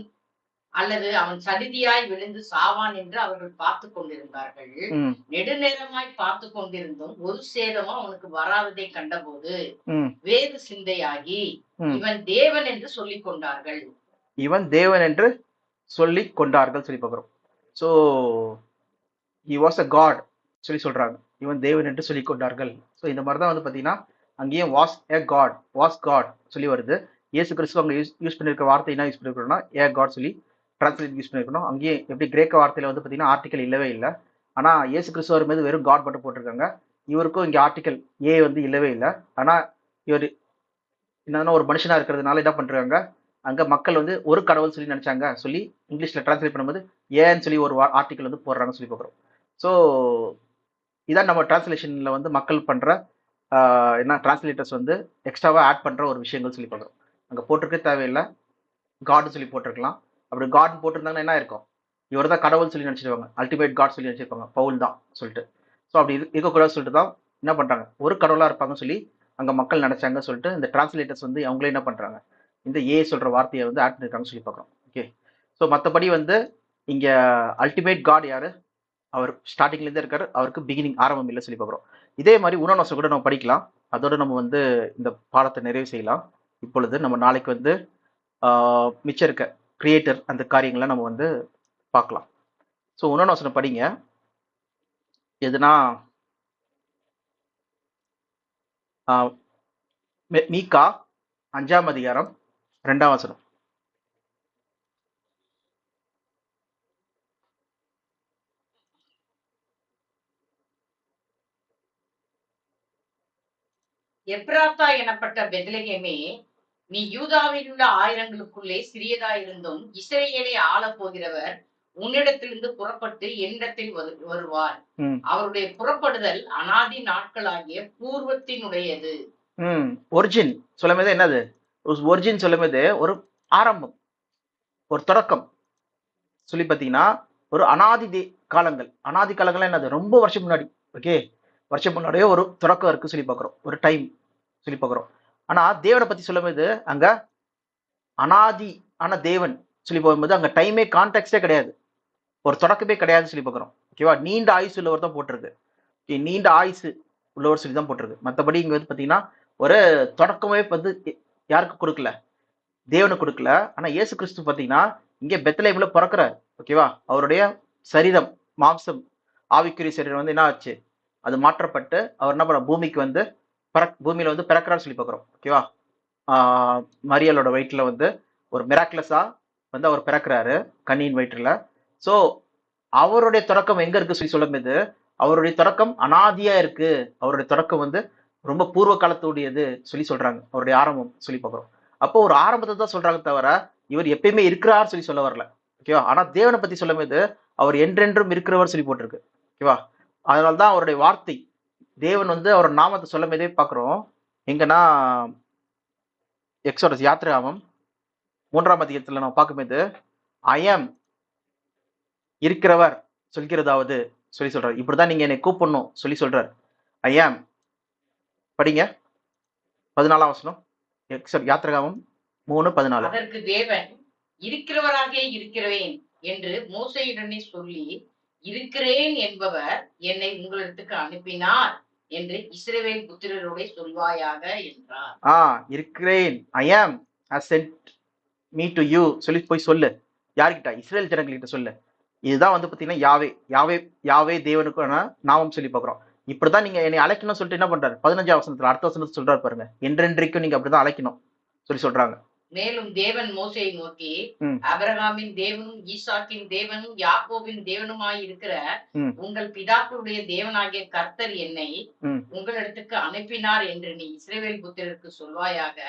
அல்லது அவன் சடிதியாய் விழுந்து சாவான் என்று அவர்கள் பார்த்து கொண்டிருந்தார்கள். நெடுநேரமாய் பார்த்து கொண்டிருந்தும் ஒரு சேதமும் அவனுக்கு வராததை கண்டபோது வேறு சிந்தையாகி இவன் தேவன் என்று சொல்லிக் கொண்டார்கள். இவன் தேவன் என்று சொல்லிக் கொண்டார்கள் சொல்லி பார்க்கிறோம். So he was a god சொல்லி சொல்றாங்க. இவன் தேவன் என்று சொல்லிக் கொண்டார்கள். ஸோ இந்த மாதிரி தான் வந்து பார்த்தீங்கன்னா அங்கேயும் was a God, was God சொல்லி வருது. இயேசு கிறிஸ்து அங்கே யூஸ் பண்ணிருக்க வார்த்தை என்ன யூஸ் பண்ணிருக்கணும்னா ஏ காட் சொல்லி டிரான்ஸ்லேட் யூஸ் பண்ணிருக்கணும். அங்கேயும் எப்படி கிரேக்க வார்த்தையில வந்து பார்த்தீங்கன்னா ஆர்டிக்கல் இல்லவே இல்லை. ஆனா இயேசு கிறிஸ்து வரும்போது வெறும் காட் மட்டும் போட்டிருக்காங்க. இவருக்கும் இங்கே ஆர்டிக்கல் ஏ வந்து இல்லவே இல்லை. ஆனா இவர் என்னன்னா ஒரு மனுஷனா இருக்கிறதுனால என்ன பண்றாங்க, அங்க மக்கள் வந்து ஒரு கடவுள் சொல்லி நினைச்சாங்க சொல்லி இங்கிலீஷ்ல டிரான்ஸ்லேட் பண்ணும்போது ஏன்னு சொல்லி ஒரு ஆர்டிக்கல் வந்து போடுறாங்க சொல்லி பார்க்குறோம். ஸோ இதான் நம்ம டிரான்ஸ்லேஷன்ல வந்து மக்கள் பண்ற என்ன டிரான்ஸ்லேட்டர்ஸ் வந்து எக்ஸ்ட்ராவா ஆட் பண்ற ஒரு விஷயங்கள் சொல்லி பார்க்குறோம். அங்க போட்டிருக்க தேவையில்லை, காட் சொல்லி போட்டிருக்கலாம். அப்படி காட் போட்டிருந்தாங்கன்னா என்ன இருக்கும், இவர் தான் கடவுள் சொல்லி நினைச்சிருவாங்க, அல்டிமேட் காட் சொல்லி நினைச்சிருப்பாங்க, பவுல் தான் சொல்லிட்டு. ஸோ அப்படி இருக்கக்கூடாது சொல்லிட்டு தான் என்ன பண்றாங்க, ஒரு கடவுளா இருப்பாங்கன்னு சொல்லி அங்க மக்கள் நினைச்சாங்க சொல்லிட்டு இந்த டிரான்ஸ்லேட்டர்ஸ் வந்து அவங்களே என்ன பண்றாங்க, இந்த ஏ சொல்ற வார்த்தையை வந்து ஆட் பண்ணிருக்காங்கன்னு சொல்லி பார்க்குறோம். ஓகே, ஸோ மற்றபடி வந்து இங்க அல்டிமேட் காட் யாரு, அவர் ஸ்டார்டிங்ல இருந்தே இருக்காரு, அவருக்கு பிகினிங் ஆரம்பம் இல்லை சொல்லி பார்க்குறோம். இதே மாதிரி உணர்வு கூட நம்ம படிக்கலாம். அதோட நம்ம வந்து இந்த பாடத்தை நிறைவு செய்யலாம். இப்பொழுது நம்ம நாளைக்கு வந்து மிச்சம் இருக்க கிரியேட்டர் அந்த காரியங்களை நம்ம வந்து பார்க்கலாம். ஸோ உணர்வு படிங்க. எதுனா மீகா 5ஆம் அதிகாரம் 2ஆம் வசனம். எப்ராத்தா எனப்பட்ட பெத்லகேமே, நீ யூதாவில் உள்ள ஆயிரங்களுக்குள்ளே சிறியதாயிருந்தும் இஸ்ரவேலை ஆளப் போகிறவர் உன்னிடத்திலிருந்து புறப்பட்டு என்னிடத்தில் வருவார். அவருடைய புறப்படுதல் அனாதி நாட்களாகிய பூர்வத்தினுடையது. ஒரிஜின் சொல்லும்போது என்னது? ஒரிஜின் சொல்லும்போது ஒரு ஆரம்பம், ஒரு தொடக்கம் சொல்லி பார்த்தீங்கன்னா ஒரு அனாதி காலங்கள். அனாதி காலங்கள் என்னது? ரொம்ப வருஷம் முன்னாடி. ஓகே, வருஷம் முன்னாடியே ஒரு தொடக்கம் இருக்கு சொல்லி பார்க்குறோம், ஒரு டைம் சொல்லி பார்க்குறோம். ஆனா தேவனை பத்தி சொல்லும்போது அங்க அனாதி ஆன தேவன் சொல்லி போகும்போது அங்க டைமே கான்டெக்டே கிடையாது, ஒரு தொடக்கமே கிடையாது சொல்லி பார்க்குறோம். ஓகேவா? நீண்ட ஆயுசு உள்ளவர் தான் போட்டிருக்கு. நீண்ட ஆயுசு உள்ளவர் சொல்லி தான் போட்டிருக்கு. மற்றபடி இங்க வந்து பார்த்தீங்கன்னா ஒரு தொடக்கமே வந்து யாருக்கு கொடுக்கல? தேவனுக்கு கொடுக்கல. ஆனா இயேசு கிறிஸ்து பார்த்தீங்கன்னா இங்கே பெத்லகேம்ல பிறக்கிறார். ஓகேவா? அவருடைய சரீரம், மாம்சம், ஆவிக்குரிய சரீரம் வந்து என்ன ஆச்சு? அது மாற்றப்பட்டு அவர் என்ன பண்ண? பூமிக்கு வந்து பூமியில வந்து பிறக்கிறார் சொல்லி பார்க்குறோம். ஓகேவா? மரியலோட வயிற்றுல வந்து ஒரு மிராக்லஸா வந்து அவர் பிறக்கிறாரு, கண்ணியின் வயிற்றுல. ஸோ அவருடைய தொடக்கம் எங்க இருக்கு சொல்லி சொல்லும்போது அவருடைய தொடக்கம் அனாதியா இருக்கு. அவருடைய தொடக்கம் வந்து ரொம்ப பூர்வ காலத்துடையது சொல்லி சொல்றாங்க. அவருடைய ஆரம்பம் சொல்லி பார்க்குறோம். அப்போ ஒரு ஆரம்பத்தை தான் சொல்றாங்க தவிர இவர் எப்பயுமே இருக்கிறார் சொல்லி சொல்ல வரல. ஓகேவா? ஆனா தேவனை பத்தி சொல்லும்போது அவர் என்றென்றும் இருக்கிறவர் சொல்லி போட்டிருக்கு. ஓகேவா? அதனால்தான் அவருடைய வார்த்தை, தேவன் வந்து அவர் நாமத்தை சொல்லும் போதே பார்க்குறோம். எங்கன்னா எக்ஸோடஸ் யாத்திராகமம் 3ஆம் அதிகாரத்துல நம்ம பார்க்கும்போது ஐஎம் இருக்கிறவர் சொல்கிறதாவது சொல்லி சொல்றாரு. இப்படிதான் நீங்க என்னை கூப்பிடணும் சொல்லி சொல்றாரு. ஐஎம் படிங்க 14ஆம் வசனம், யாத்திராகமம் 3:14. அதற்கு தேவன் இருக்கிறவராக இருக்கிறேன் என்று மோசேயுடனே சொல்லி, இருக்கிறேன் என்பவர் என்னை உங்களிடத்துக்கு அனுப்பினார் என்று இஸ்ரவேல் புத்திரரோட சொல்வாயாக என்றார். இருக்கிறேன், ஐ ஆம் has send me to you சொல்லி போய் சொல்லு. யார்கிட்ட? இஸ்ரேல் ஜனங்கள்கிட்ட சொல்லு. இதுதான் வந்து பார்த்தீங்கன்னா யாவே யாவே யாவே தேவனுக்கான நாமம் சொல்லி பார்க்குறோம். இப்படிதான் நீங்க என்னை அழைக்கணும்னு சொல்லிட்டு என்ன பண்றாரு? 15ஆம் வசனத்துல அடுத்த வசனத்துல சொல்றாரு பாருங்க, என்றென்றைக்கும் நீங்க அப்படிதான் அழைக்கணும் சொல்லி சொல்றாங்க. மேலும் தேவன் மோசேயை நோக்கி, அபிரகாமின் தேவனும் ஈசாக்கின் தேவனும் யாக்கோபின் தேவனுமாய் இருக்கிற உங்கள் பிதாக்களுடைய தேவனாகிய கர்த்தர் என்னை உங்களிடத்துக்கு அனுப்பினார் என்று நீ இஸ்ரவேல் புத்திரருக்கு சொல்வாயாக.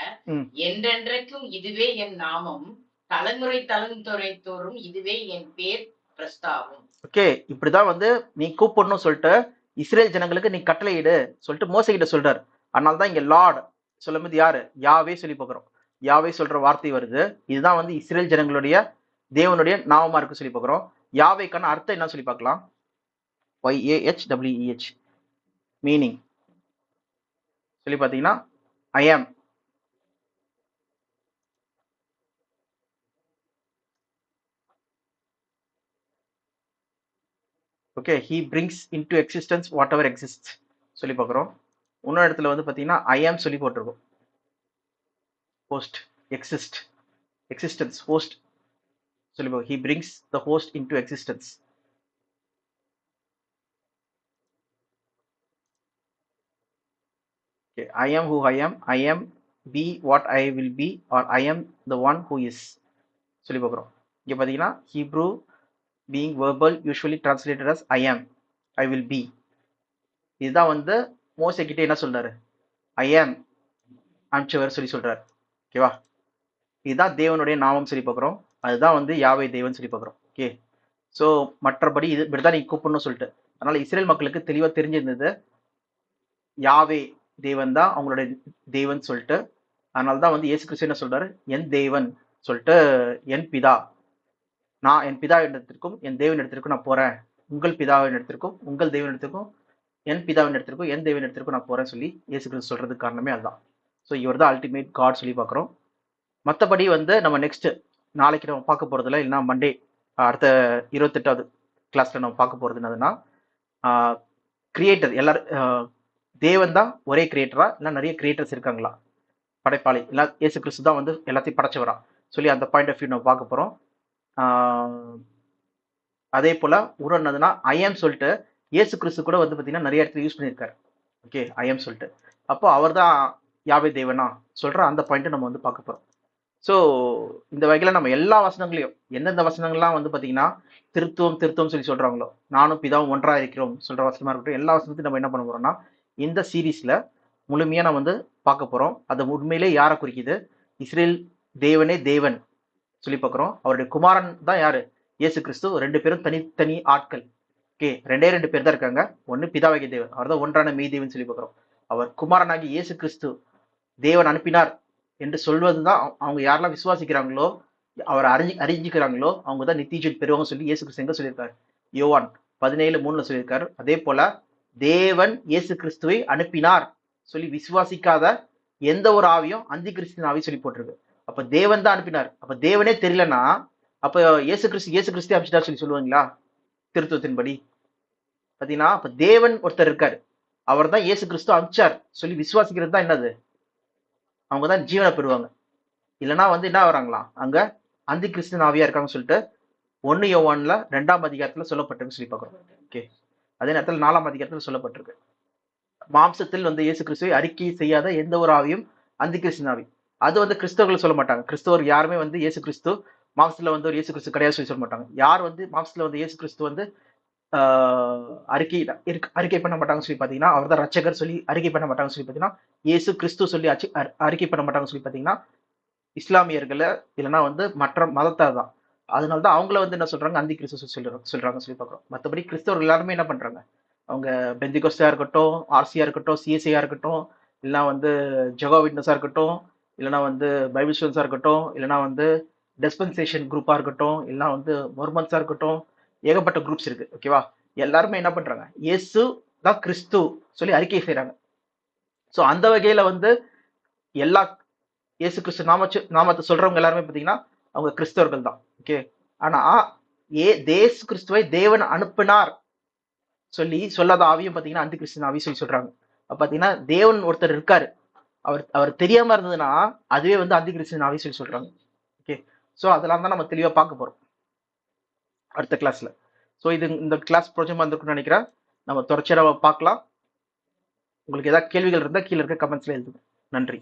என்றென்றைக்கும் இதுவே என் நாமம், தலைமுறை தலைமுறை தோறும் இதுவே என் பேர் பிரஸ்தாபம். ஓகே, இப்படிதான் வந்து நீ கூப்பிடணும் சொல்லிட்டு இஸ்ரேல் ஜனங்களுக்கு நீ கட்டளையிடு சொல்லிட்டு மோசே கிட்ட சொல்றாரு. அதனாலதான் இங்க லார்ட் சொல்லும்போது யாரு? யாவே சொல்லி பார்க்கிறோம். யாவே சொல்ற வார்த்தை வருது. இதுதான் வந்து இஸ்ரேல் ஜனங்களுடைய தேவனுடைய நாமமா இருக்கு சொல்லி பார்க்கிறோம். யாவேக்கான அர்த்தம் என்ன சொல்லி பார்க்கலாம். YAHWEH மீனிங் சொல்லி பார்த்தீங்கன்னா ஐ ஆம். Okay, he brings into existence what ever exist சொல்லி பார்க்குறோம். இன்னொரு இடத்துல வந்து பார்த்தீங்கன்னா ஐ ஆம் சொல்லி போட்டிருக்கோம். host, exist, existence, host சொல்லி he brings the host into existence. Okay, I am who I am be what I will be, or I am the one who is சொல்லி பார்க்குறோம். இங்கே பார்த்தீங்கன்னா Hebrew being verbal usually translated as I am, I will be. இதுதான் வந்து மோசே கிட்டே என்ன சொல்றாரு? I am அனுப்பிச்சவர் சொல்லி சொல்றாரு. ஓகேவா? இதுதான் தேவனுடைய நாமம் சொல்லி பார்க்குறோம். அதுதான் வந்து யாவே தேவன் சொல்லி பார்க்குறோம். ஓகே, ஸோ மற்றபடி இது இப்படிதான் நீங்க கூப்பிடணும் சொல்லிட்டு. அதனால இஸ்ரேல் மக்களுக்கு தெளிவாக தெரிஞ்சிருந்தது யாவே தேவன் தான் அவங்களுடைய தேவன் சொல்லிட்டு. அதனால தான் வந்து இயேசு கிறிஸ்து என்ன சொல்றாரு? என் தேவன் சொல்லிட்டு, என் பிதா, நான் என் பிதா இடத்திற்கும் என் தேவன் இடத்திற்கும் நான் போறேன், உங்கள் பிதாவின் இடத்திற்கும் உங்கள் தேவன் இடத்திற்கும் என் பிதாவின் இடத்திற்கும் என் தேவன் இடத்திற்கும் நான் போறேன் சொல்லி இயேசு கிறிஸ்து சொல்றதுக்கு காரணமே அதுதான். ஸோ இவர் தான் அல்டிமேட் காட் சொல்லி பார்க்குறோம். மற்றபடி வந்து நம்ம நெக்ஸ்ட் நாளைக்கு நம்ம பார்க்க போறதில்ல, இல்லைன்னா மண்டே அடுத்த 28வது கிளாஸ்ல நம்ம பார்க்க போறது என்னதுன்னா கிரியேட்டர். எல்லாரும் தேவன் தான் ஒரே கிரியேட்டரா இல்லை நிறைய கிரியேட்டர்ஸ் இருக்காங்களா? படைப்பாளி இல்லை இயேசு கிறிஸ்து தான் வந்து எல்லாத்தையும் படைச்சவரா சொல்லி அந்த பாயிண்ட் ஆஃப் வியூ நம்ம பார்க்க போறோம். அதே போல ஒரு என்னதுன்னா ஐஎம் சொல்லிட்டு இயேசு கிறிஸ்து கூட வந்து பார்த்தீங்கன்னா நிறைய இடத்துல யூஸ் பண்ணியிருக்காரு. ஓகே, ஐஎம் சொல்லிட்டு. அப்போ அவர் தான் யாவே தேவனா சொல்ற அந்த பாயிண்ட் நம்ம வந்து பார்க்க போறோம். ஸோ இந்த வகையில நம்ம எல்லா வசனங்களையும் எந்தெந்த வசனங்கள்லாம் வந்து பாத்தீங்கன்னா திருத்துவம் சொல்லி சொல்றாங்களோ, நானும் பிதாவும் ஒன்றா இருக்கிறோம் சொல்ற வசனமா இருக்கட்டும், எல்லா வசனத்தையும் நம்ம என்ன பண்ண போறோம்னா இந்த சீரீஸ்ல முழுமையா நம்ம வந்து பார்க்க போறோம். அது உண்மையிலே யாரை குறிக்குது? இஸ்ரேல் தேவனே தேவன் சொல்லி பார்க்குறோம். அவருடைய குமாரன் தான் யாரு? இயேசு கிறிஸ்து. 2 பேரும் தனித்தனி ஆட்கள். ஓகே, 2 பேர் தான் இருக்காங்க. ஒன்னு பிதாவாகிய தேவன், அவர் தான் ஒன்றான மெய் தேவன் சொல்லி பார்க்குறோம். அவர் குமாரனாகி இயேசு கிறிஸ்து தேவன் அனுப்பினார் என்று சொல்வதுதான் அவங்க யாரெல்லாம் விசுவாசிக்கிறாங்களோ, அவரை அறிஞ்சிக்கிறாங்களோ அவங்க தான் நித்திய ஜீவன் பெறுவாங்க சொல்லி இயேசு கிறிஸ்து எங்க சொல்லியிருக்காரு? யோவான் 17:3 சொல்லியிருக்காரு. அதே போல தேவன் இயேசு கிறிஸ்துவை அனுப்பினார் சொல்லி விசுவாசிக்காத எந்த ஒரு ஆவியும் அந்தி கிறிஸ்தின் ஆவி சொல்லி போட்டிருக்கு. அப்ப தேவன் தான் அனுப்பினார். அப்ப தேவனே தெரியலன்னா அப்ப இயேசு கிறிஸ்து அனுப்பிச்சிட்டார் சொல்லி சொல்லுவாங்களா? திருத்துவத்தின்படி பாத்தீங்கன்னா, அப்ப தேவன் ஒருத்தர் இருக்காரு, அவர் தான் இயேசு கிறிஸ்து அனுப்பிச்சார் சொல்லி விசுவாசிக்கிறது தான் என்னது? அவங்க தான் ஜீவனை பெறுவாங்க. இல்லைன்னா வந்து என்ன வராங்களா? அங்க அந்தி கிறிஸ்தின் ஆவியா இருக்காங்கன்னு சொல்லிட்டு 1 யோவான்ல 2ஆம் அதிகாரத்துல சொல்லப்பட்டிருக்கு சொல்லி பார்க்கிறோம். ஓகே, அதே நேரத்தில் 4ஆம் அதிகாரத்துல சொல்லப்பட்டிருக்கு, மாம்சத்தில் வந்து இயேசு கிறிஸ்துவை அறிக்கை செய்யாத எந்த ஒரு ஆவியும் அந்தி கிறிஸ்தின் ஆவி. அது வந்து கிறிஸ்தவர்கள் சொல்ல மாட்டாங்க. கிறிஸ்தவர் யாருமே வந்து இயேசு கிறிஸ்து மாம்சத்துல வந்து ஒரு இயேசு கிறிஸ்து கிடையாது சொல்லி சொல்ல மாட்டாங்க. யார் வந்து மாம்சத்துல வந்து இயேசு கிறிஸ்து வந்து அறிக்கை பண்ண மாட்டாங்க சொல்லி பாத்தீங்கன்னா, அவர் தான் ரட்சகர் சொல்லி அறிக்கை பண்ண மாட்டாங்க சொல்லி பாத்தீங்கன்னா, இயேசு கிறிஸ்து சொல்லி அறிக்கை பண்ண மாட்டாங்க சொல்லி பாத்தீங்கன்னா இஸ்லாமியர்களை இல்லைன்னா வந்து மற்ற மதத்தார் தான். அதனாலதான் அவங்கள வந்து என்ன சொல்றாங்க? அந்தி கிறிஸ்து சொல்றாங்க சொல்லி பார்க்குறோம். மற்றபடி கிறிஸ்தவர்கள் எல்லாருமே என்ன பண்றாங்க? அவங்க பெந்திகோஸ்டா இருக்கட்டும், ஆர்சியா இருக்கட்டும், சிஎஸ்ஐயா இருக்கட்டும், இல்லைன்னா வந்து ஜெகோவா விட்னஸா இருக்கட்டும், இல்லைன்னா வந்து பைபிள் ஸ்டூடெண்ட்ஸா இருக்கட்டும், இல்லைன்னா வந்து டிஸ்பென்சேஷன் குரூப்பா இருக்கட்டும், இல்லைன்னா வந்து மொர்மன்ஸா இருக்கட்டும், ஏகப்பட்ட குரூப்ஸ் இருக்கு. ஓகேவா? எல்லாருமே என்ன பண்றாங்க? இயேசு தான் கிறிஸ்து சொல்லி அறிக்கை செய்யறாங்க. ஸோ அந்த வகையில வந்து எல்லா இயேசு கிறிஸ்து நாமத்தை சொல்றவங்க எல்லாருமே பாத்தீங்கன்னா அவங்க கிறிஸ்தவர்கள் தான். ஓகே, ஆனா இயேசு கிறிஸ்துவை தேவன் அனுப்பினார் சொல்லி சொல்லாத ஆவியும் பாத்தீங்கன்னா அந்தி கிறிஸ்து ஆவி சொல்லி சொல்றாங்க. பாத்தீங்கன்னா தேவன் ஒருத்தர் இருக்காரு, அவர் தெரியாம இருந்ததுன்னா அதுவே வந்து அந்தி கிறிஸ்து ஆவி சொல்லி சொல்றாங்க. ஓகே, ஸோ அதெல்லாம் தான் நம்ம தெளிவா பார்க்க போறோம் அடுத்த கிளாஸ்ல. ஸோ இந்த கிளாஸ் பிரோஜனமா இருந்திருக்கும்னு நினைக்கிறேன். நம்ம தொடர்ச்சியாக பார்க்கலாம். உங்களுக்கு ஏதாவது கேள்விகள் இருந்தால் கீழே இருக்க கமெண்ட்ஸ்ல எழுதுங்க. நன்றி.